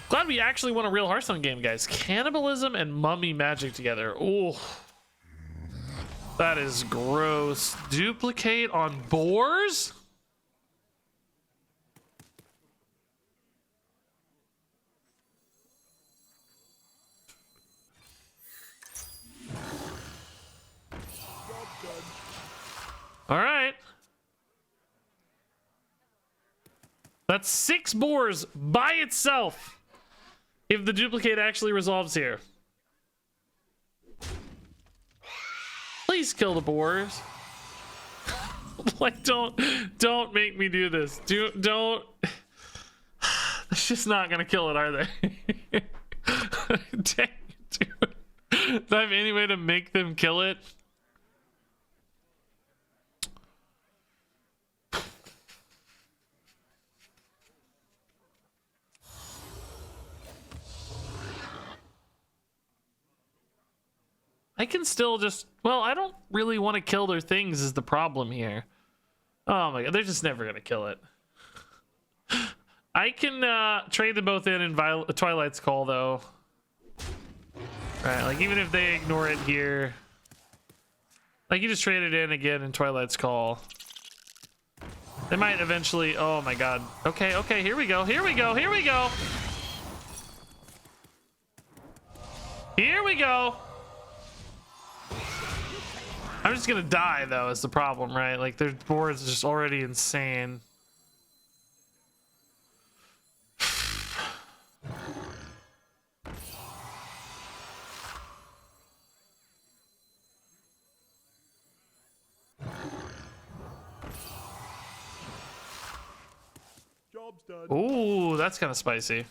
Glad we actually won a real Hearthstone game, guys. Cannibalism and mummy magic together. Oh, that is gross. Duplicate on boars? All right. That's 6 boars by itself. If the duplicate actually resolves here. Please kill the boars. Like, don't make me do this. Don't. It's just not gonna kill it, are they? Dang it, dude. Do I have any way to make them kill it? I can still just, well, I don't really want to kill their things is the problem here. Oh my god, they're just never gonna kill it. I can trade them both in Twilight's Call, though. Right, like, even if they ignore it here. Like, you just trade it in again in Twilight's Call. They might eventually... Oh, my God. Okay, okay, here we go, here we go, here we go! Here we go! I'm just gonna die, though, is the problem, right? Like, their board's just already insane. Job's done. Ooh, that's kind of spicy.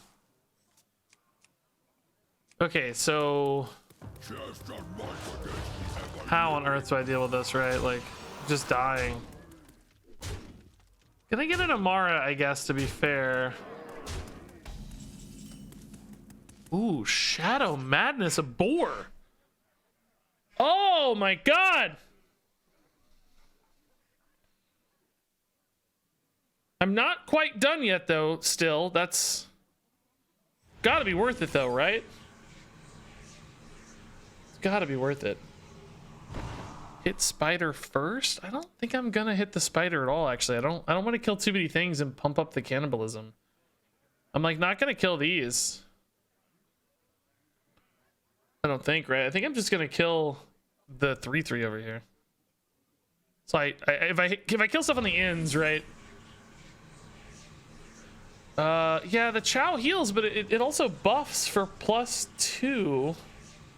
Okay, so... How on earth do I deal with this, right? Like, just dying. Can I get an Amara, I guess, to be fair? Ooh, Shadow Madness, a Boar. Oh my God! I'm not quite done yet, though, still. That's gotta be worth it, though, right? It's gotta be worth it. Hit spider first? I don't think I'm gonna hit the spider at all, actually. I don't want to kill too many things and pump up the cannibalism. I'm like not gonna kill these. I don't think, right? I think I'm just gonna kill the 3/3 over here. So if I kill stuff on the ends, right? Yeah, the Chow heals, but it also buffs for +2.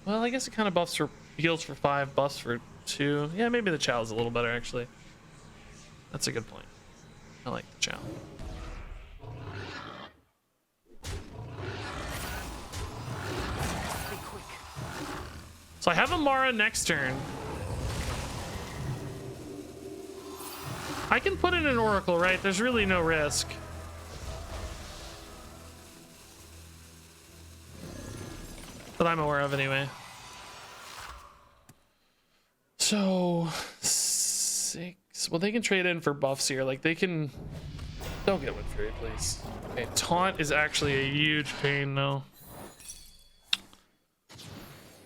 Well, I guess it kind of buffs for heals for 5, buffs for 2. Yeah, maybe the Chow is a little better, actually. That's a good point. I like the Chow. So I have Amara next turn. I can put in an Oracle, right? There's really no risk. That I'm aware of, anyway. So 6. Well, they can trade in for buffs here. Like, they can... Don't get Wind Fury, please. Okay, Taunt is actually a huge pain, though.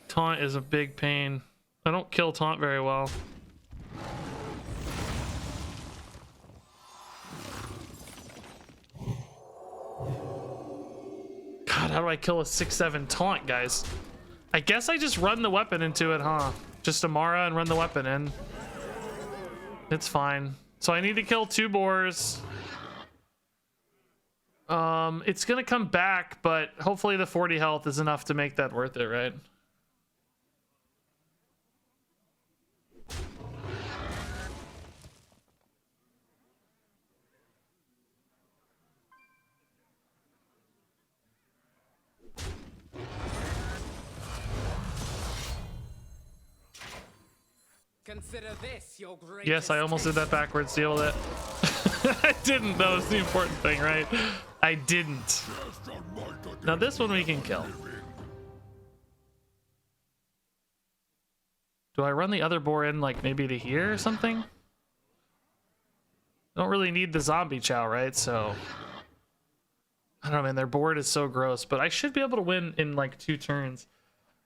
Taunt is a big pain. I don't kill Taunt very well. God, how do I kill a 6/7 Taunt, guys? I guess I just run the weapon into it, huh? Just Amara and run the weapon in. It's fine. So I need to kill 2 boars. It's gonna come back, but hopefully the 40 health is enough to make that worth it, right? Consider this your greatest Yes, I almost did that backwards. Deal with it. I didn't. That was the important thing, right? I didn't. Now this one we can kill. Do I run the other boar in, like, maybe to here or something? I don't really need the zombie Chow, right? So I don't know, man. Their board is so gross, but I should be able to win in like 2 turns.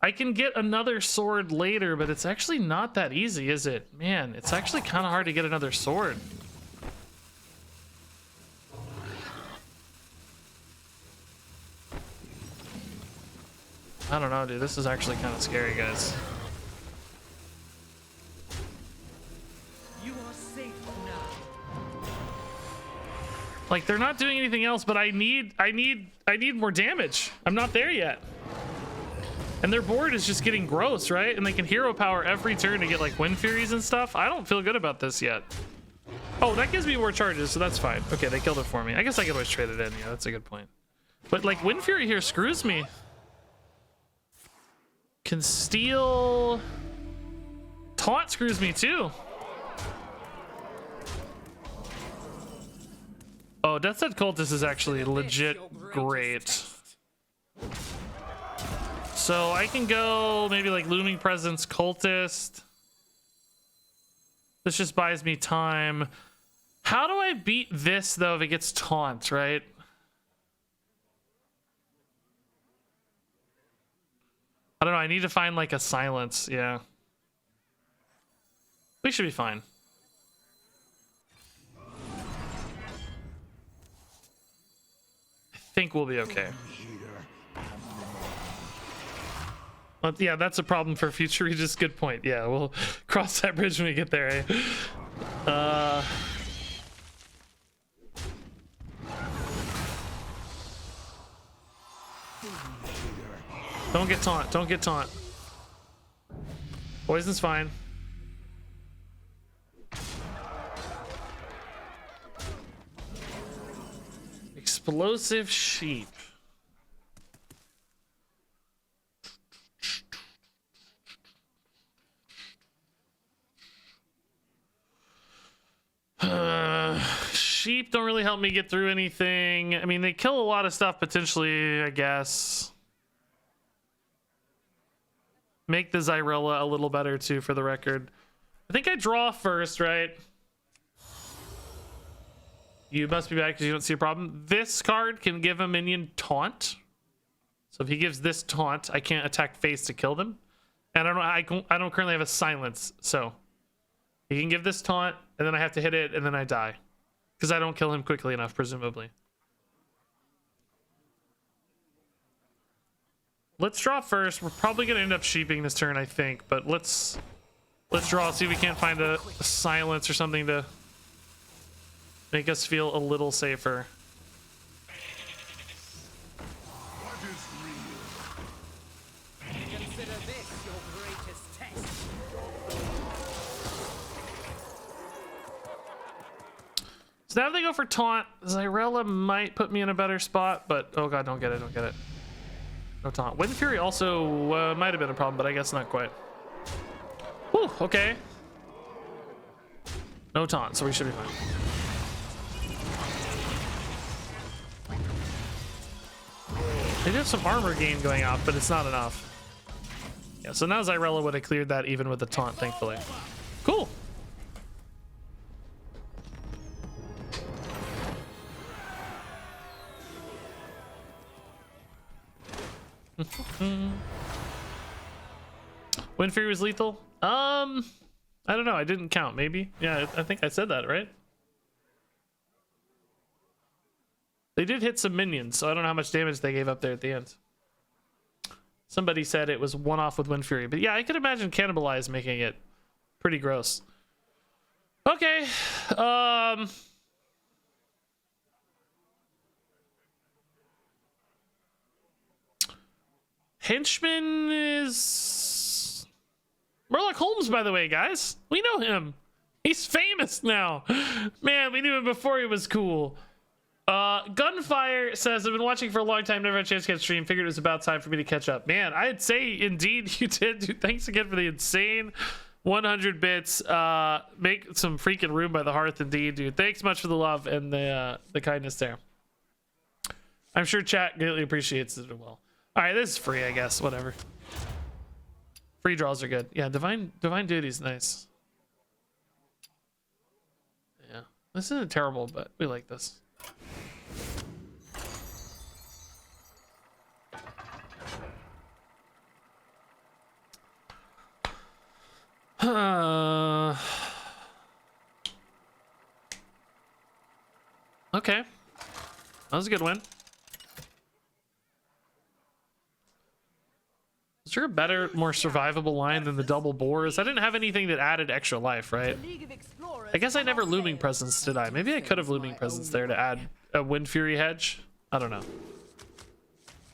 I can get another sword later, but it's actually not that easy, is it? Man, it's actually kind of hard to get another sword. I don't know, dude. This is actually kind of scary, guys. You are safe now. Like, they're not doing anything else, but I need more damage. I'm not there yet. And their board is just getting gross, right? And they can hero power every turn to get like Wind Furies and stuff. I don't feel good about this yet. Oh, that gives me more charges, so that's fine. Okay, they killed it for me. I guess I could always trade it in. Yeah, that's a good point. But like Wind Fury here screws me. Can steal. Taunt screws me too. Oh, Death's Head Cultist is actually legit great. So I can go maybe like Looming Presence, Cultist. This just buys me time. How do I beat this though if it gets Taunt, right? I don't know. I need to find like a silence. Yeah. We should be fine. I think we'll be okay. Well, yeah, that's a problem for future Regis. Good point. Yeah, we'll cross that bridge when we get there, eh? Don't get taunt. Don't get taunt. Poison's fine. Explosive sheep. Sheep don't really help me get through anything. I mean, they kill a lot of stuff potentially, I guess. Make the Zyrella a little better too, for the record. I think I draw first, right? You must be back because you don't see a problem. This card can give a minion taunt. So if he gives this taunt, I can't attack face to kill them. And I don't currently have a silence, so he can give this taunt, and then I have to hit it, and then I die because I don't kill him quickly enough, presumably. Let's draw first. We're probably gonna end up sheeping this turn, I think, but let's draw. See if we can't find a silence or something to make us feel a little safer. What is real? Consider this your greatest test. So now if they go for taunt, Zyrella might put me in a better spot, but oh god, don't get it, don't get it. No taunt. Wind Fury also might have been a problem, but I guess not quite. Whew, okay. No taunt, so we should be fine. They do have some armor gain going off, but it's not enough. Yeah, so now Zyrella would have cleared that even with the taunt, thankfully. Cool. Wind Fury was lethal? I don't know. I didn't count. Maybe. Yeah, I think I said that, right? They did hit some minions, so I don't know how much damage they gave up there at the end. Somebody said it was one off with Wind Fury, but yeah, I could imagine Cannibalize making it pretty gross. Okay. Henchman is Murloc Holmes, by the way, guys. We know him. He's famous now. Man, we knew him before he was cool. Gunfire says, I've been watching for a long time, never had a chance to catch stream. Figured it was about time for me to catch up. Man, I'd say indeed you did. Dude, thanks again for the insane 100 bits. Make some freaking room by the hearth, indeed, dude. Thanks much for the love and the kindness there. I'm sure chat greatly appreciates it as well. All right, this is free, I guess. Whatever. Free draws are good. Yeah, Divine Duty's nice. Yeah, this isn't terrible, but we like this. Okay, that was a good win. Is there a better, more survivable line than the double boars? I didn't have anything that added extra life, right? I guess I never Looming Presence, did I? Maybe I could have Looming Presence there to add a Wind Fury hedge. I don't know.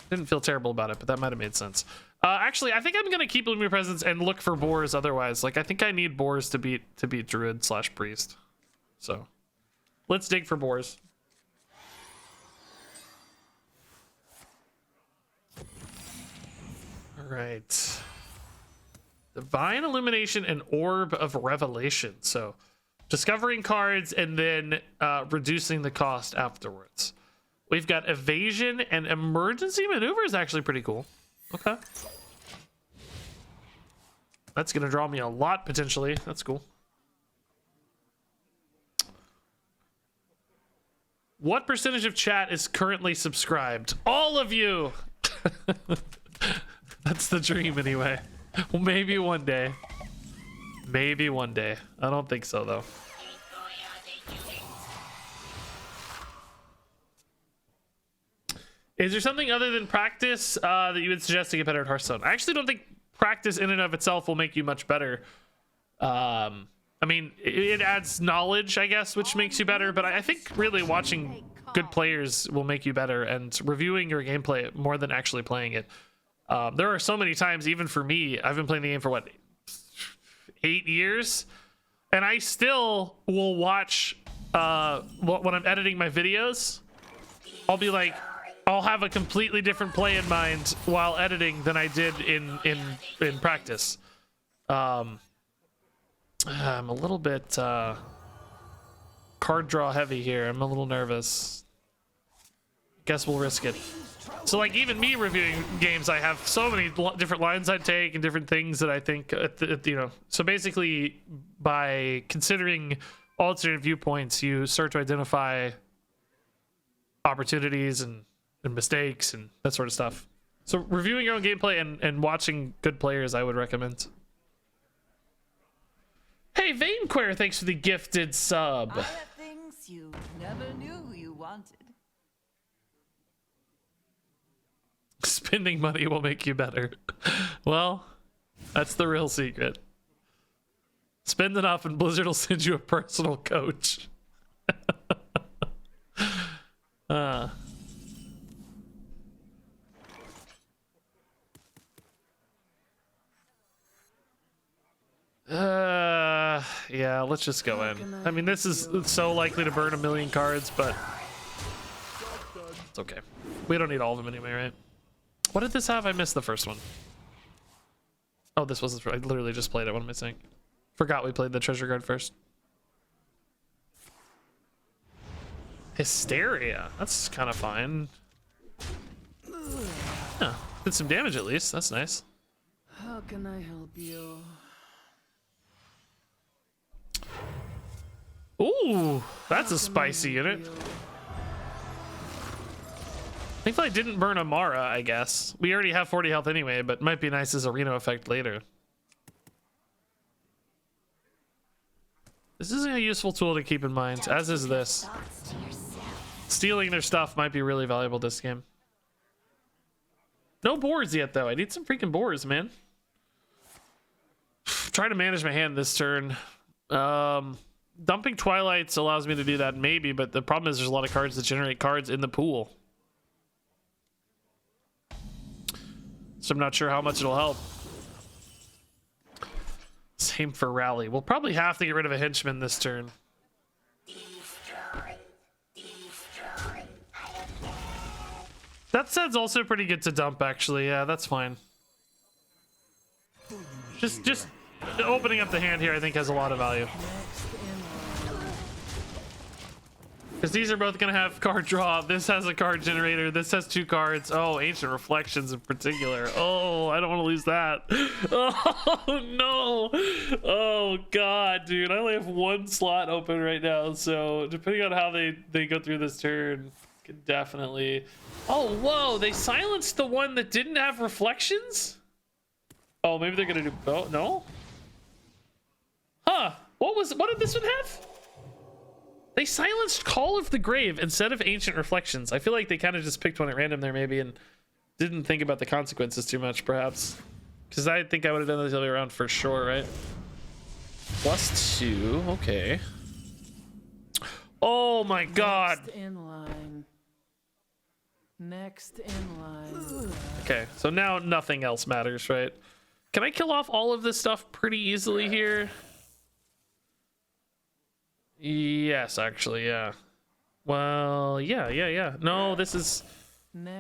Didn't feel terrible about it, but that might have made sense. Actually, I think I'm gonna keep Looming Presence and look for boars otherwise. Like, I think I need boars to beat Druid / Priest. So let's dig for boars. Right. Divine Illumination and Orb of Revelation. So discovering cards and then reducing the cost afterwards. We've got Evasion and Emergency Maneuver is actually pretty cool. Okay. That's going to draw me a lot potentially. That's cool. What percentage of chat is currently subscribed? All of you! That's the dream anyway. Well, maybe one day. Maybe one day. I don't think so though. Is there something other than practice that you would suggest to get better at Hearthstone? I actually don't think practice in and of itself will make you much better. I mean, it adds knowledge, I guess, which makes you better. But I think really watching good players will make you better, and reviewing your gameplay more than actually playing it. There are so many times, even for me, I've been playing the game for what, 8 years, and I still will watch when I'm editing my videos. I'll be like, I'll have a completely different play in mind while editing than I did in practice. I'm a little bit card draw heavy here. I'm a little nervous. Guess we'll risk it. So like even me reviewing games, I have so many different lines I take and different things that I think, you know. So basically, by considering alternate viewpoints, you start to identify opportunities and mistakes and that sort of stuff. So reviewing your own gameplay and watching good players, I would recommend. Hey, Vainquare, thanks for the gifted sub. I have things you never knew you wanted. Spending money will make you better. Well, that's the real secret. Spend enough and Blizzard will send you a personal coach. Yeah, let's just go in. I mean, this is so likely to burn 1,000,000 cards, but it's okay. We don't need all of them anyway, right? What did this have? I missed the first one. Oh, this wasn't. I literally just played it. What am I saying? Forgot we played the treasure card first. Hysteria. That's kind of fine. Yeah, did some damage at least. That's nice. How can I help you? Ooh, that's a spicy unit. Thankfully, I didn't burn Amara, I guess. We already have 40 health anyway, but might be nice as a Reno effect later. This is a useful tool to keep in mind, as is this. Stealing their stuff might be really valuable this game. No boars yet, though. I need some freaking boars, man. Trying to manage my hand this turn. Dumping Twilights allows me to do that, maybe, but the problem is there's a lot of cards that generate cards in the pool. So I'm not sure how much it'll help. Same for Rally. We'll probably have to get rid of a henchman this turn. That set's also pretty good to dump, actually. Yeah, that's fine. Just opening up the hand here, I think, has a lot of value. Because these are both going to have card draw. This has a card generator. This has 2 cards. Oh, Ancient Reflections in particular. Oh, I don't want to lose that. Oh, no. Oh, God, dude. I only have 1 slot open right now. So depending on how they go through this turn, could definitely... Oh, whoa. They silenced the one that didn't have reflections? Oh, maybe they're going to do... Oh, no? Huh. What did this one have? They silenced Call of the Grave instead of Ancient Reflections. I feel like they kind of just picked one at random there maybe and didn't think about the consequences too much, perhaps. Because I think I would have done this the other way around for sure, right? +2, okay. Oh my God. Next in line. Next in line. Okay, so now nothing else matters, right? Can I kill off all of this stuff pretty easily here? Yes, actually, yeah. Well, yeah. No, this is...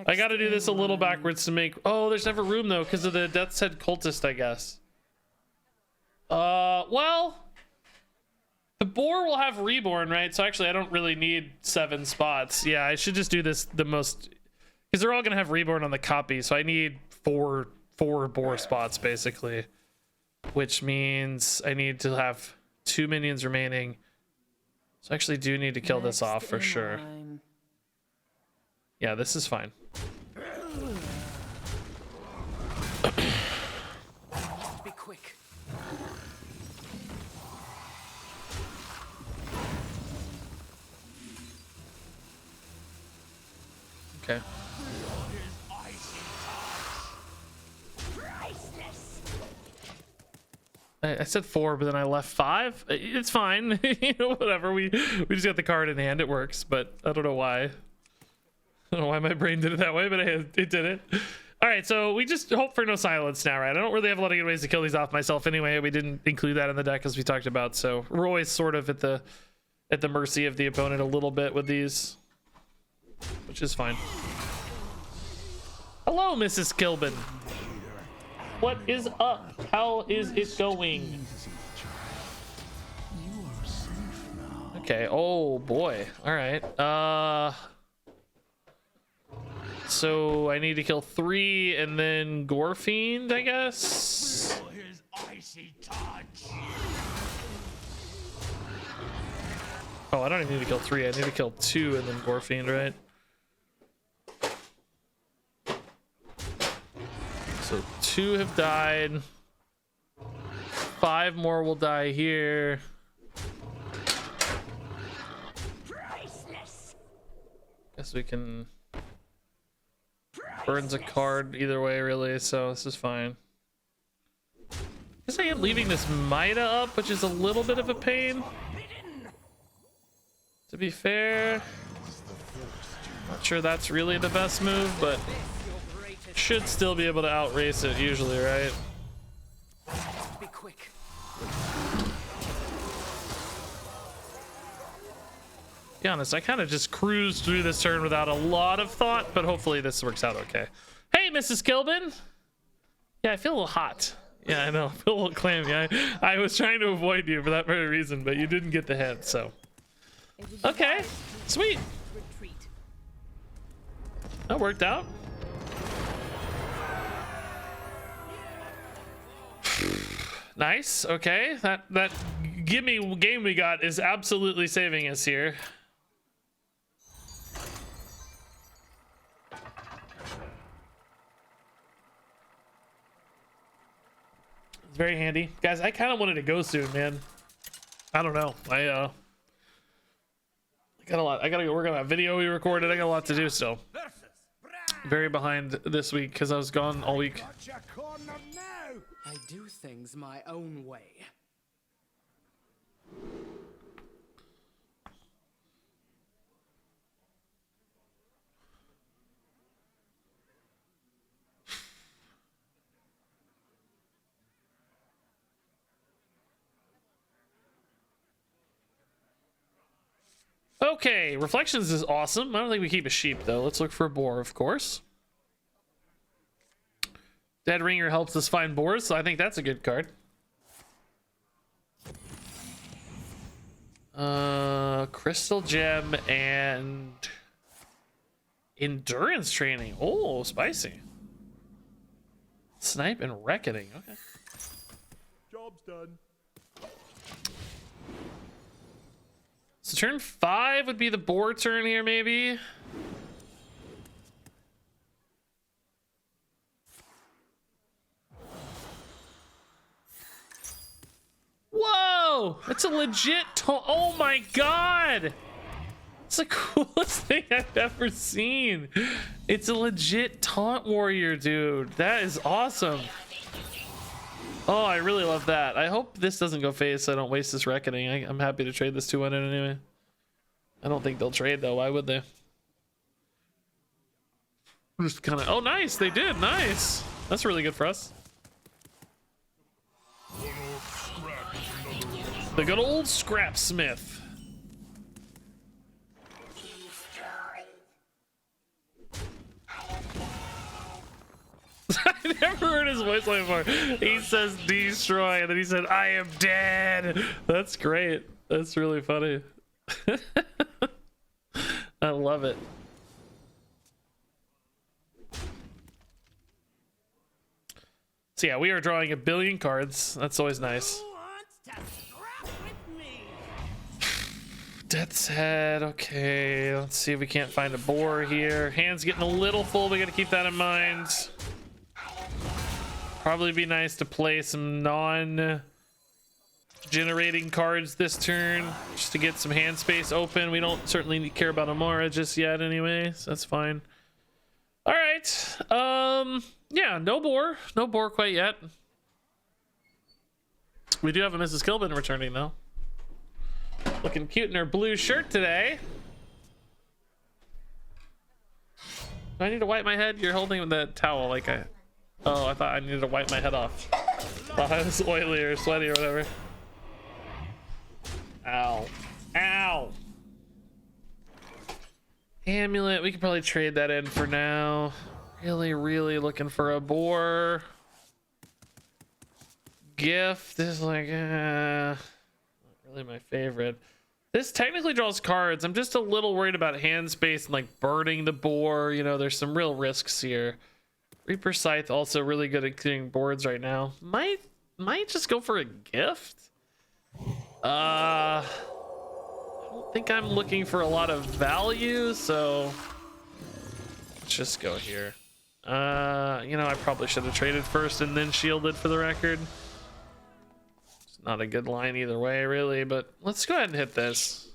I gotta do this a little backwards to make... Oh, there's never room, though, because of the Death's Head Cultist, I guess. Well... The Boar will have Reborn, right? So actually, I don't really need 7 spots. Yeah, I should just do this the most... Because they're all gonna have Reborn on the copy, so I need 4 Boar spots, basically. Which means I need to have 2 minions remaining. So I actually do need to kill this off for sure. Line. Yeah, this is fine. Be quick. Okay. I said 4, but then I left 5. It's fine. You know, whatever. We just got the card in hand. It works, but I don't know why. I don't know why my brain did it that way, but it did it. All right, so we just hope for no silence now, right? I don't really have a lot of good ways to kill these off myself anyway. We didn't include that in the deck as we talked about, so we're always sort of at the mercy of the opponent a little bit with these, which is fine. Hello, Mrs. Kilbin. What is up? How is it going? Okay. Oh boy. All right. So I need to kill 3 and then Gorefiend, I guess. Oh, I don't even need to kill 3. I need to kill 2 and then Gorefiend, right? So 2 have died. 5 more will die here. Guess we can. Burns a card either way, really, so this is fine. Guess I am leaving this Mida up, which is a little bit of a pain. To be fair, not sure that's really the best move, but should still be able to outrace it usually, right? Be quick. Be honest, I kind of just cruised through this turn without a lot of thought, but hopefully this works out okay. Hey, Mrs. Kilbin. Yeah, I feel a little hot. Yeah, I know. I feel a little clammy. I was trying to avoid you for that very reason, but you didn't get the hint, so. Okay, sweet. That worked out. Nice. Okay, that gimme game we got is absolutely saving us here. It's very handy, guys. I kind of wanted to go soon, man. I don't know. I got a lot. I gotta go work on that video we recorded. I got a lot to do still. Very behind this week because I was gone all week. I do things my own way. Okay, Reflections is awesome. I don't think we keep a sheep though. Let's look for a boar, of course. Dead Ringer helps us find boars, so I think that's a good card. Crystal Gem and Endurance Training. Oh, spicy. Snipe and Reckoning. Okay. Job's done. So turn 5 would be the boar turn here, maybe. Whoa! That's a legit oh my god! It's the coolest thing I've ever seen. It's a legit taunt warrior, dude. That is awesome. Oh, I really love that. I hope this doesn't go phase so I don't waste this Reckoning. I'm happy to trade this 2-1 anyway. I don't think they'll trade though. Why would they? Just kind of. Oh, nice. They did. Nice. That's really good for us. The good old Scrapsmith. I never heard his voice like before. He says destroy, and then he said, I am dead. That's great. That's really funny. I love it. So yeah, we are drawing 1 billion cards. That's always nice. Death's Head. Okay, let's see if we can't find a boar here. Hand's getting a little full. We got to keep that in mind. Probably be nice to play some non-generating cards this turn just to get some hand space open. We don't certainly care about Amara just yet anyway, so that's fine. All right. Yeah, no boar quite yet. We do have a RegisKillbin returning though. Looking cute in her blue shirt today. Do I need to wipe my head? You're holding the towel like I... Oh, I thought I needed to wipe my head off. Thought I was oily or sweaty or whatever. Ow. Ow! Amulet, we could probably trade that in for now. Really looking for a boar. Gift, this is like, not really my favorite. This technically draws cards. I'm just a little worried about hand space and like burning the boar. You know, there's some real risks here. Reaper Scythe also really good at clearing boards right now. Might just go for a gift. I don't think I'm looking for a lot of value, so let's just go here. You know, I probably should have traded first and then shielded for the record. It's not a good line either way, really, but let's go ahead and hit this.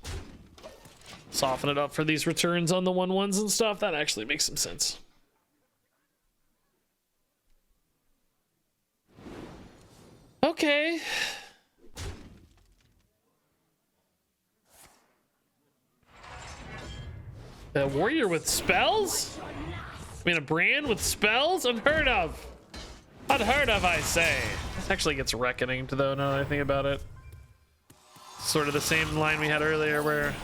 Soften it up for these returns on the 1/1s and stuff. That actually makes some sense. Okay. A warrior with spells? I mean, a brand with spells? Unheard of. Unheard of, I say. This actually gets reckoning, though, now that I think about it. Sort of the same line we had earlier where...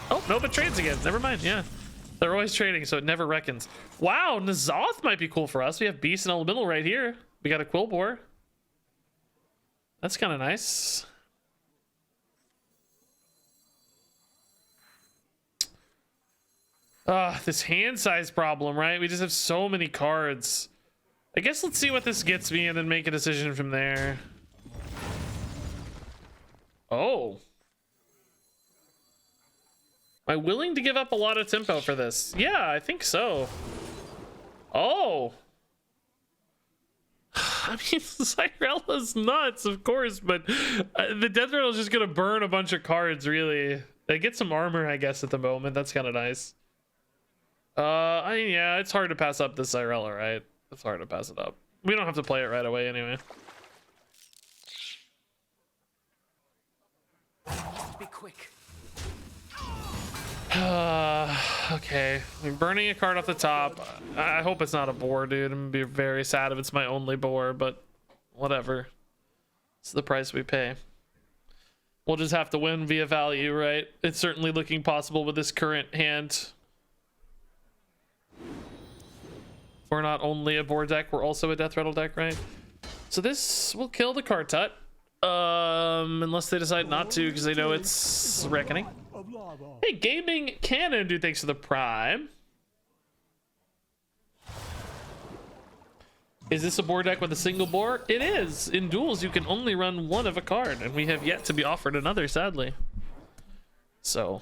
Oh, no, but trades again. Never mind, yeah. They're always trading, so it never reckons. Wow, N'Zoth might be cool for us. We have Beast and Elemental right here. We got a Quill Boar. That's kind of nice. This hand size problem, right? We just have so many cards. I guess let's see what this gets me and then make a decision from there. Oh. Am I willing to give up a lot of tempo for this? Yeah, I think so. Oh. I mean, Cyrella's nuts, of course, but the Death Rattle is just gonna burn a bunch of cards, really. They get some armor, I guess, at the moment. That's kind of nice. I mean, yeah, it's hard to pass up the Cyrella, right? It's hard to pass it up. We don't have to play it right away, anyway. Be quick. Okay. I mean, burning a card off the top. I hope it's not a boar, dude. I'm gonna be very sad if it's my only boar, but whatever. It's the price we pay. We'll just have to win via value, right? It's certainly looking possible with this current hand. We're not only a board deck, we're also a Death Rattle deck, right? So this will kill the card tut. Unless they decide not to because they know it's reckoning. Hey, Gaming Cannon, dude, thanks for the prime. Is this a board deck with a single boar? It is. In Duels, you can only run one of a card, and we have yet to be offered another, sadly. So,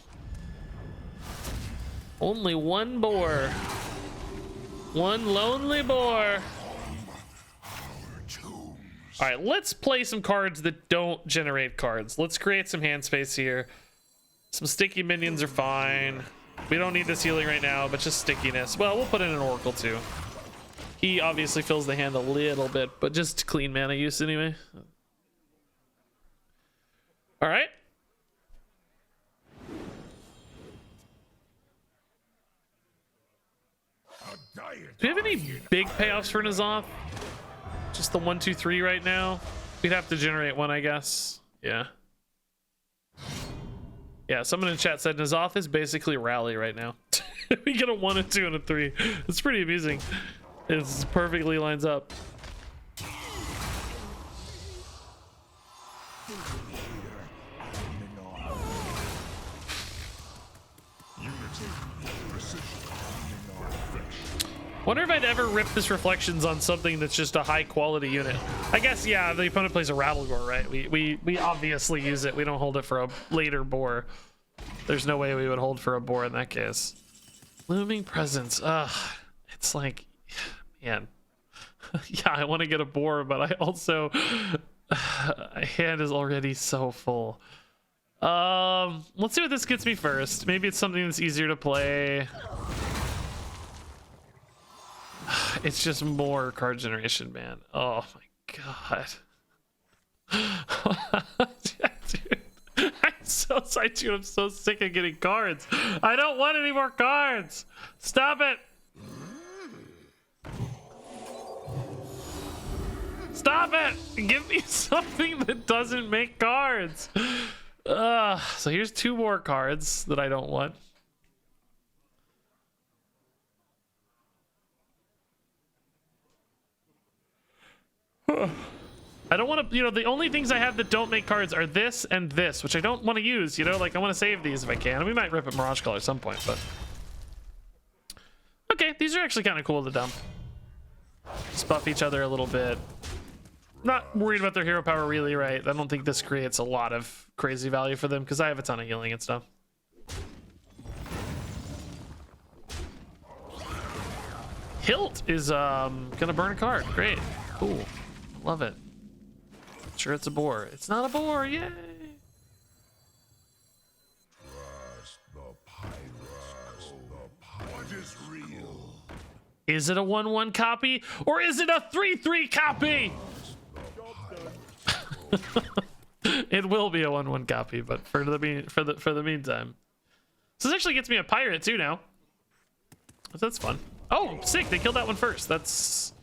only one boar. One lonely boar. All right, let's play some cards that don't generate cards. Let's create some hand space here. Some sticky minions are fine. We don't need this healing right now, but just stickiness. Well, we'll put in an Oracle too. He obviously fills the hand a little bit, but just clean mana use anyway. All right. Do we have any big payoffs for N'Zoth? Just the 1, 2, 3 right now. We'd have to generate one, I guess. Yeah. Yeah, someone in chat said N'Zoth is basically Rally right now. We get a 1, a 2, and a 3. It's pretty amusing. It perfectly lines up. Wonder if I'd ever rip this Reflections on something that's just a high quality unit. I guess, yeah, the opponent plays a Rattlegore, right? We obviously use it. We don't hold it for a later boar. There's no way we would hold for a boar in that case. Looming Presence. Ugh. It's like, man. Yeah, I want to get a boar, but I also my hand is already so full. Let's see what this gets me first. Maybe it's something that's easier to play. It's just more card generation, man. Oh my god. Dude, I'm so psyched, dude. I'm so sick of getting cards. I don't want any more cards. Stop it. Stop it. Give me something that doesn't make cards. So here's 2 more cards that I don't want. I don't want to, you know, the only things I have that don't make cards are this and this, which I don't want to use, you know, like I want to save these if I can. We might rip a Mirage Color at some point, but okay, these are actually kind of cool to dump. Just buff each other a little bit. Not worried about their hero power really, right? I don't think this creates a lot of crazy value for them because I have a ton of healing and stuff. Hilt is gonna burn a card. Great, cool, love it. Sure, it's a boar. It's not a boar. Yay! Trust the pirates. What is real? Is it a 1/1 copy or is it a 3/3 copy? It will be a 1/1 copy, but for the meantime, so this actually gets me a pirate too now. So that's fun. Oh, sick! They killed that one first. That's,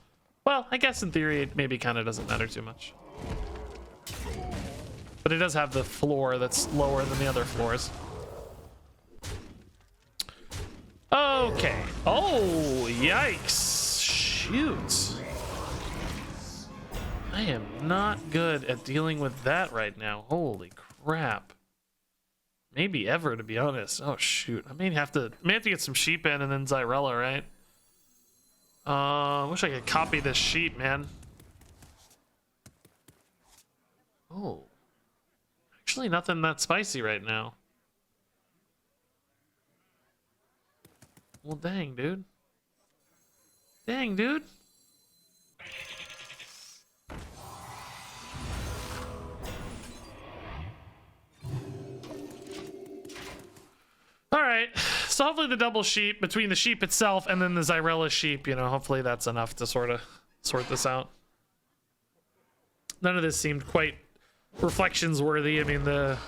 well, I guess in theory it maybe kind of doesn't matter too much, but it does have the floor that's lower than the other floors. Okay. Oh, yikes! Shoot. I am not good at dealing with that right now. Holy crap. Maybe ever, to be honest. Oh shoot. I may have to get some sheep in and then Zyrella, right? I wish I could copy this sheep, man. Oh. Actually nothing that spicy right now. Well, dang, dude. Dang, dude. All right, so hopefully the double sheep between the sheep itself and then the Zyrella sheep, you know, hopefully that's enough to sort of sort this out. None of this seemed quite reflections worthy. I mean, the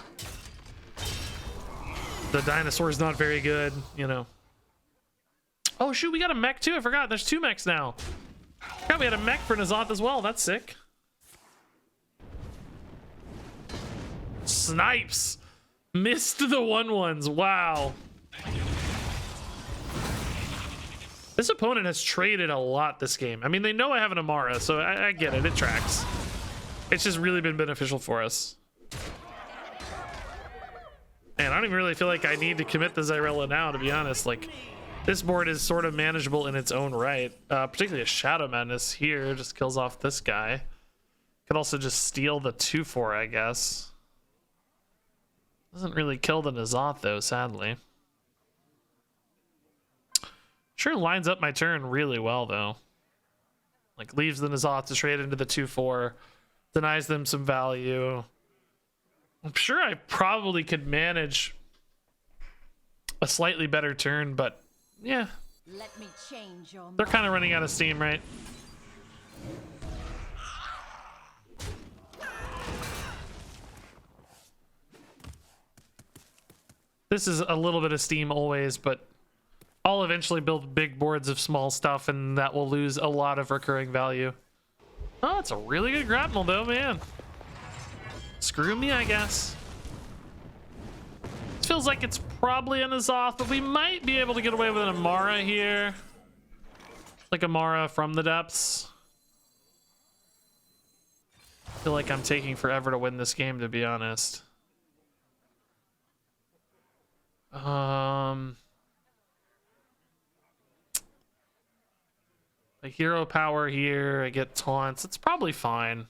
dinosaur's not very good, you know. Oh shoot, we got a mech too. I forgot. There's 2 mechs now. God, we had a mech for N'Zoth as well. That's sick. Snipes. Missed the 1/1s. Wow. This opponent has traded a lot this game. I mean, they know I have an Amara, so I get it. It tracks. It's just really been beneficial for us. And I don't even really feel like I need to commit the Zyrella now, to be honest. Like, this board is sort of manageable in its own right. Particularly a Shadow Madness here just kills off this guy. Could also just steal the 2/4, I guess. Doesn't really kill the N'Zoth though, sadly. Sure lines up my turn really well though. Like leaves the N'Zoth to trade into the 2/4, denies them some value. I'm sure I probably could manage a slightly better turn, but yeah. Let me change your They're kind of running out of steam, right? This is a little bit of steam always, but I'll eventually build big boards of small stuff and that will lose a lot of recurring value. Oh, it's a really good grapnel though, man. Screw me, I guess. It feels like it's probably an N'Zoth, but we might be able to get away with an Amara here. Like Amara from the depths. I feel like I'm taking forever to win this game, to be honest. A hero power here, I get taunts. It's probably fine.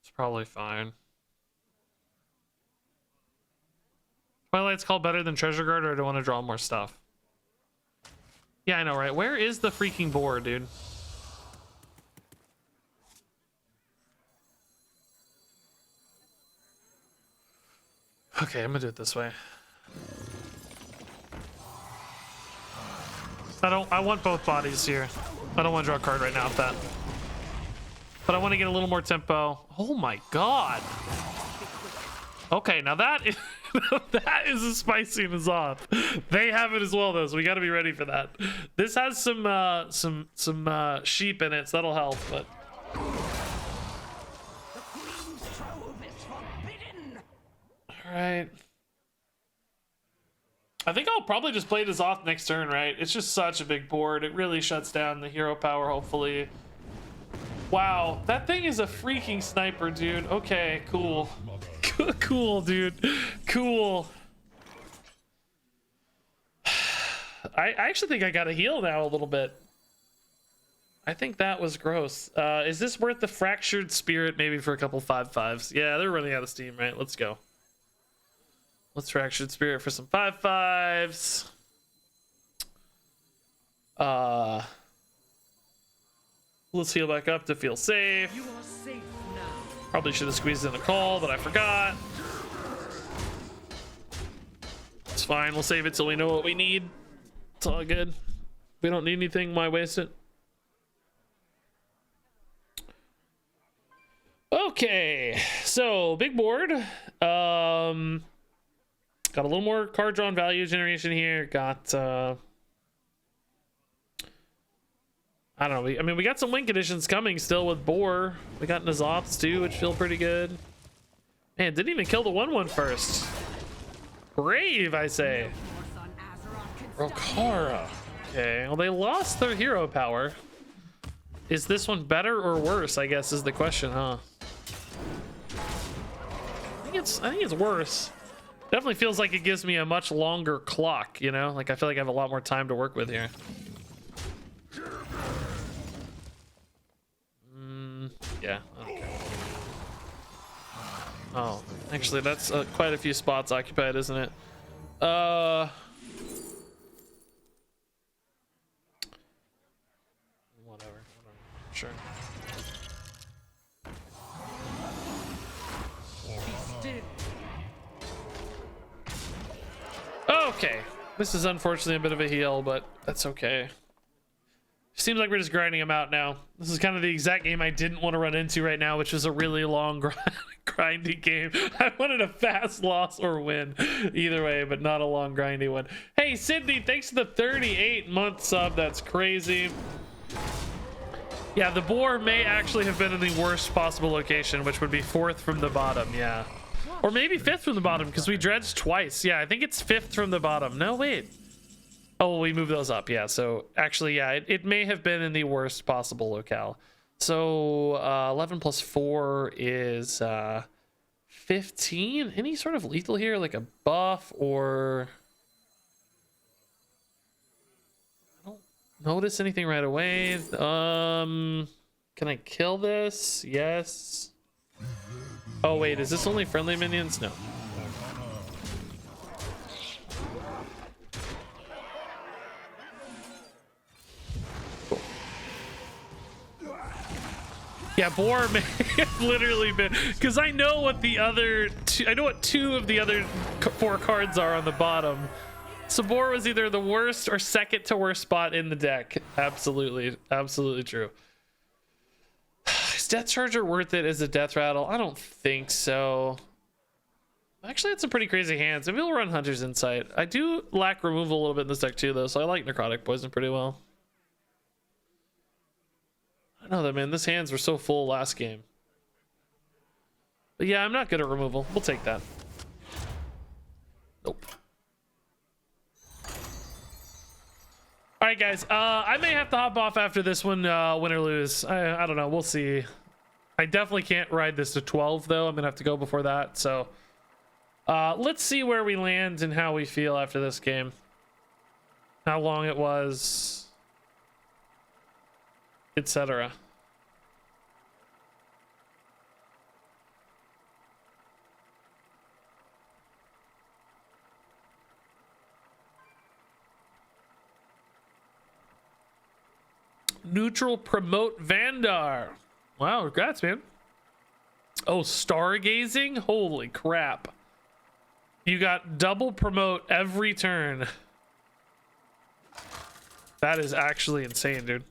It's probably fine. Twilight's Call better than Treasure Guard, or do I want to draw more stuff? Yeah, I know, right? Where is the freaking board, dude? Okay, I'm gonna do it this way. I want both bodies here. I don't want to draw a card right now with that. But I want to get a little more tempo. Oh my god. Okay, now that is that is a spicy and is off. They have it as well though, so we got to be ready for that. This has some sheep in it, so that'll help. But all right. I think I'll probably just play this off next turn, right? It's just such a big board. It really shuts down the hero power, hopefully. Wow, that thing is a freaking sniper, dude. Okay, cool. Cool, dude. Cool. I actually think I gotta heal now a little bit. I think that was gross. Is this worth the fractured spirit maybe for a couple 5/5s? Yeah, they're running out of steam, right? Let's go. Let's fractured spirit for some 5/5s. Let's heal back up to feel safe. You are safe now. Probably should have squeezed in a call, but I forgot. It's fine. We'll save it till we know what we need. It's all good. If we don't need anything, why waste it? Okay, so big board. Got a little more card drawn value generation here. Got I don't know. I mean, we got some win conditions coming still with Boar. We got Nazoths too, which feel pretty good. Man, didn't even kill the 1/1 first. Brave, I say. Rokara. Okay, well, they lost their hero power. Is this one better or worse, I guess, is the question, huh? I think it's worse. Definitely feels like it gives me a much longer clock, you know? Like, I feel like I have a lot more time to work with here. Yeah, okay. Oh, actually, that's quite a few spots occupied, isn't it? Whatever. Sure. Okay, this is unfortunately a bit of a heal, but that's okay. Seems like we're just grinding them out now. This is kind of the exact game I didn't want to run into right now, which is a really long grindy game. I wanted a fast loss or win either way, but not a long grindy one. Hey, Sydney, thanks for the 38-month sub. That's crazy. Yeah, the Boar may actually have been in the worst possible location, which would be 4th from the bottom. Yeah, or maybe 5th from the bottom because we dredged twice. Yeah, I think it's 5th from the bottom. No, wait. Oh, we moved those up. Yeah, so actually, yeah, it may have been in the worst possible locale. So 11 plus 4 is 15. Any sort of lethal here, like a buff or... I don't notice anything right away. Can I kill this? Yes. Oh, wait, is this only friendly minions? No. Yeah, Boar may have literally been, because I know what the other two, I know what 2 of the other 4 cards are on the bottom. So Boar was either the worst or second to worst spot in the deck. Absolutely, absolutely true. Is Death Charger worth it as a death rattle? I don't think so. Actually, it's some pretty crazy hands. Maybe we'll run Hunter's Insight. I do lack removal a little bit in this deck too, though, so I like Necrotic Poison pretty well. I know that, man. These hands were so full last game. But yeah, I'm not good at removal. We'll take that. Nope. All right, guys. I may have to hop off after this one, win or lose. I don't know. We'll see. I definitely can't ride this to 12, though. I'm going to have to go before that. So let's see where we land and how we feel after this game. How long it was. Etc. Neutral promote Vandar. Wow, congrats, man. Oh, stargazing? Holy crap. You got double promote every turn. That is actually insane, dude.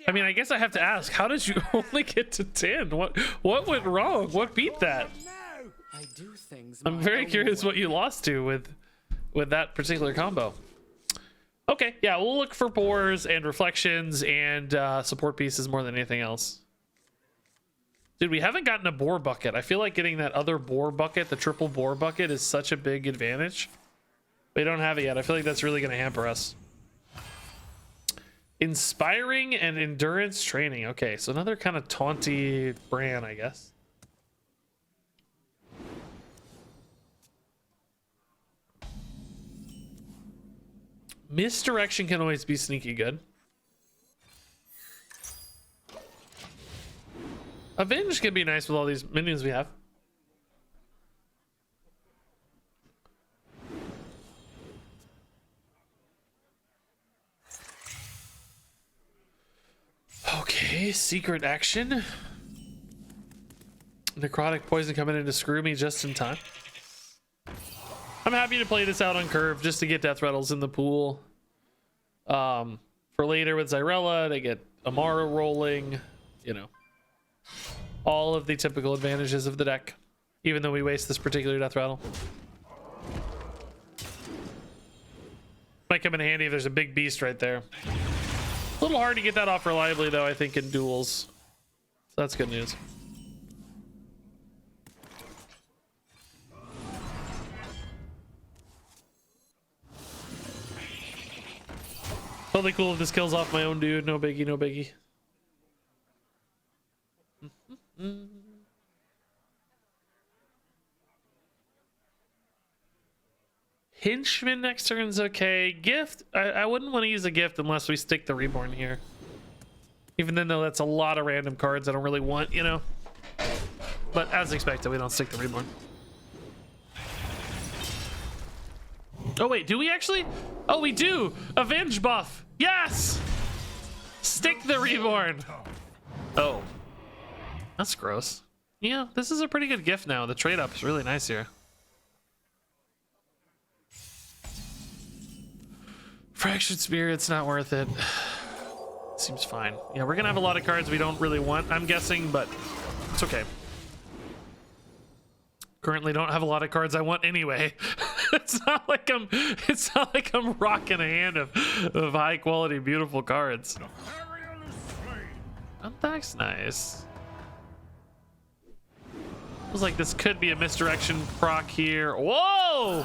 I mean, I guess I have to ask, how did you only get to 10? What went wrong? What beat that? I do things I'm my very own curious way. what you lost to with that particular combo. Okay, yeah, we'll look for boars and reflections and support pieces more than anything else. Dude, we haven't gotten a boar bucket. I feel like getting that other boar bucket, the triple boar bucket, is such a big advantage. We don't have it yet. I feel like that's really going to hamper us. Inspiring and endurance training. Okay, so another kind of taunty brand, I guess. Misdirection can always be sneaky good. Avenge can be nice with all these minions we have. Okay, secret action. Necrotic poison coming in to screw me just in time. I'm happy to play this out on curve just to get death rattles in the pool. For later with Zyrella to get Amara rolling, you know. All of the typical advantages of the deck, even though we waste this particular death rattle. Might come in handy if there's a big beast right there. A little hard to get that off reliably, though, I think, in duels. So that's good news. Totally cool if this kills off my own dude. No biggie, no biggie. Henchman next turn's okay. Gift, I wouldn't want to use a gift unless we stick the reborn here. Even then, though, that's a lot of random cards I don't really want, you know. But as expected, we don't stick the reborn. Oh wait, do we actually? Oh, we do. Avenge buff. Yes. Stick the reborn. Oh, that's gross. Yeah, this is a pretty good gift now. The trade up is really nice here. Fractured Spirit's not worth it. Seems fine. Yeah, we're gonna have a lot of cards we don't really want, I'm guessing, but it's okay. Currently don't have a lot of cards I want anyway. It's not like I'm rocking a hand of high quality, beautiful cards. Oh, that's nice. Feels like this could be a misdirection proc here. Whoa!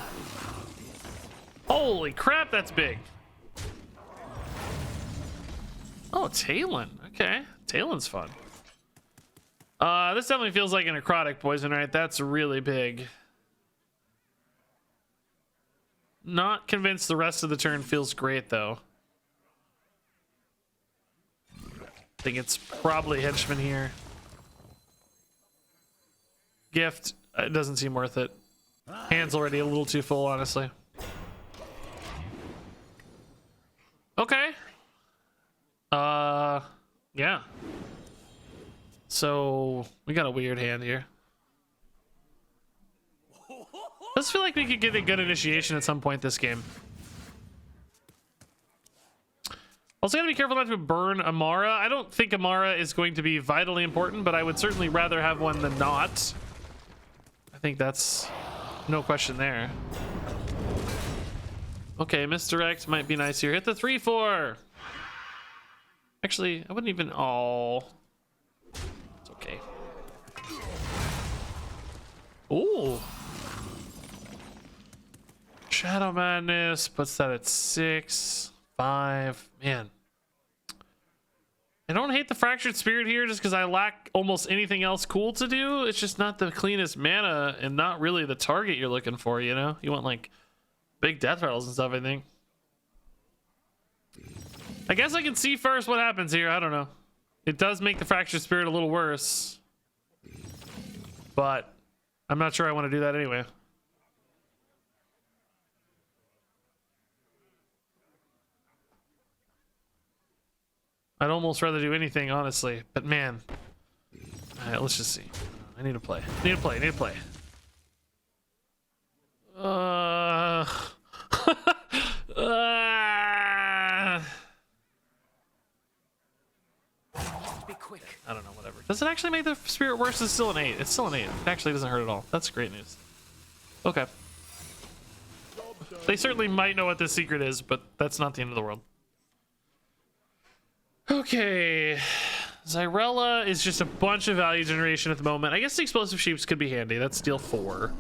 Holy crap, that's big. Oh, Talon. Okay. Talon's fun. This definitely feels like a necrotic poison, right? That's really big. Not convinced the rest of the turn feels great, though. I think it's probably Henchman here. Gift, it doesn't seem worth it. Hand's already a little too full, honestly. Okay. Yeah. So we got a weird hand here. Does feel like we could get a good initiation at some point this game. Also gotta be careful not to burn Amara. I don't think Amara is going to be vitally important, but I would certainly rather have one than not. I think that's no question there. Okay, misdirect might be nice here. Hit the 3/4. Actually, I wouldn't even. Oh, it's okay. Ooh, Shadow Madness puts that at 6, 5. Man, I don't hate the Fractured Spirit here just because I lack almost anything else cool to do. It's just not the cleanest mana and not really the target you're looking for. You know, you want like big death rattles and stuff, I think. I guess I can see first what happens here. I don't know. It does make the Fractured Spirit a little worse, but I'm not sure I want to do that anyway. I'd almost rather do anything, honestly, but man. All right, let's just see. I I need to play. Need to play. Need to play. uh, Be quick. I don't know, whatever. Does it actually make the spirit worse? It's still an 8. It's still an 8. It actually doesn't hurt at all. That's great news. Okay. They certainly might know what this secret is, but that's not the end of the world. Okay. Zyrella is just a bunch of value generation at the moment. I guess the explosive sheeps could be handy. That's deal 4.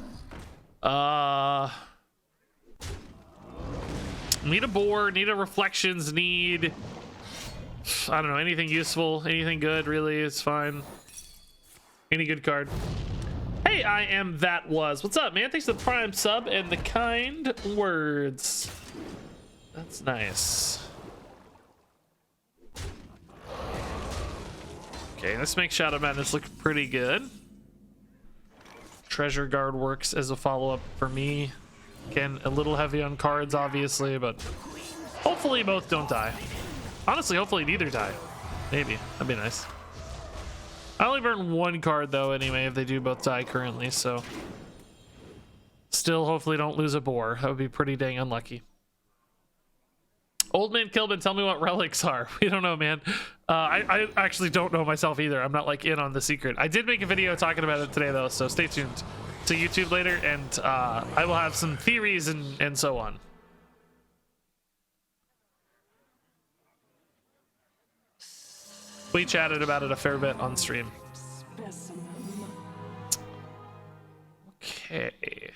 Need a boar, need a reflections, need... I don't know, anything useful, anything good, really, is fine. Any good card. Hey, I am that was. What's up, man? Thanks for the prime sub and the kind words. That's nice. Okay, this makes Shadow Madness look pretty good. Treasure Guard works as a follow-up for me. Again, a little heavy on cards, obviously, but hopefully both don't die. Honestly, hopefully neither die. Maybe. That'd be nice. I only burn 1 card, though, anyway, if they do both die currently, so... Still, hopefully don't lose a boar. That would be pretty dang unlucky. Old Man Kilbin, tell me what relics are. We don't know, man. I actually don't know myself either. I'm not, like, in on the secret. I did make a video talking about it today, though, so stay tuned to YouTube later, and I will have some theories and so on. We chatted about it a fair bit on stream. Okay.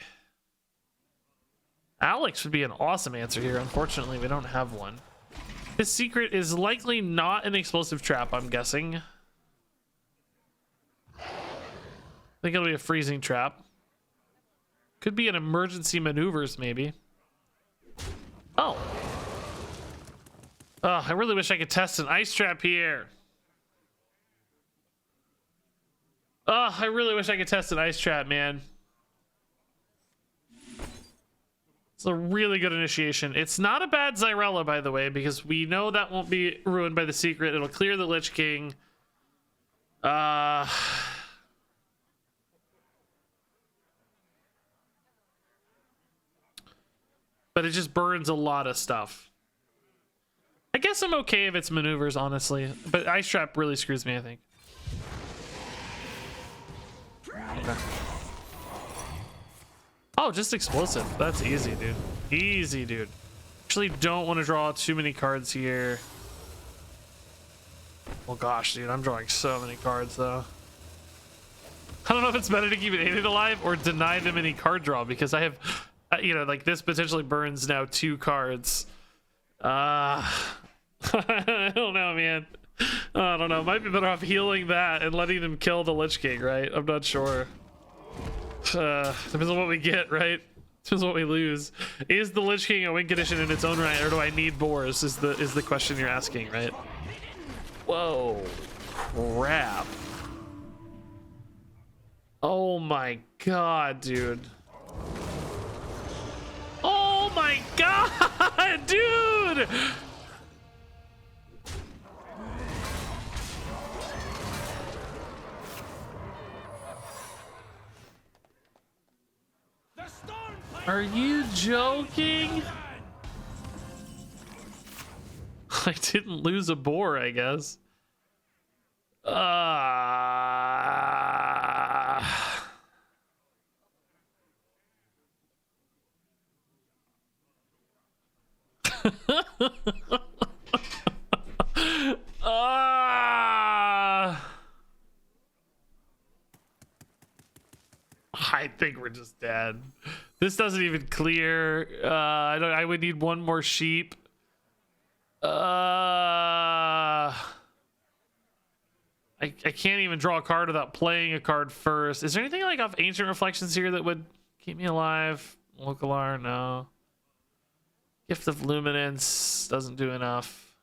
Alex would be an awesome answer here. Unfortunately, we don't have one. This secret is likely not an explosive trap, I'm guessing. I think it'll be a freezing trap. Could be an emergency maneuvers, maybe. Oh. Oh, I really wish I could test an ice trap here. Oh, I really wish I could test an ice trap, man. It's a really good initiation. It's not a bad Zyrella, by the way, because we know that won't be ruined by the secret. It'll clear the Lich King. But it just burns a lot of stuff. I guess I'm okay if it's maneuvers, honestly. But Ice Trap really screws me, I think. Okay. Oh, just explosive. That's easy, dude. Easy, dude. Actually don't want to draw too many cards here. Oh gosh, dude, I'm drawing so many cards though. I don't know if it's better to keep it aided alive or deny them any card draw, because I have, you know, like this potentially burns now 2 cards. I don't know, man. I don't know. Might be better off healing that and letting them kill the Lich King, right? I'm not sure. Depends on what we get, right? Depends on what we lose. Is the Lich King a win condition in its own right, or do I need boars? Is the question you're asking, right? Whoa, crap! Oh my god, dude! Oh my god, dude! Are you joking? I didn't lose a boar, I guess. I think we're just dead. This doesn't even clear. I would need 1 more sheep. I can't even draw a card without playing a card first. Is there anything like off Ancient Reflections here that would keep me alive? Localar, no. Gift of Luminance doesn't do enough.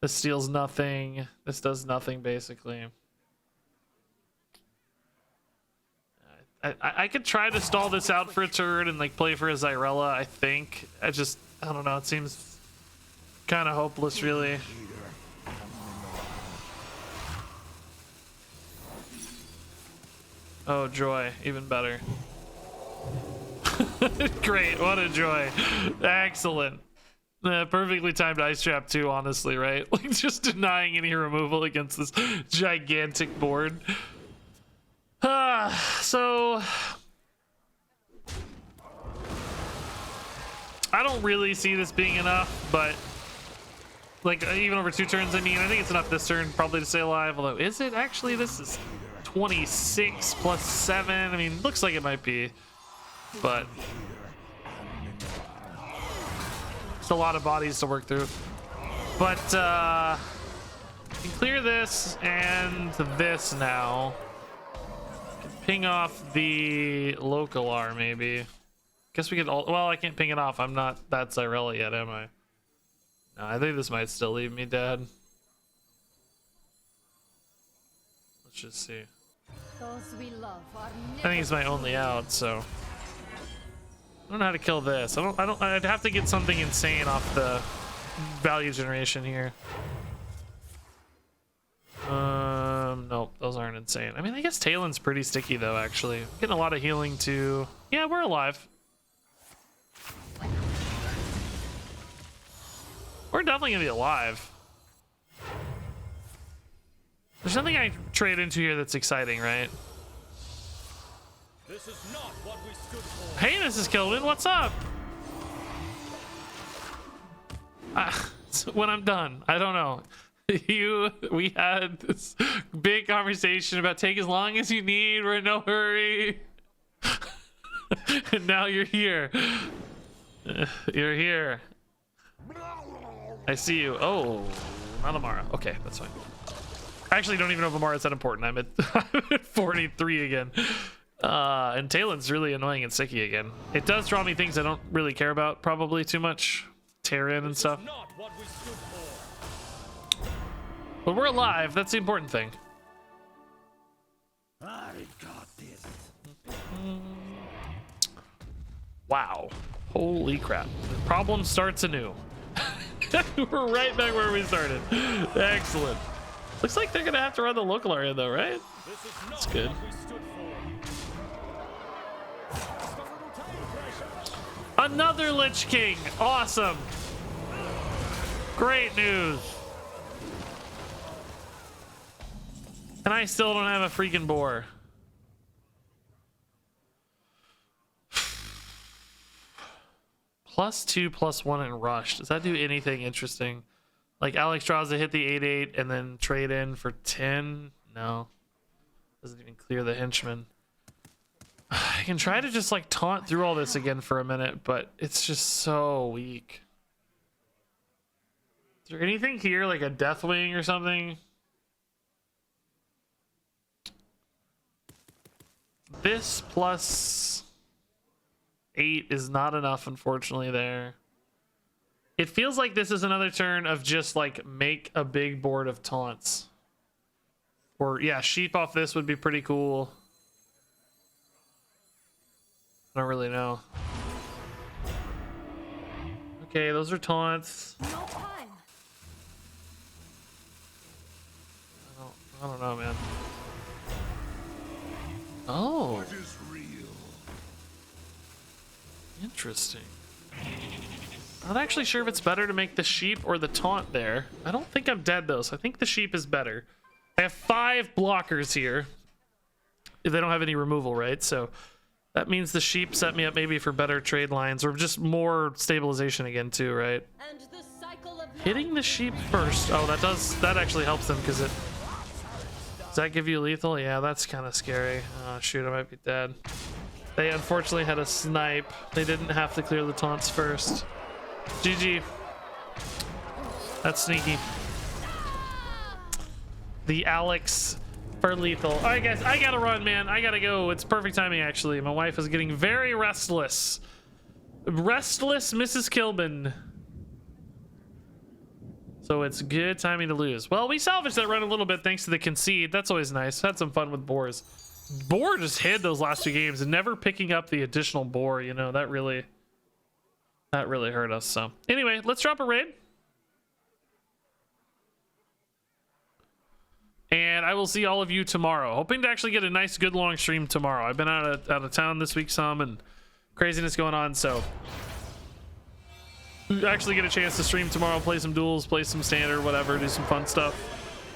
This steals nothing. This does nothing, basically. I could try to stall this out for a turn and like play for a Zyrella, I think. I don't know, it seems kind of hopeless, really. Oh, joy. Even better. Great. What a joy. Excellent. Perfectly timed ice trap too, honestly, right? Like just denying any removal against this gigantic board. So I don't really see this being enough, but like even over 2 turns, I mean, I think it's enough this turn probably to stay alive. Although, is it actually? This is 26 plus 7. I mean, looks like it might be, but it's a lot of bodies to work through. But you can clear this and this now. Ping off the local R maybe. Guess we could all, well, I can't ping it off. I'm not that Cyrella yet, am I? No, I think this might still leave me dead. Let's just see. Those we love are I think it's my only out, so I don't know how to kill this. I'd have to get something insane off the value generation here. Nope, those aren't insane. I mean, I guess Talon's pretty sticky though, actually. I'm getting a lot of healing too. Yeah, we're alive. We're definitely gonna be alive. There's nothing I trade into here that's exciting, right? This is not what we stood for. Hey, RegisKillbin, what's up? So when I'm done, I don't know. We had this big conversation about take as long as you need. We're in no hurry. And now you're here. You're here. I see you. Oh, not Amara. Okay, that's fine. I actually don't even know if Amara is that important. I'm at 43 again. And Talon's really annoying and sticky again. It does draw me things I don't really care about probably too much. Terran and stuff. Not what we stood for. But we're alive. That's the important thing. I got this. Wow. Holy crap. The problem starts anew. We're right back where we started. Excellent. Looks like they're gonna have to run the local area though, right? This is not That's good. what we stood for. Another Lich King. Awesome. Great news. And I still don't have a freaking boar. +2, +1 in rush. Does that do anything interesting? Like Alex draws to hit the 8/8 and then trade in for 10? No. Doesn't even clear the henchman. I can try to just like taunt through all this again for a minute, but it's just so weak. Is there anything here like a Deathwing or something? This +8 is not enough, unfortunately, there. It feels like this is another turn of just like make a big board of taunts. Or yeah, sheep off this would be pretty cool. I don't really know. Okay, those are taunts. no time. I don't know, man. Oh, What is real? interesting. I'm not actually sure if it's better to make the sheep or the taunt there. I don't think I'm dead though, so I think the sheep is better. I have 5 blockers here. If they don't have any removal, right? So that means the sheep set me up maybe for better trade lines or just more stabilization again too, right? And the cycle of Hitting the sheep first. Oh, that actually helps them because it. Does that give you lethal? Yeah, that's kind of scary. Oh shoot, I might be dead. They unfortunately had a snipe. They didn't have to clear the taunts first. GG. That's sneaky. The Alex for lethal. All right, guys, I gotta run, man. I gotta go. It's perfect timing, actually. My wife is getting very restless. Restless RegisKillbin. So it's good timing to lose. Well, we salvaged that run a little bit thanks to the concede. That's always nice. Had some fun with boars. Boar just hid those last 2 games and never picking up the additional boar. You know, that really hurt us. So anyway, let's drop a raid. And I will see all of you tomorrow. Hoping to actually get a nice, good long stream tomorrow. I've been out of town this week some and craziness going on, so actually get a chance to stream tomorrow, play some duels, play some standard, whatever, do some fun stuff,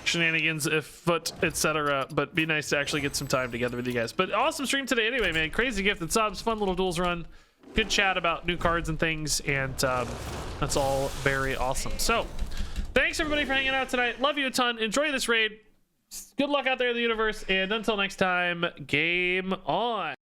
shenanigans, if foot, etc. But be nice to actually get some time together with you guys. But awesome stream today anyway, man. Crazy gifted subs, fun little duels run, good chat about new cards and things, and that's all very awesome. So thanks everybody for hanging out tonight. Love you a ton. Enjoy this raid. Good luck out there in the universe, and until next time, game on.